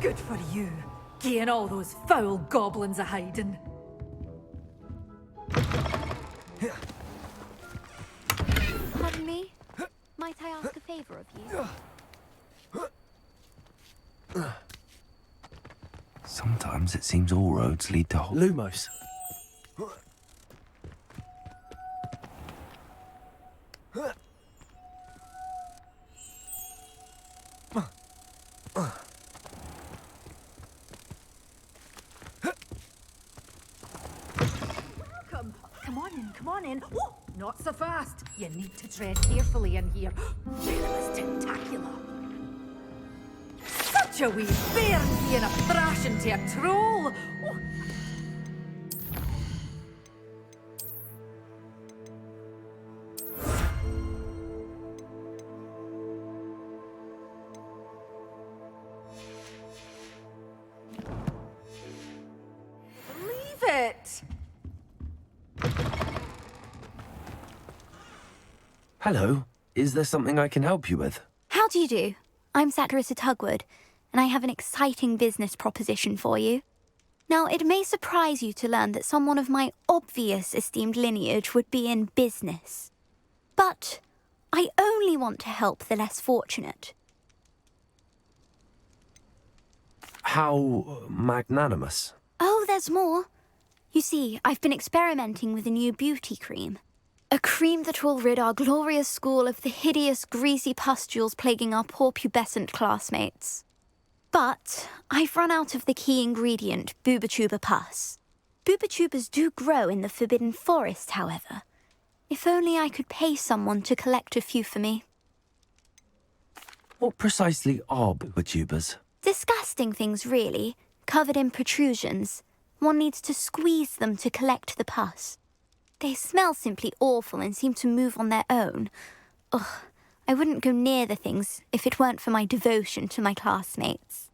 Good for you. Getting all those foul goblins a hiding. Pardon me? Might I ask a favour of you? Sometimes it seems all roads lead to Lumos. Welcome. Come on in, come on in. Oh, not so fast. You need to tread carefully in here. Venomous tentacular. Such a wee bairn being a thrashing to a troll. Oh. Believe it. Hello. Is there something I can help you with? How do you do? I'm Saccharissa Tugwood, and I have an exciting business proposition for you. Now, it may surprise you to learn that someone of my obvious esteemed lineage would be in business. But I only want to help the less fortunate. How magnanimous. Oh, there's more. You see, I've been experimenting with a new beauty cream. A cream that will rid our glorious school of the hideous, greasy pustules plaguing our poor pubescent classmates. But I've run out of the key ingredient, Booba pus. Booba do grow in the Forbidden Forest, however. If only I could pay someone to collect a few for me. What precisely are booba-tubers? Disgusting things, really, covered in protrusions. One needs to squeeze them to collect the pus. They smell simply awful and seem to move on their own. Ugh, I wouldn't go near the things if it weren't for my devotion to my classmates.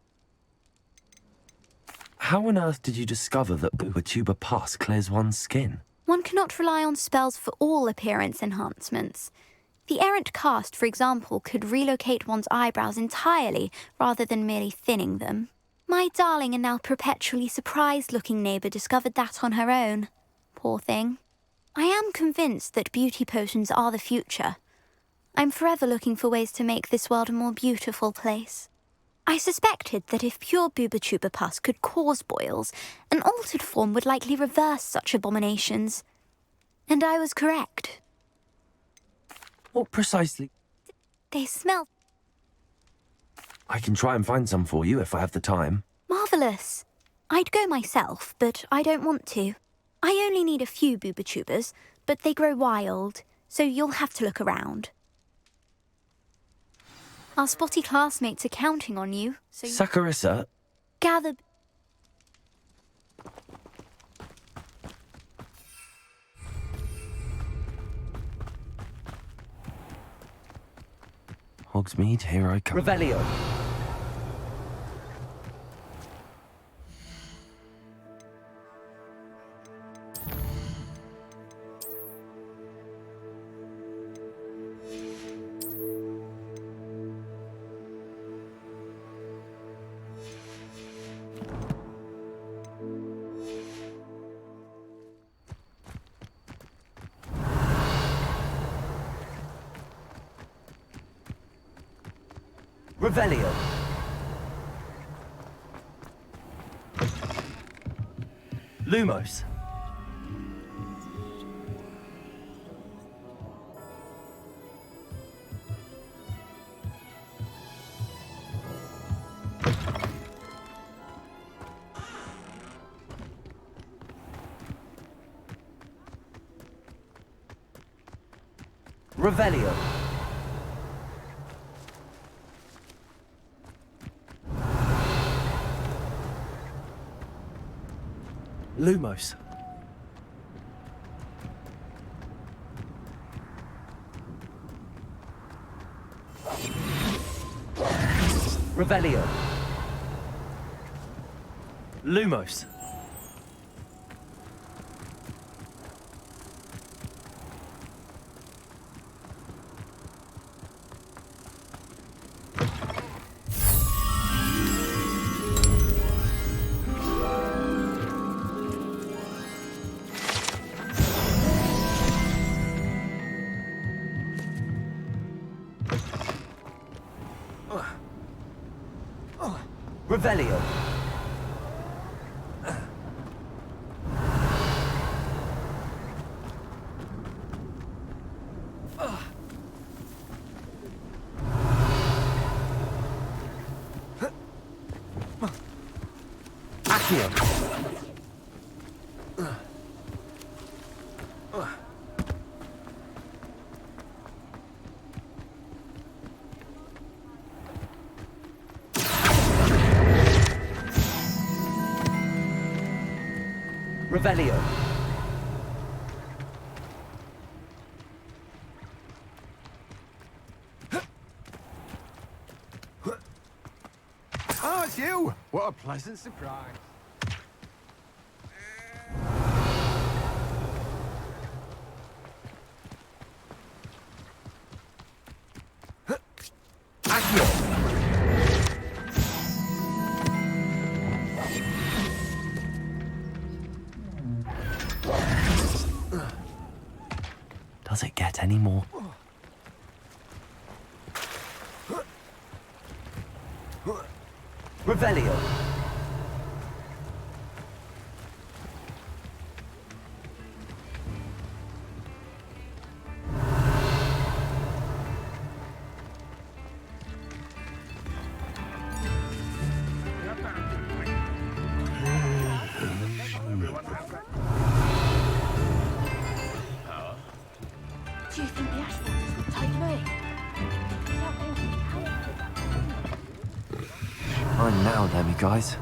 How on earth did you discover that booba pus clears one's skin? One cannot rely on spells for all appearance enhancements. The errant cast, for example, could relocate one's eyebrows entirely rather than merely thinning them. My darling and now perpetually surprised-looking neighbour discovered that on her own. Poor thing. I am convinced that beauty potions are the future. I'm forever looking for ways to make this world a more beautiful place. I suspected that if pure booba pus could cause boils, an altered form would likely reverse such abominations. And I was correct. What precisely? They smell I can try and find some for you if I have the time. marvellous. I'd go myself, but I don't want to. I only need a few booba but they grow wild, so you'll have to look around. Our spotty classmates are counting on you, so Saccharissa, gather... Hogsmeade, here I come. Revelio. Revelio. Lumos. Revelio. Lumos. Revelio. Lumos. Revelio. Accio. Revelio. Oh, it's you! What a pleasant surprise. Does it get any more? Revelio. time now, then, you guys.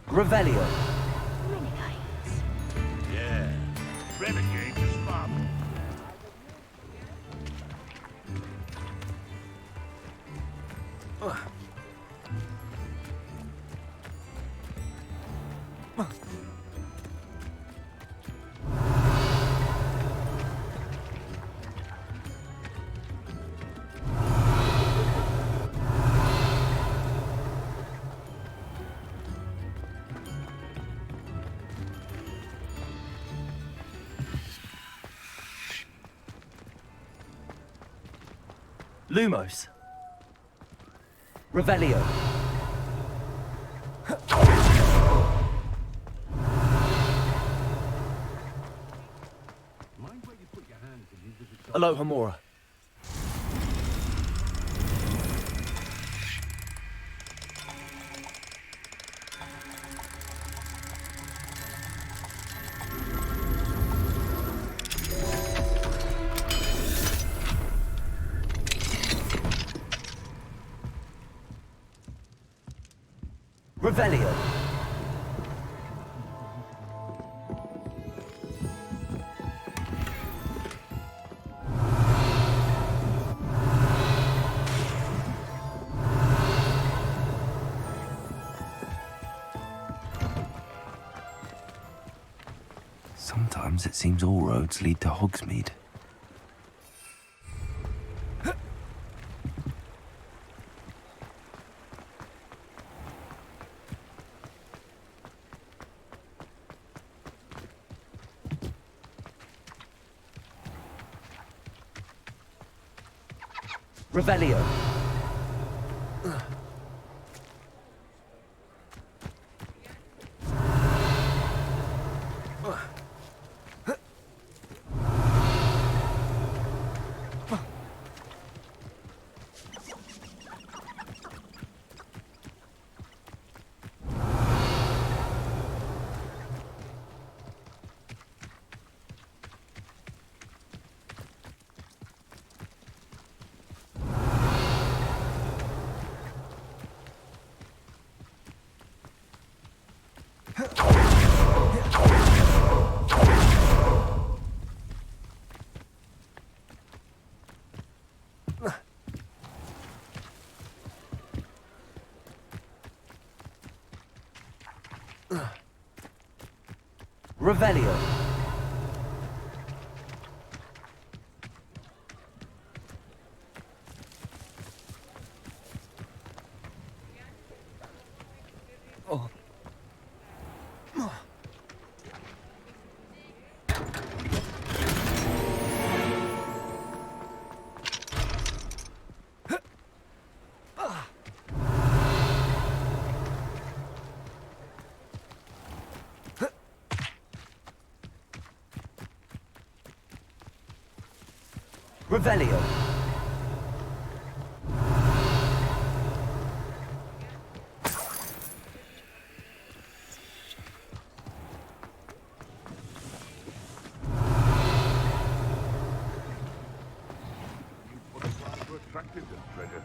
Revelio. Yeah, renegade is fun. Lumos. Revelio. Aloha Mora. Revelio. Sometimes it seems all roads lead to Hogsmeade. Revelio. Revelio. Oh. Revelio. Attracted this treasure.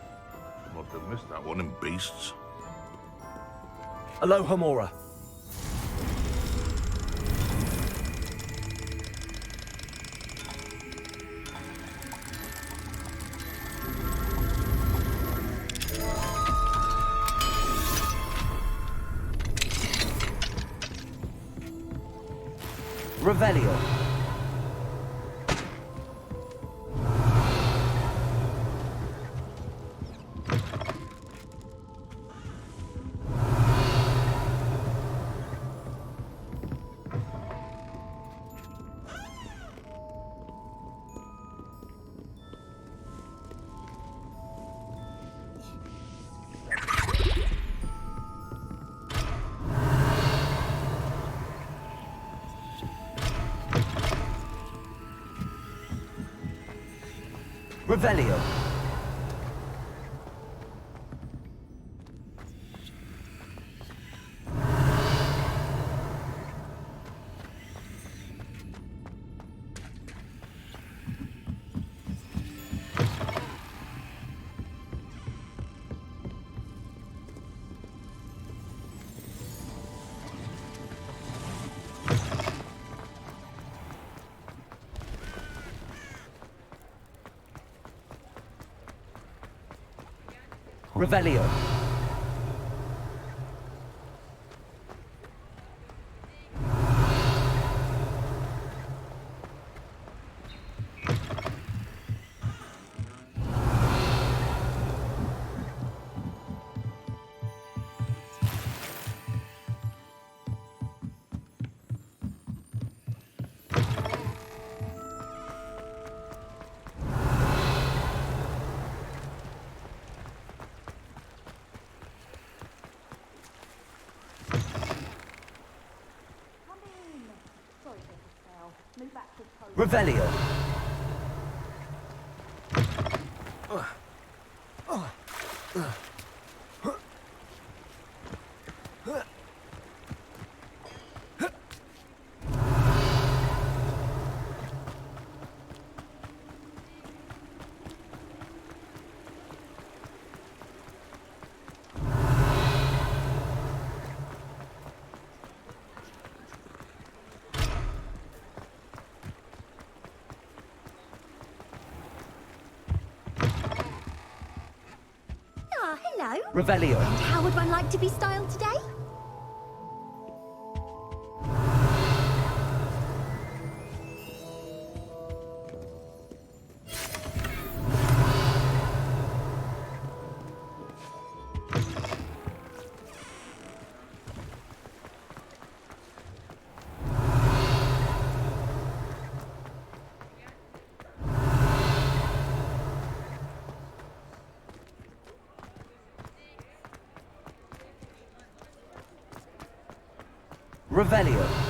Must have missed that one in beasts. Aloha Mora. Revelio. Revelio. Revelio. Revelio. Hello. Revelio. And how would one like to be styled today? Revelio.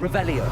Revelio.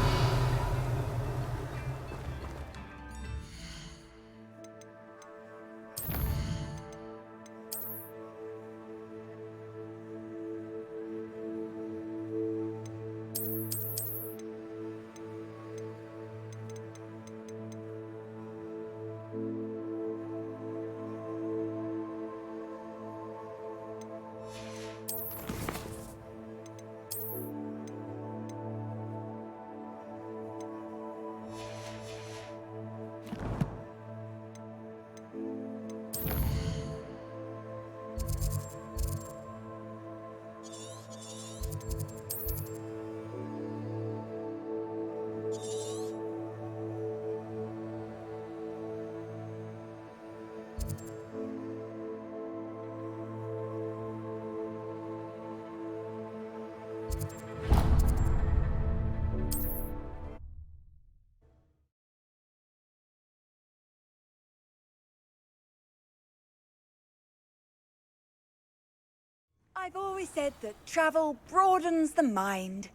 I've always said that travel broadens the mind.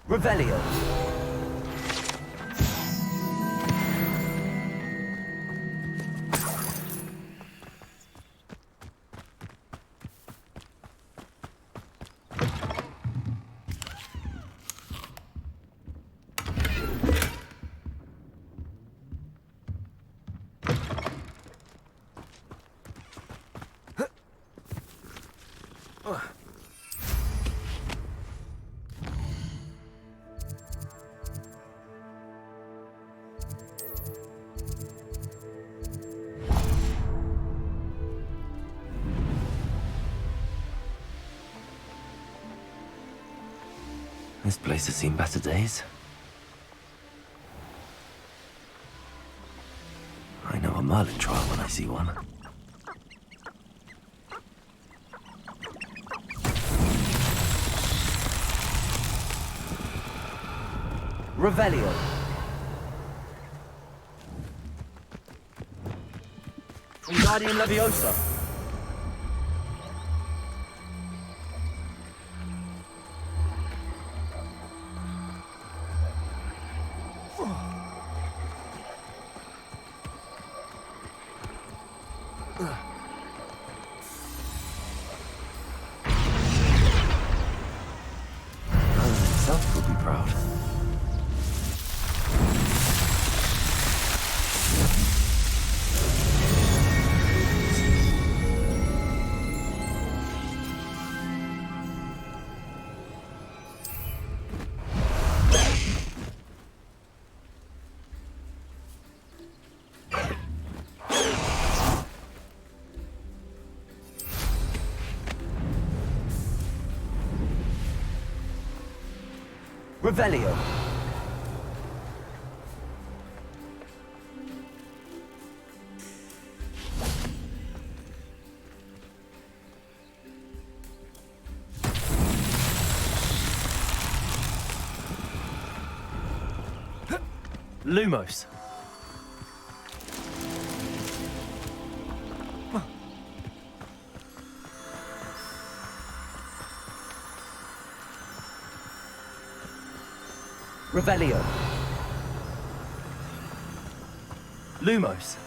Revelio. This place has seen better days. I know a Merlin trial when I see one. Revelio. Wingardium Leviosa. Merlin himself would be proud. Revelio. Lumos. Revelio. Lumos.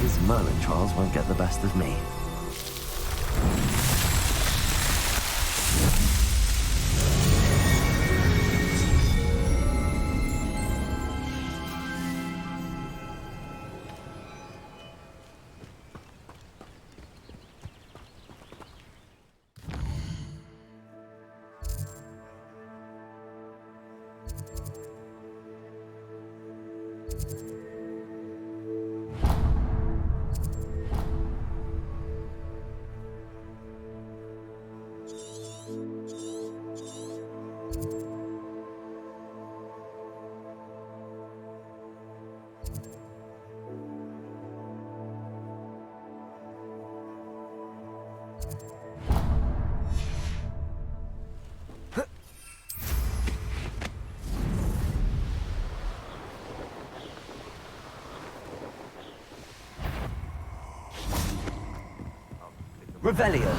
His Merlin trials won't get the best of me. Revelio.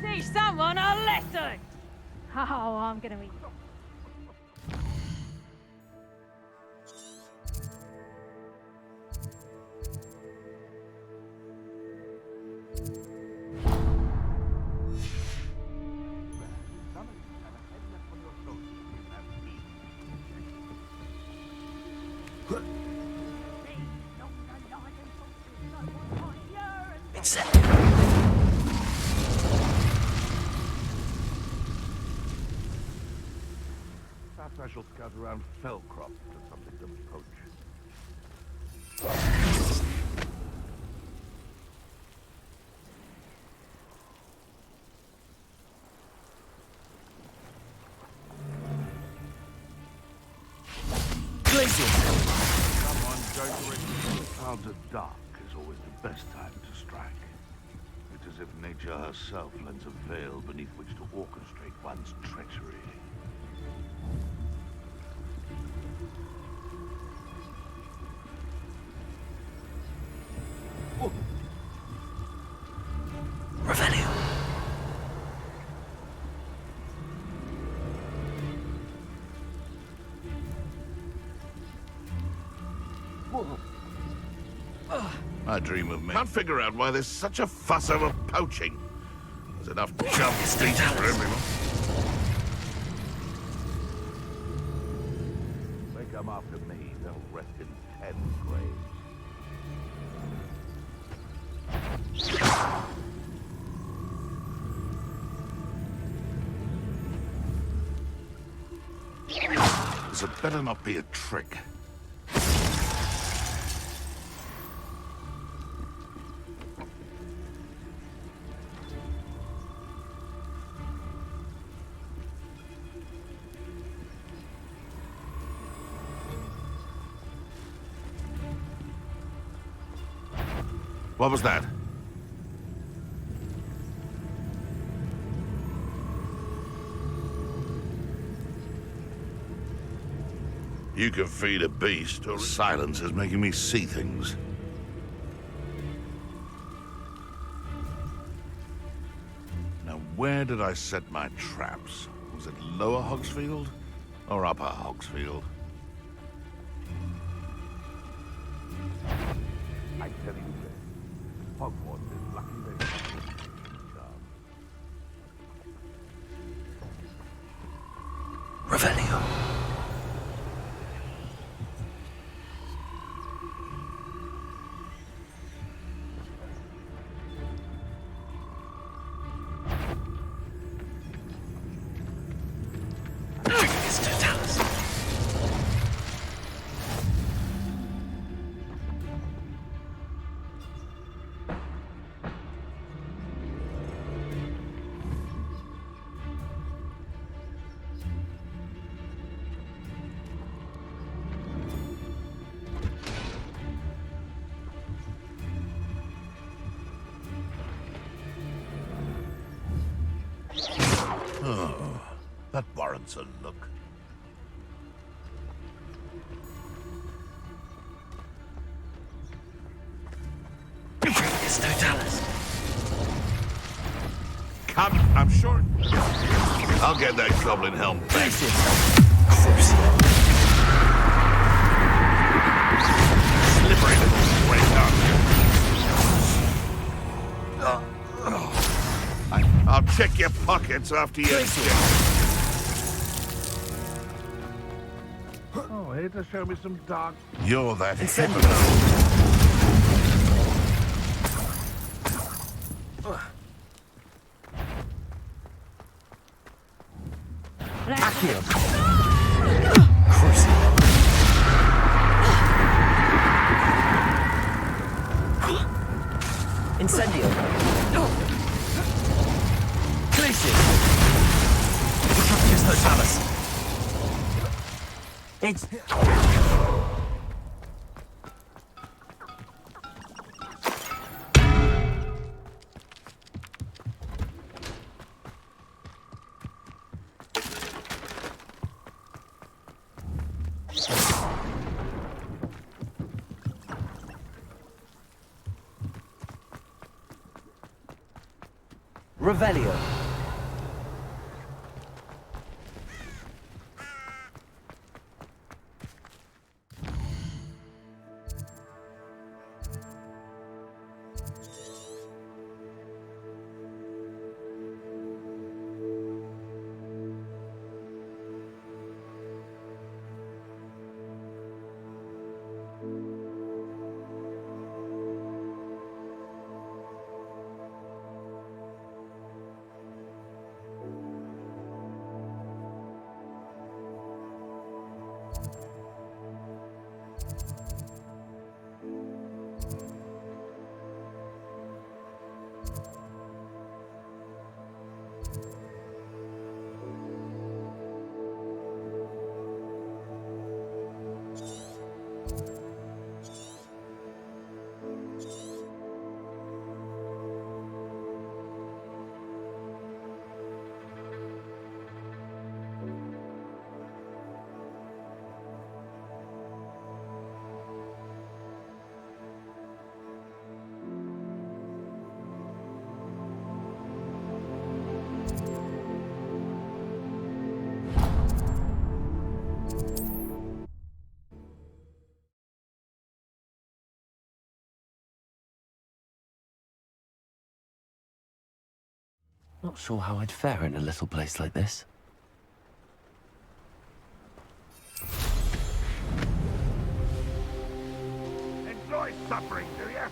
Teach someone a lesson! Oh, I'm gonna eat. Perhaps I shall scout around Fellcroft for something to poach. Someone going to it. The clouds are dark is always the best time to strike. It's as if nature herself lends a veil beneath which to orchestrate one's treachery. Revelio. I dream of me. Can't figure out why there's such a fuss over poaching. There's enough chum streets for everyone. They come after me, they'll rest in 10 graves. This had better not be a trick. What was that? You can feed a beast, or silence is making me see things. Now, where did I set my traps? Was it Lower Hogsfield or Upper Hogsfield? I tell you this, Hogwarts is lucky they have Revelio. Oh, that warrants a look. It's Totalis. Come, I'm sure. I'll get that goblin helm back. Slippery little break. I'll check your pockets after you. Oh, here to show me some dark. You're that hypocrite. Accio. Crucible. Incendio. Glacius. He captures Totalis. It's... Revelio. Not sure how I'd fare in a little place like this. Enjoy suffering, do ya?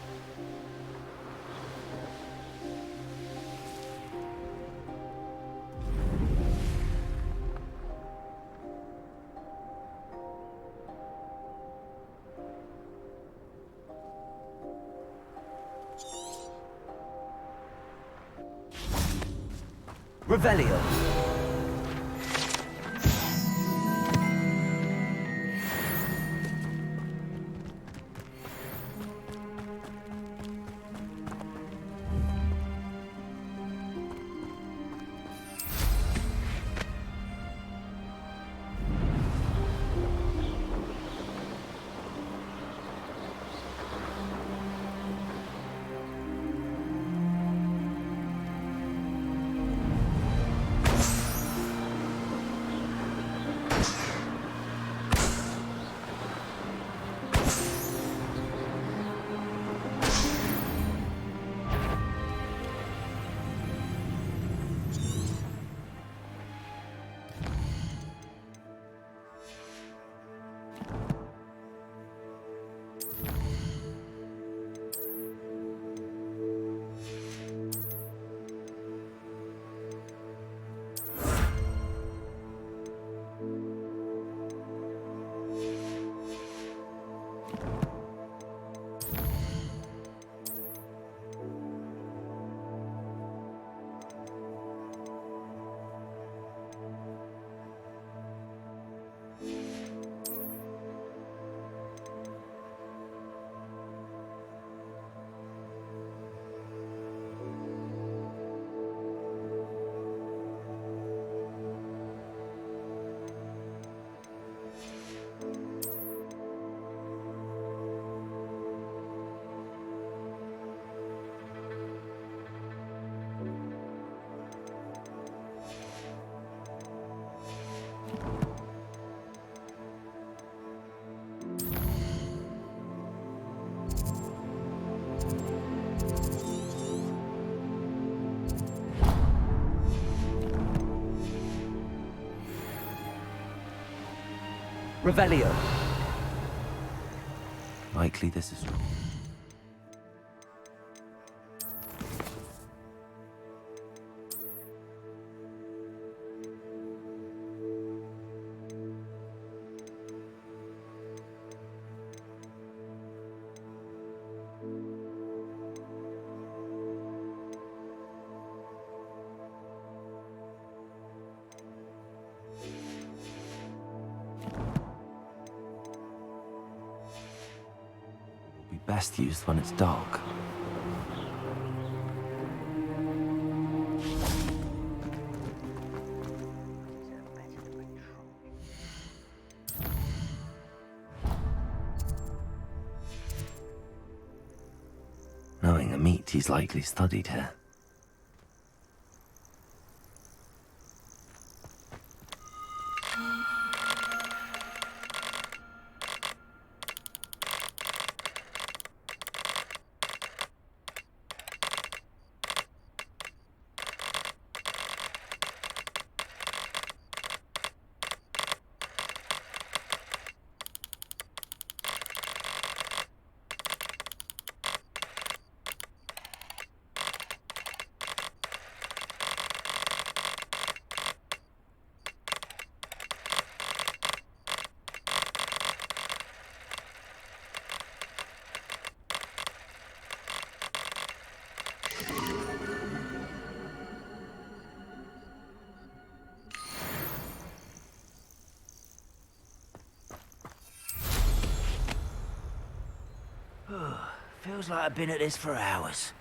Revelio. Revelio. Likely this is wrong. Best used when it's dark. Knowing a meat, he's likely studied here. Feels like I've been at this for hours.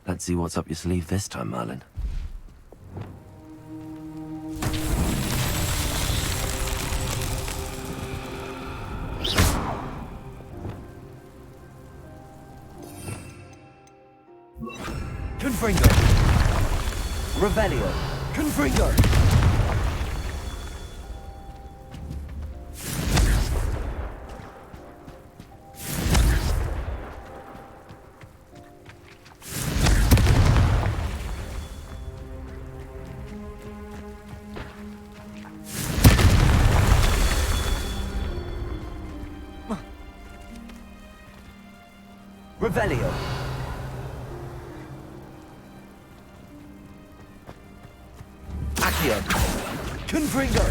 Let's see what's up your sleeve this time, Merlin. Confringo. Revelio. Confringo. Revelio. Accio. Confringo.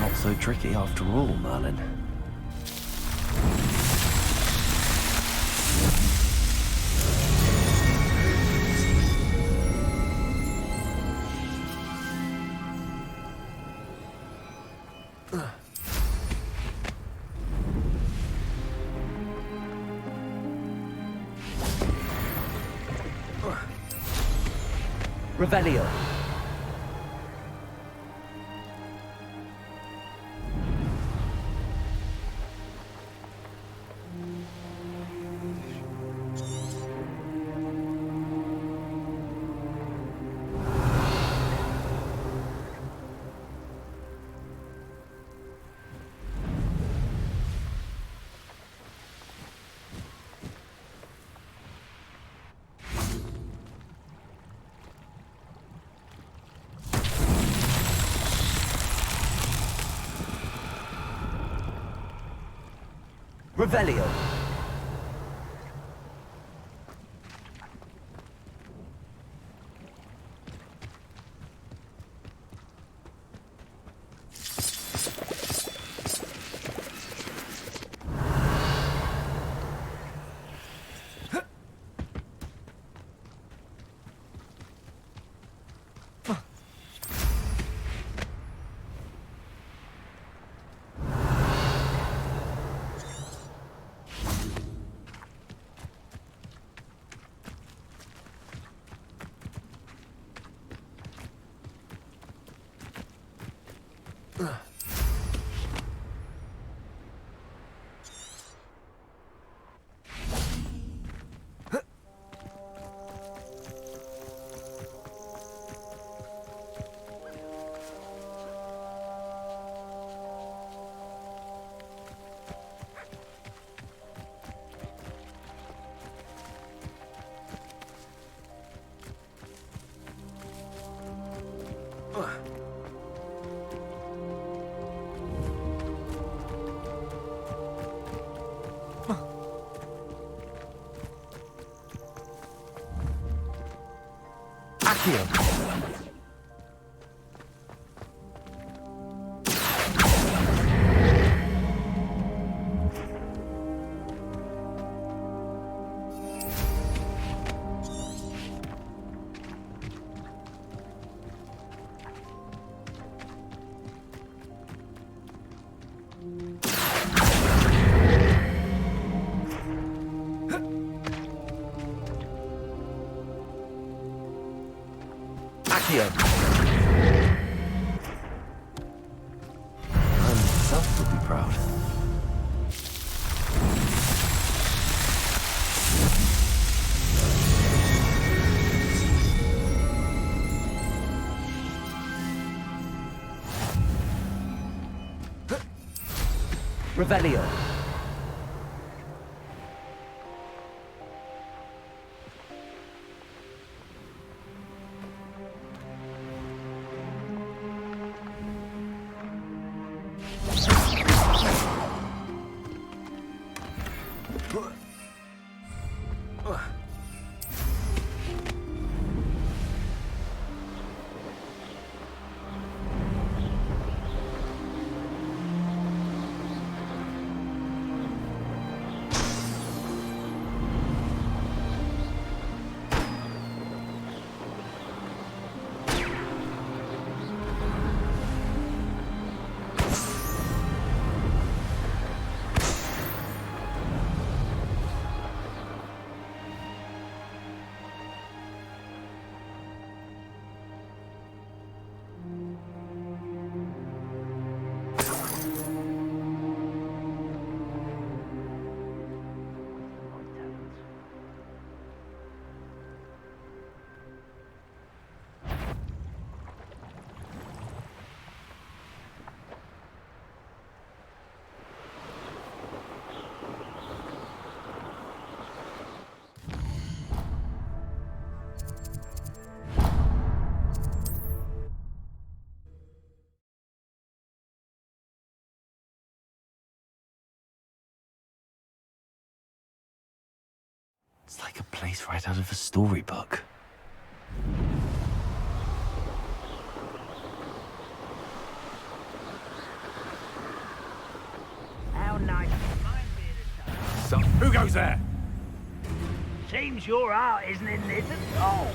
Not so tricky after all, Merlin. Revelio. Revelio. Accio. Accio. I myself would be proud. Revelio. It's like a place right out of a storybook. How nice. So, who goes there? Seems your heart isn't in this at all.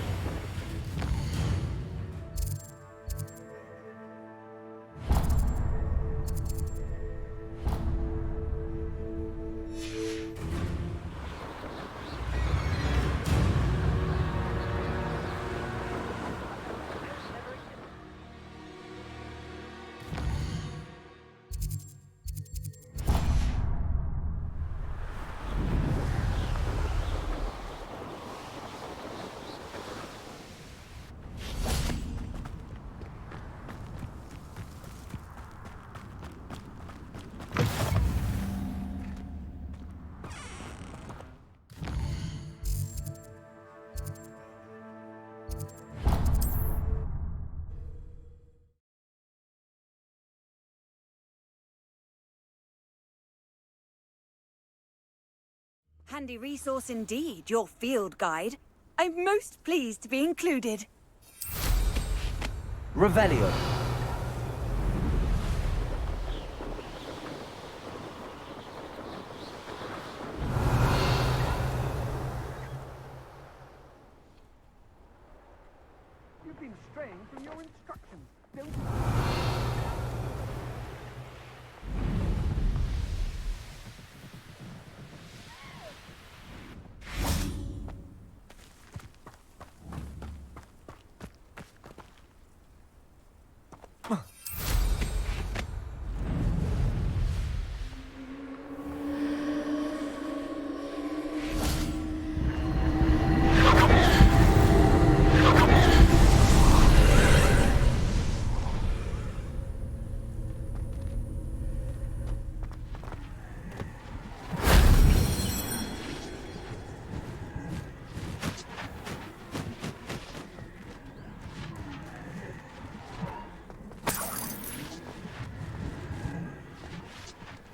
Handy resource indeed, your field guide. I'm most pleased to be included. Revelio. You've been straying from your instructions. Don't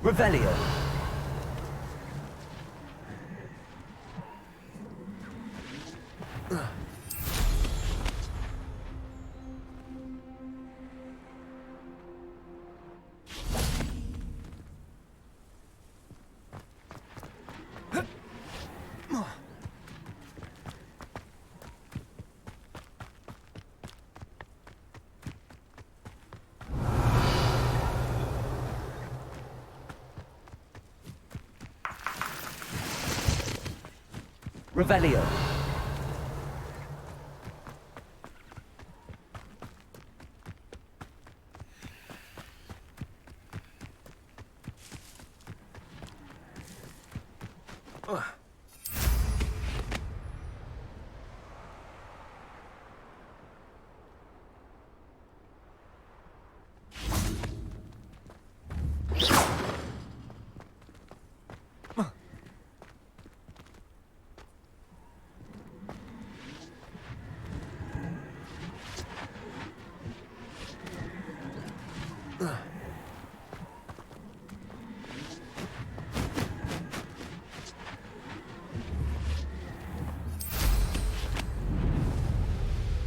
Revelio. Revelio.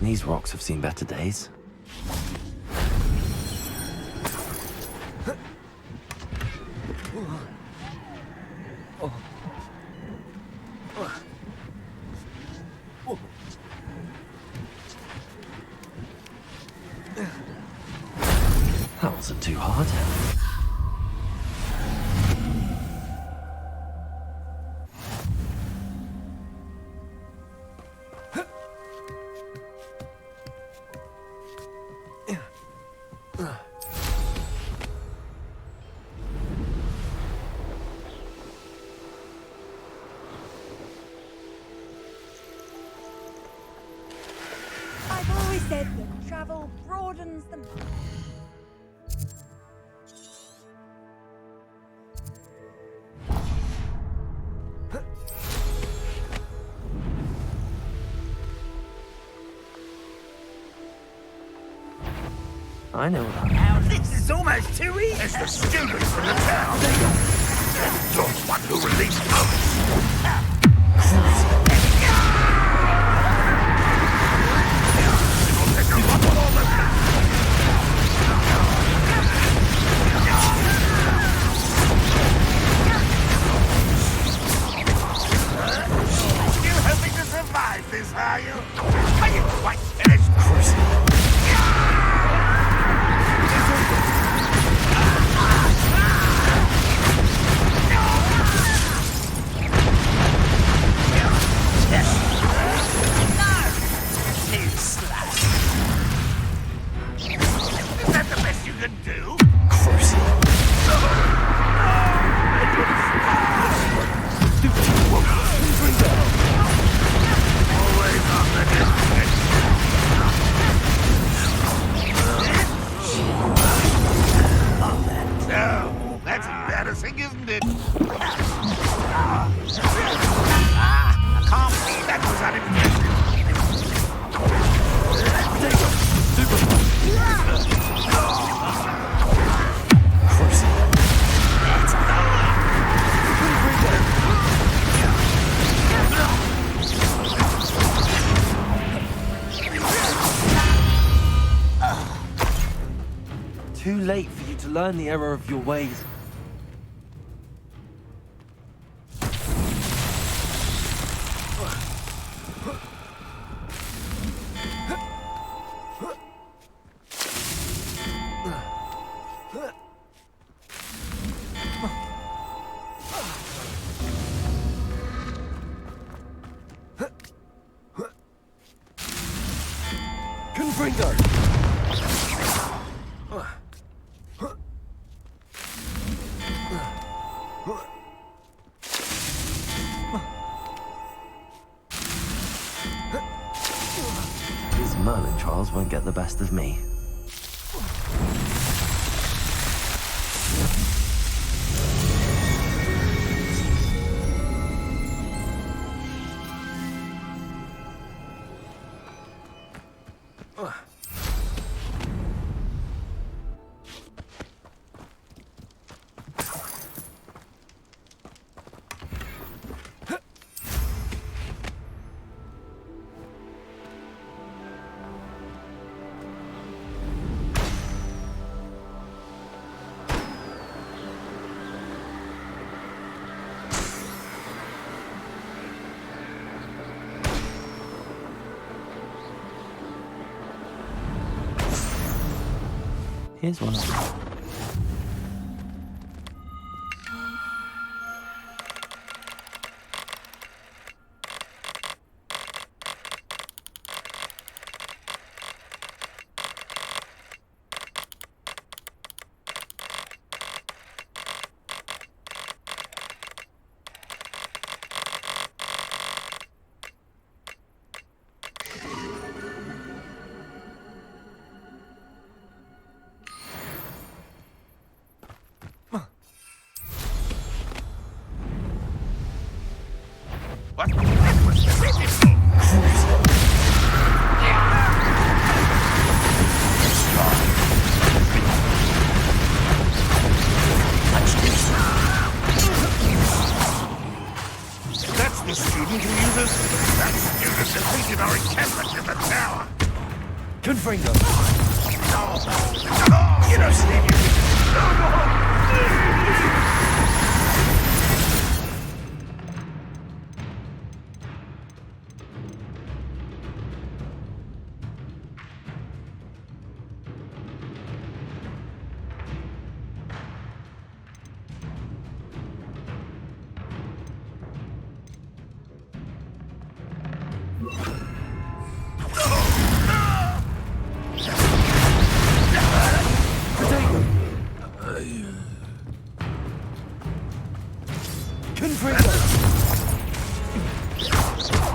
These rocks have seen better days. That wasn't too hard. I've always said that travel broadens the mind. I know that. Now this is almost too easy. It's the students from the town. You're the one who released us. Still hoping to survive this, are you? Are you quite finished? Is that the best you can do? Always on the defense. No, that's embarrassing, isn't it? I can't believe that was unintentional. Too late for you to learn the error of your ways. Confringo! These Merlin trials won't get the best of me. Here's one. That's the student who uses... That student defeated our encampment in the tower. Confringo! You don't see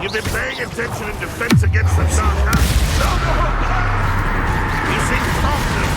You've been paying attention in defense against the dark house. You seem confident,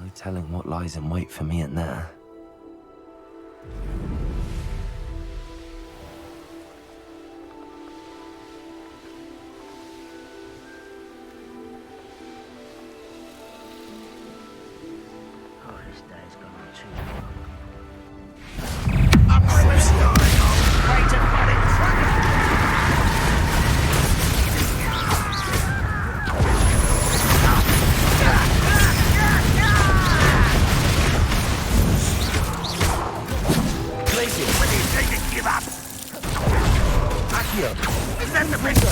No telling what lies in wait for me in there. Oh, this day's gone on too long. I'm really starting off. Great to fight it. When do you take it, give up? Accio. Is that the printer?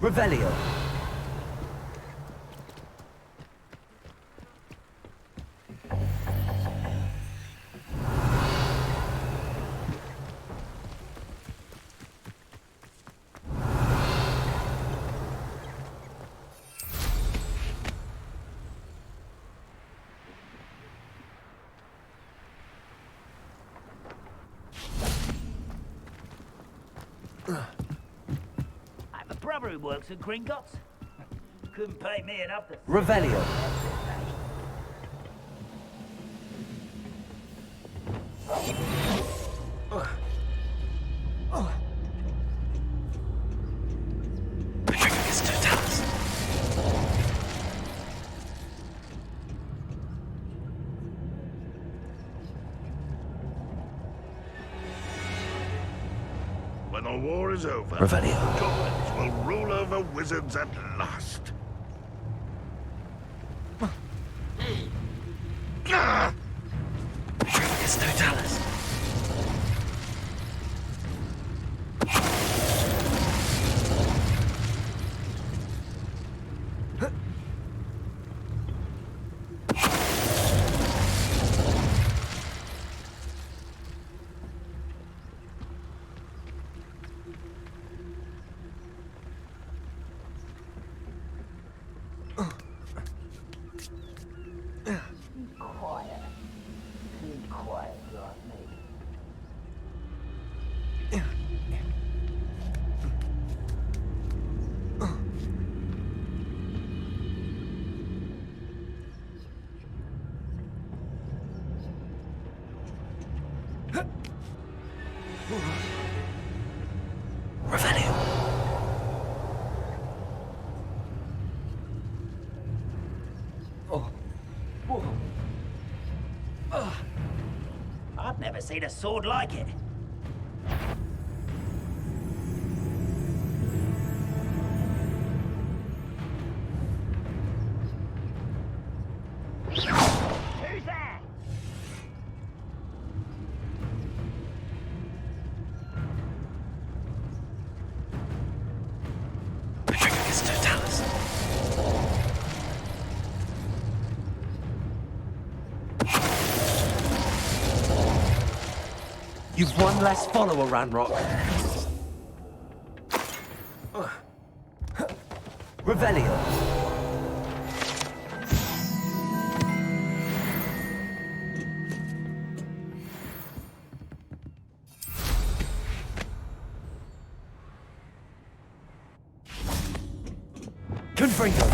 Revelio. I have a brother who works at Gringotts. Couldn't pay me enough to... Revelio. When the war is over, Revelio. goblins will rule over wizards at last. It's no Dallas. I've never seen a sword like it. Who's there? It's no Dallas. You've one less follower, Ranrock. Revelio. Confringo.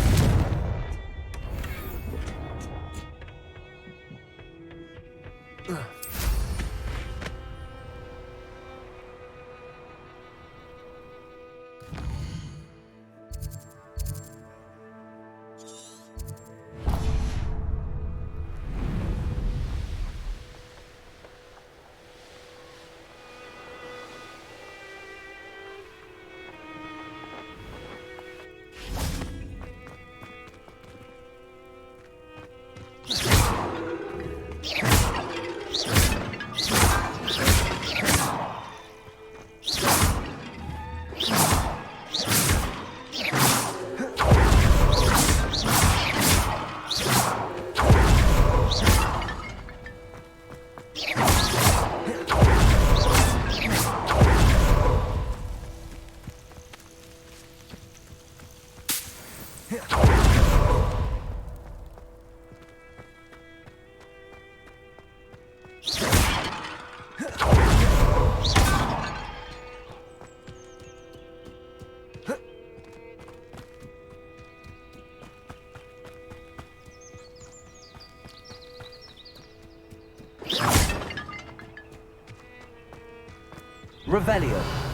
Revelio.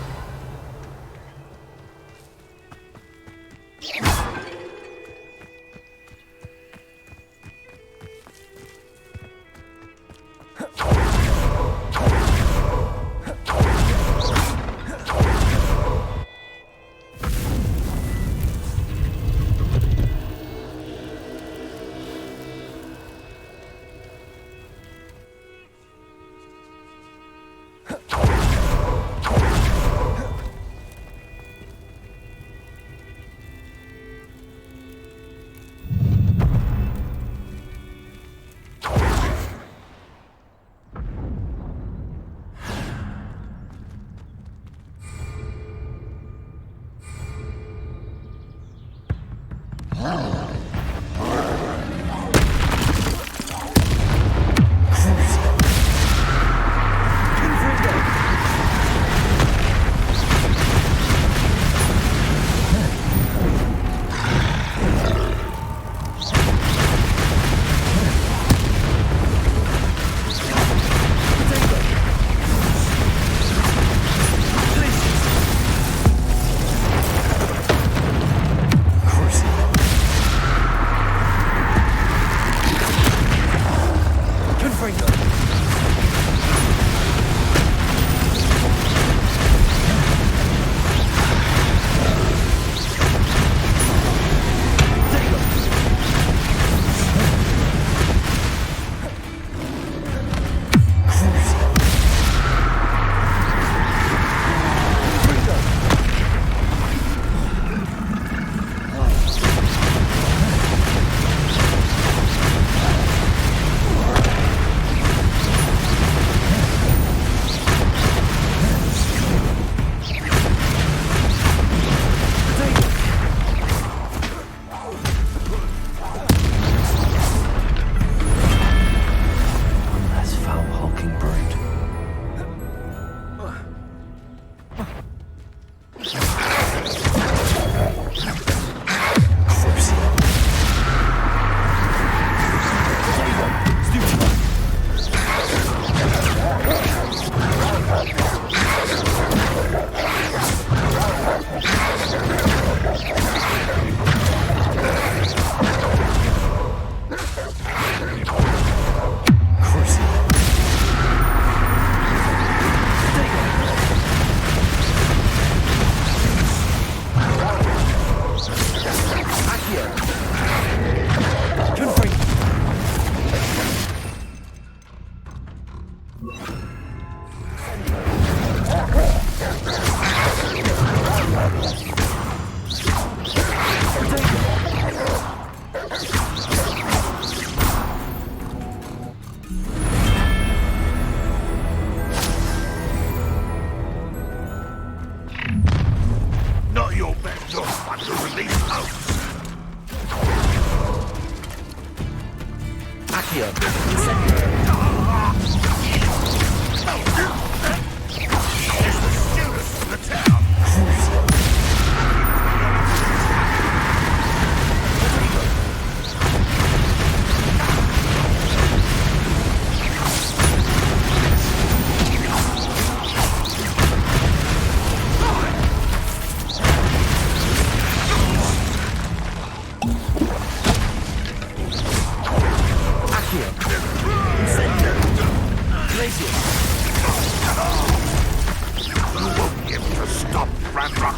You won't get to stop Ranrock.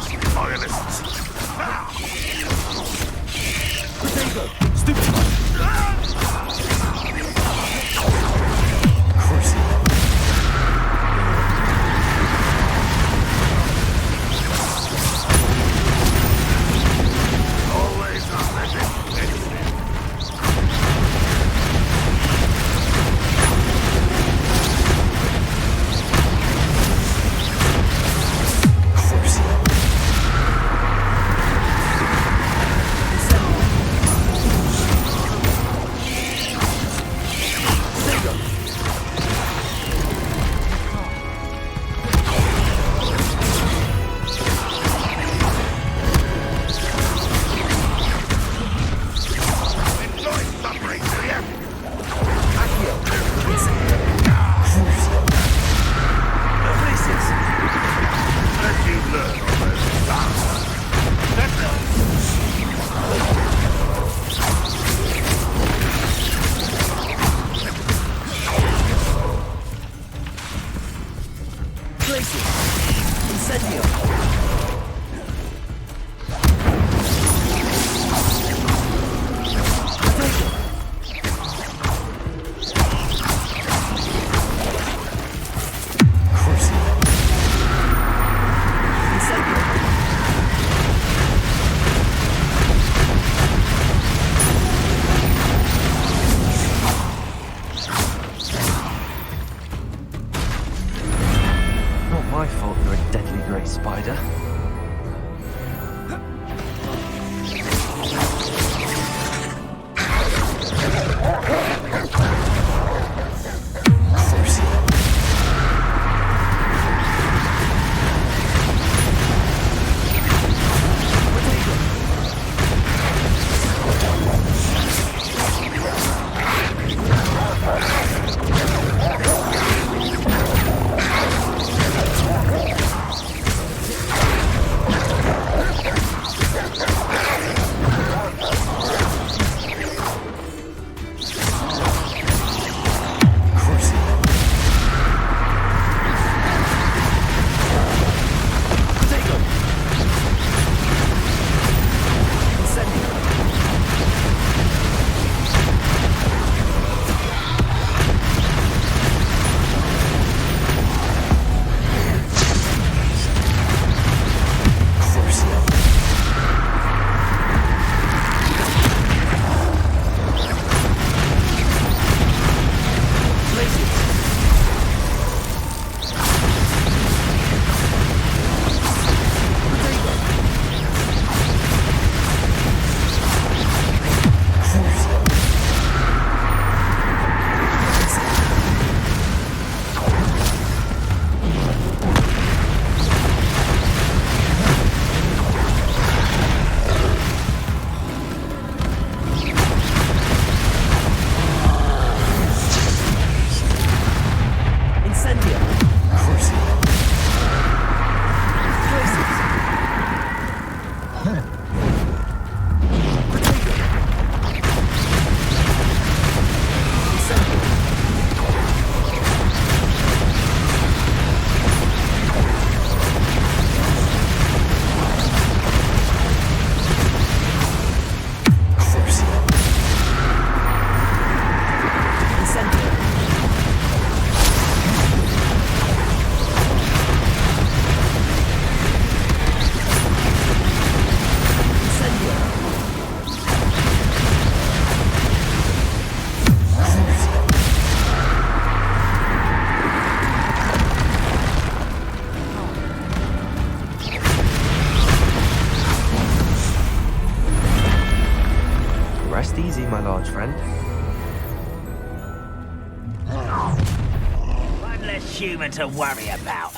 One less human to worry about.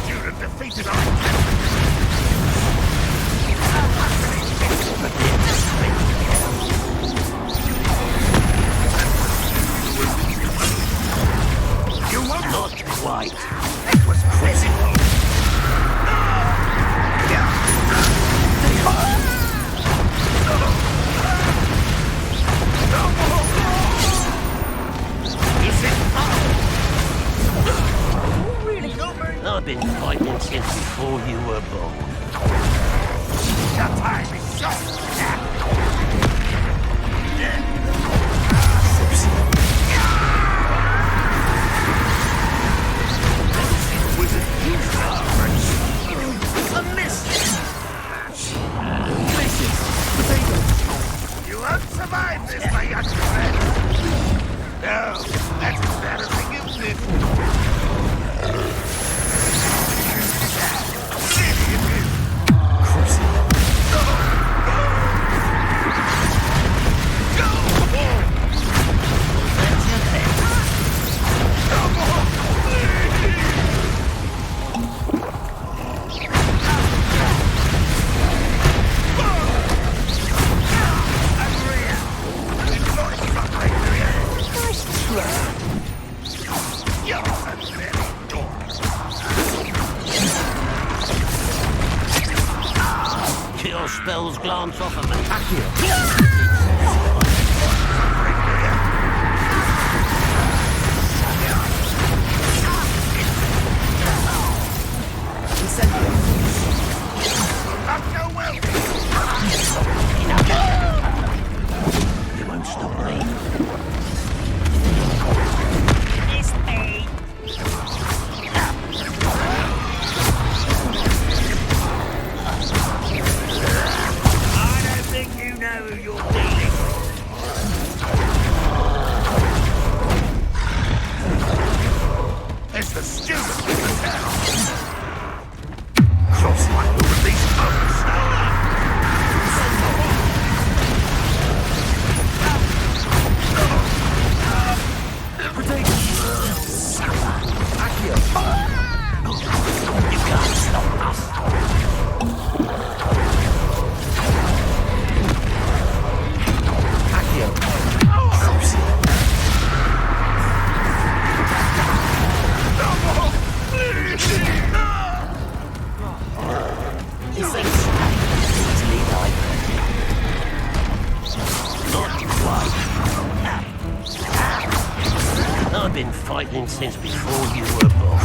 Student defeated You won't not quite. It was physical. I've been fighting since before you were born. Your time is short. You won't survive this, my young friend. No, that's as bad as the Your spells glance off of an You won't stop me. It's me. I don't think you know who you're dealing with. It's the student in the town. Just like the release You can't stop us. I've been fighting since before you were born.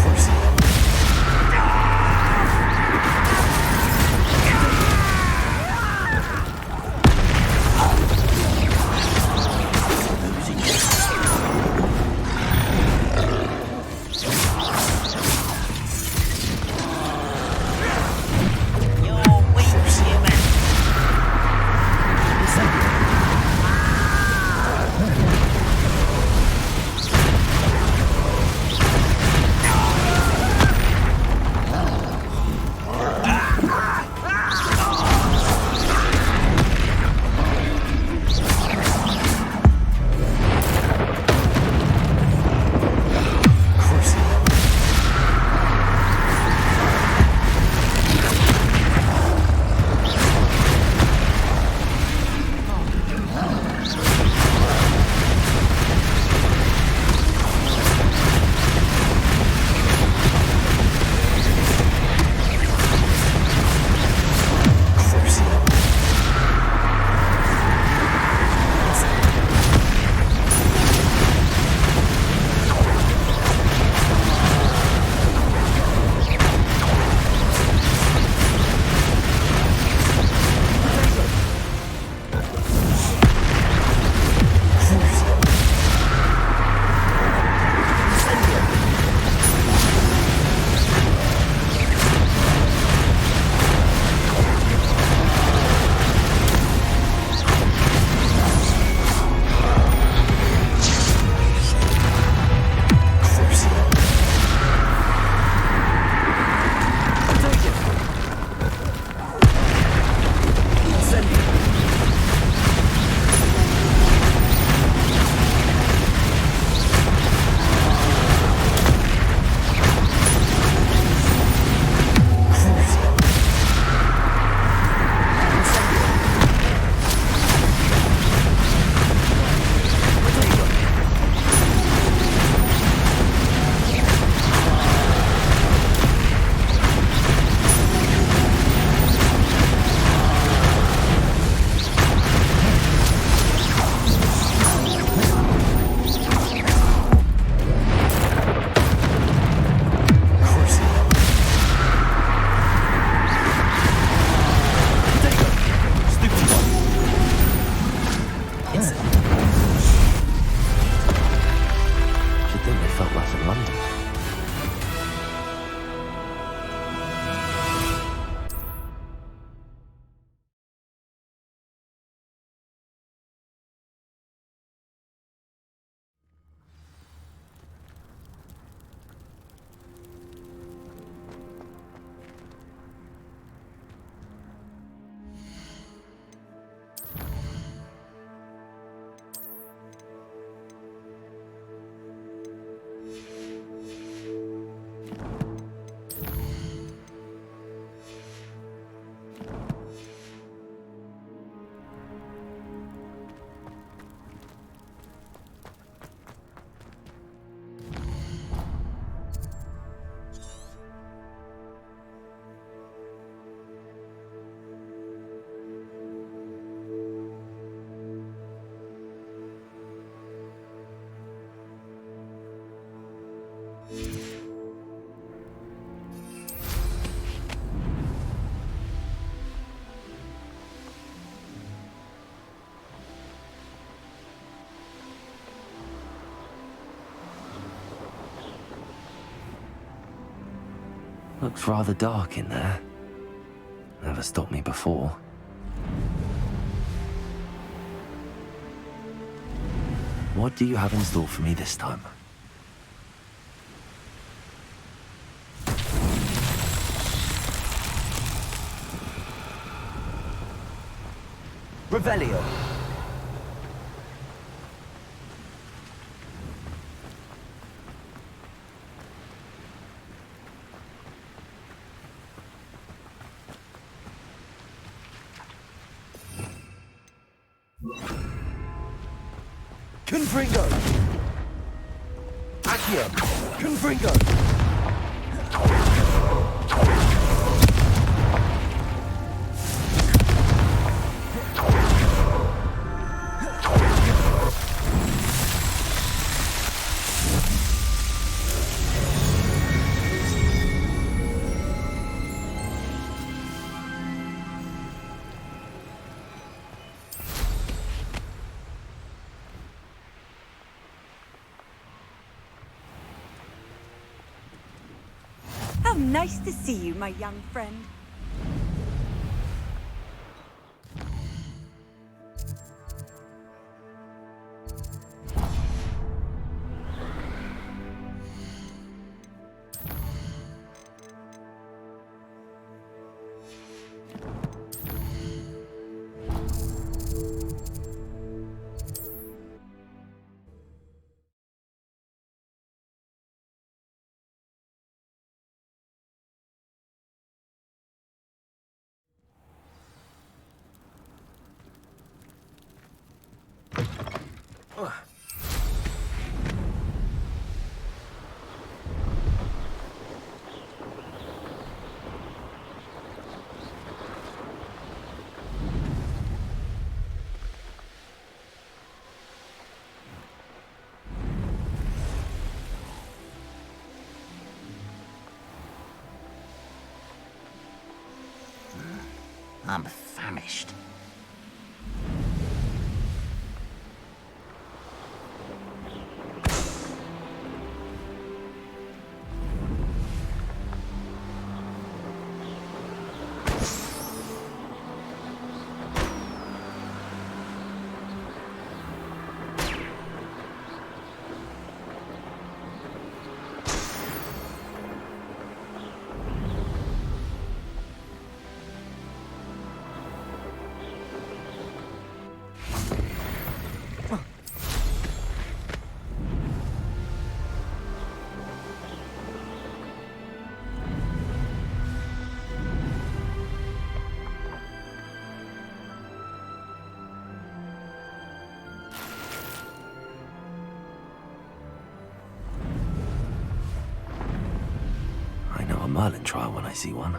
Looks rather dark in there. Never stopped me before. What do you have in store for me this time? Revelio. Confringo! Accio! Confringo! How nice to see you, my young friend. I'm famished. Merlin trial when I see one.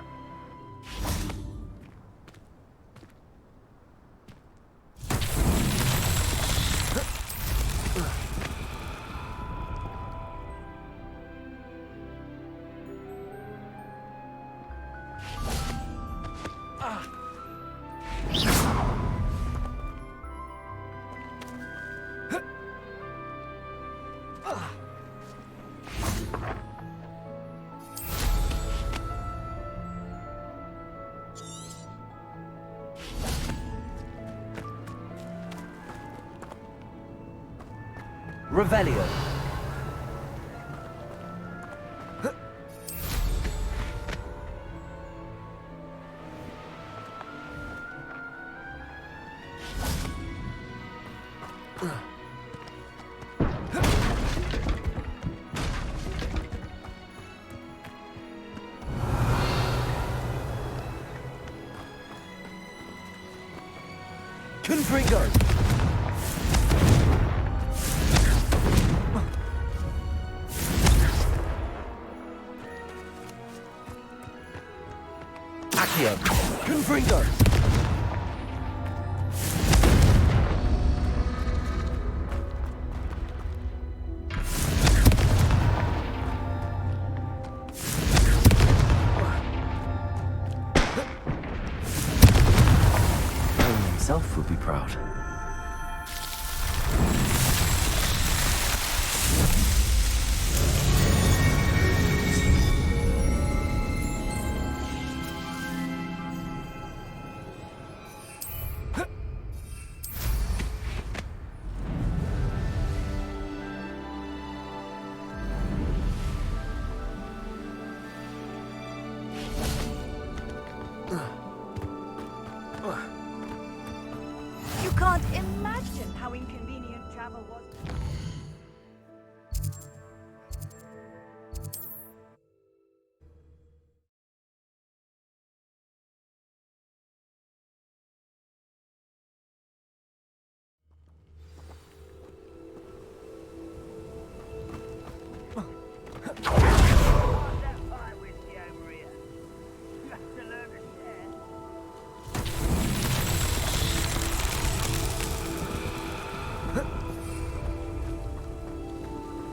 Revelio. Confringo. Accio. Confringo. Merlin himself would be proud. You can't imagine how inconvenient travel was.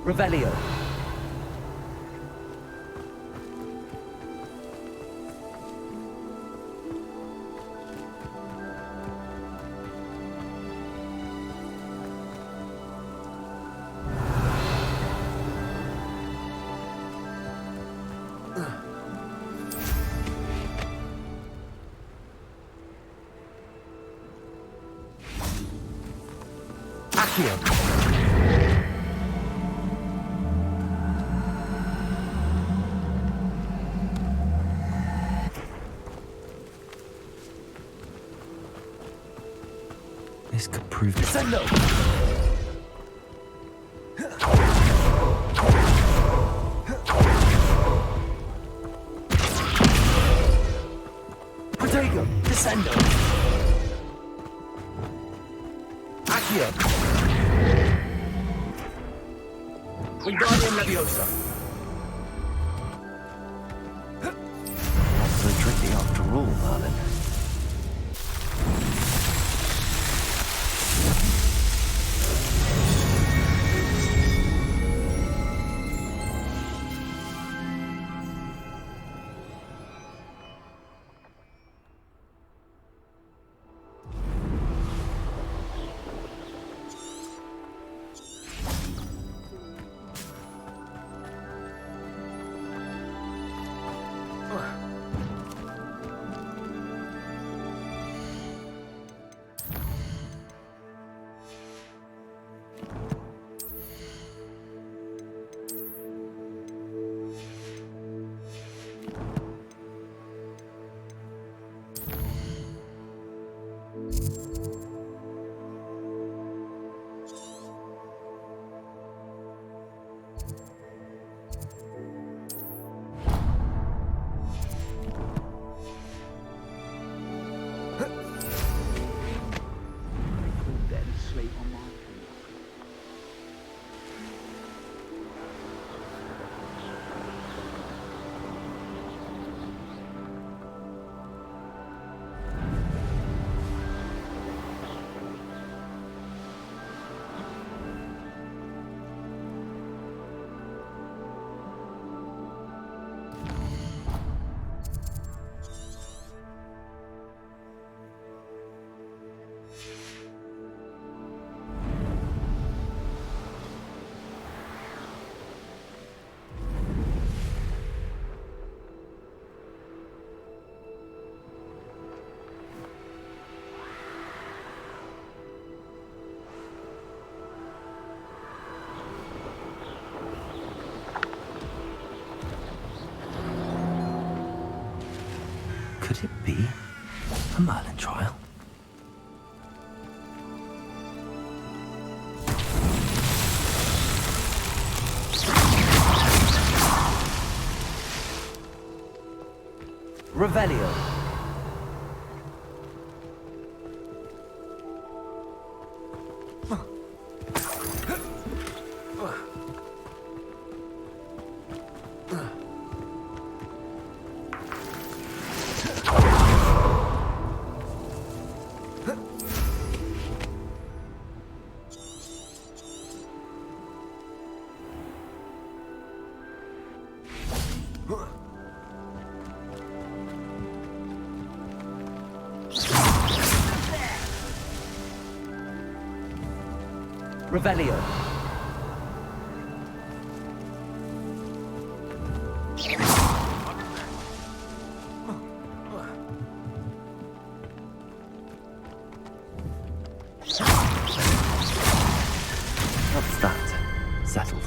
Revelio. Accio. This could prove Descendo! Protego! Descendo! Accio! Wingardium Leviosa! Not so tricky after all, Merlin. Could it be a Merlin trial? Revelio. Revelio. What's that? Settled.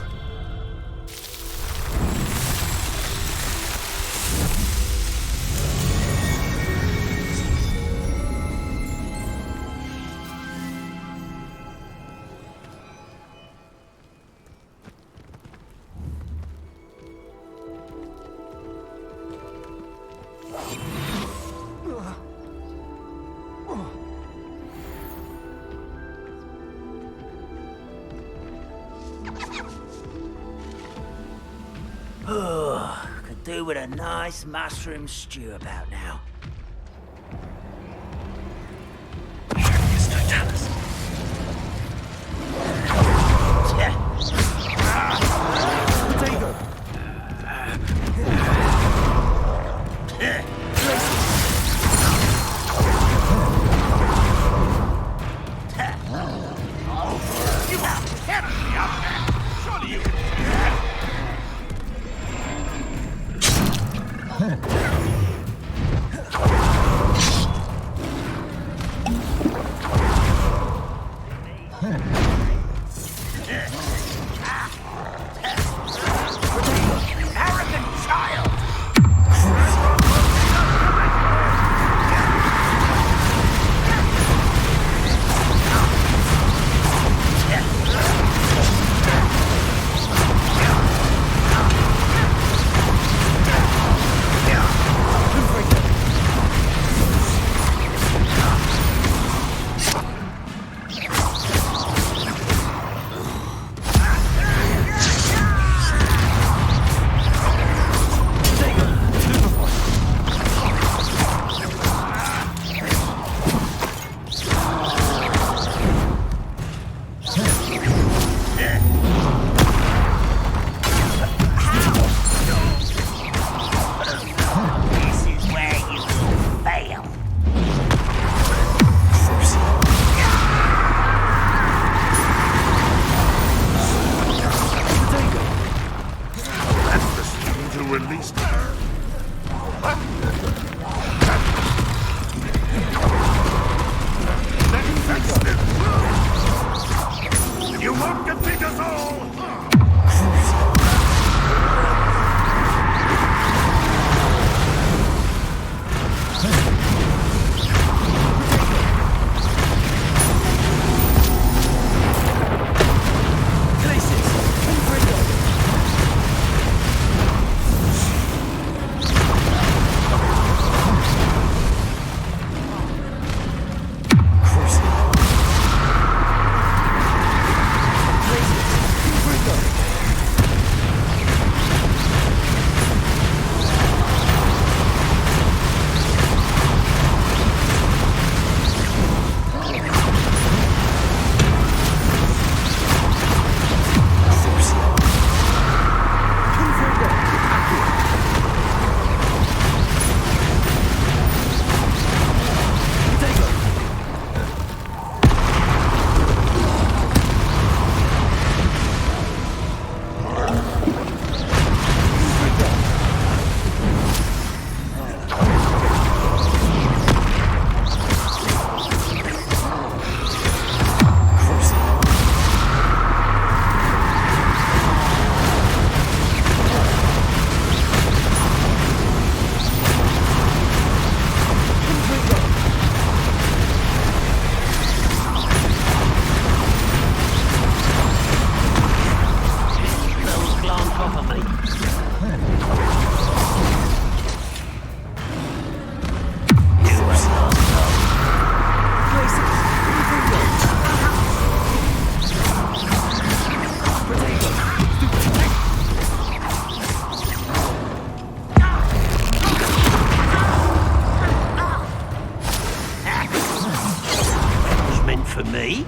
Could do with a nice mushroom stew about now. me?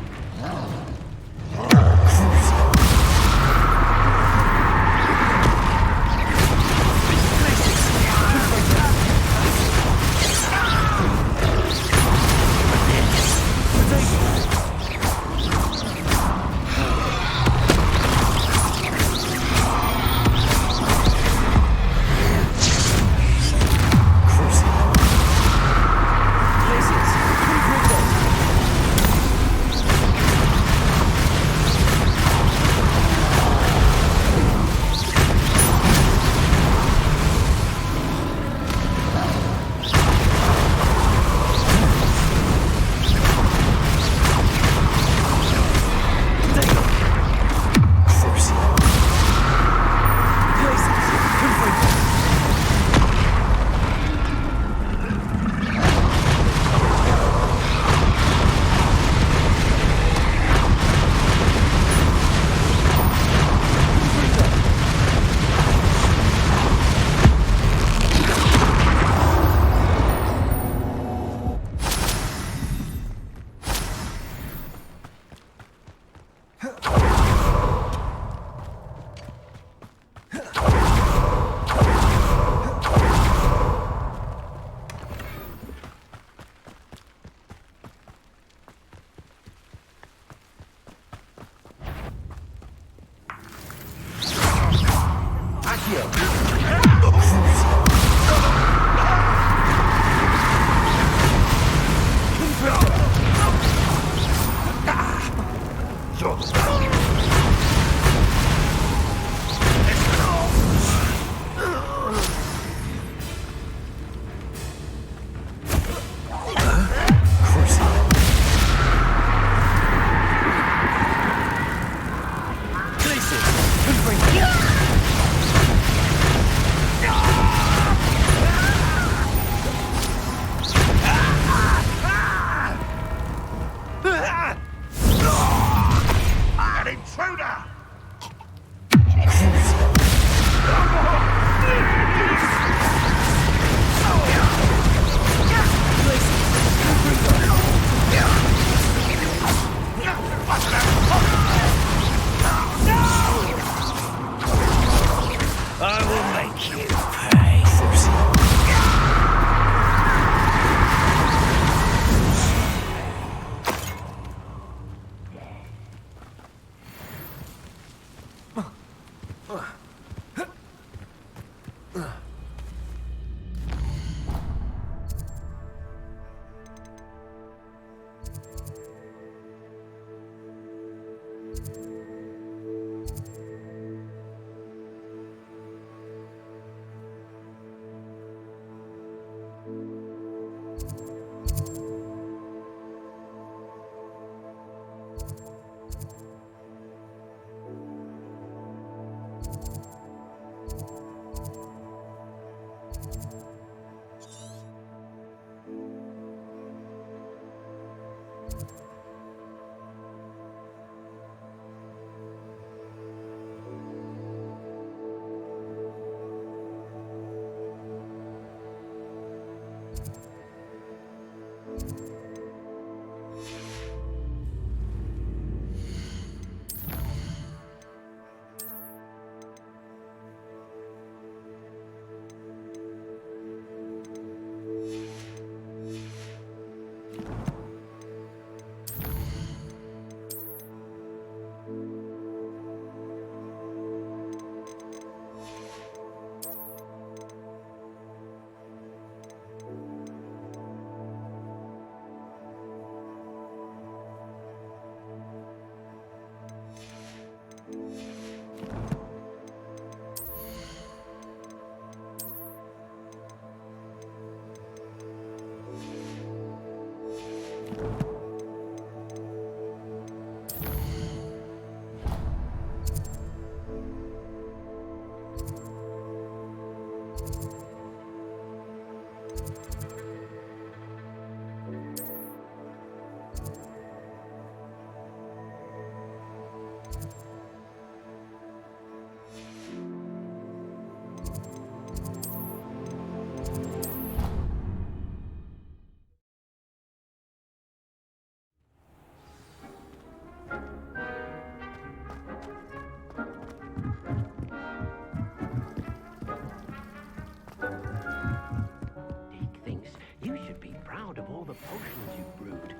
the potions you've brewed.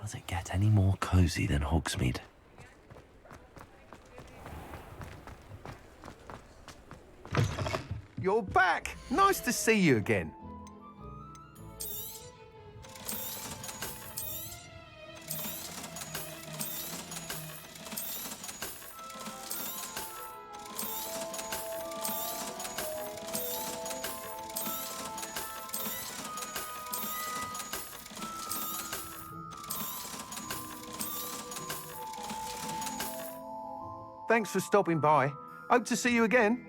Does it get any more cozy than Hogsmeade? You're back! Nice to see you again. Thanks for stopping by. Hope to see you again.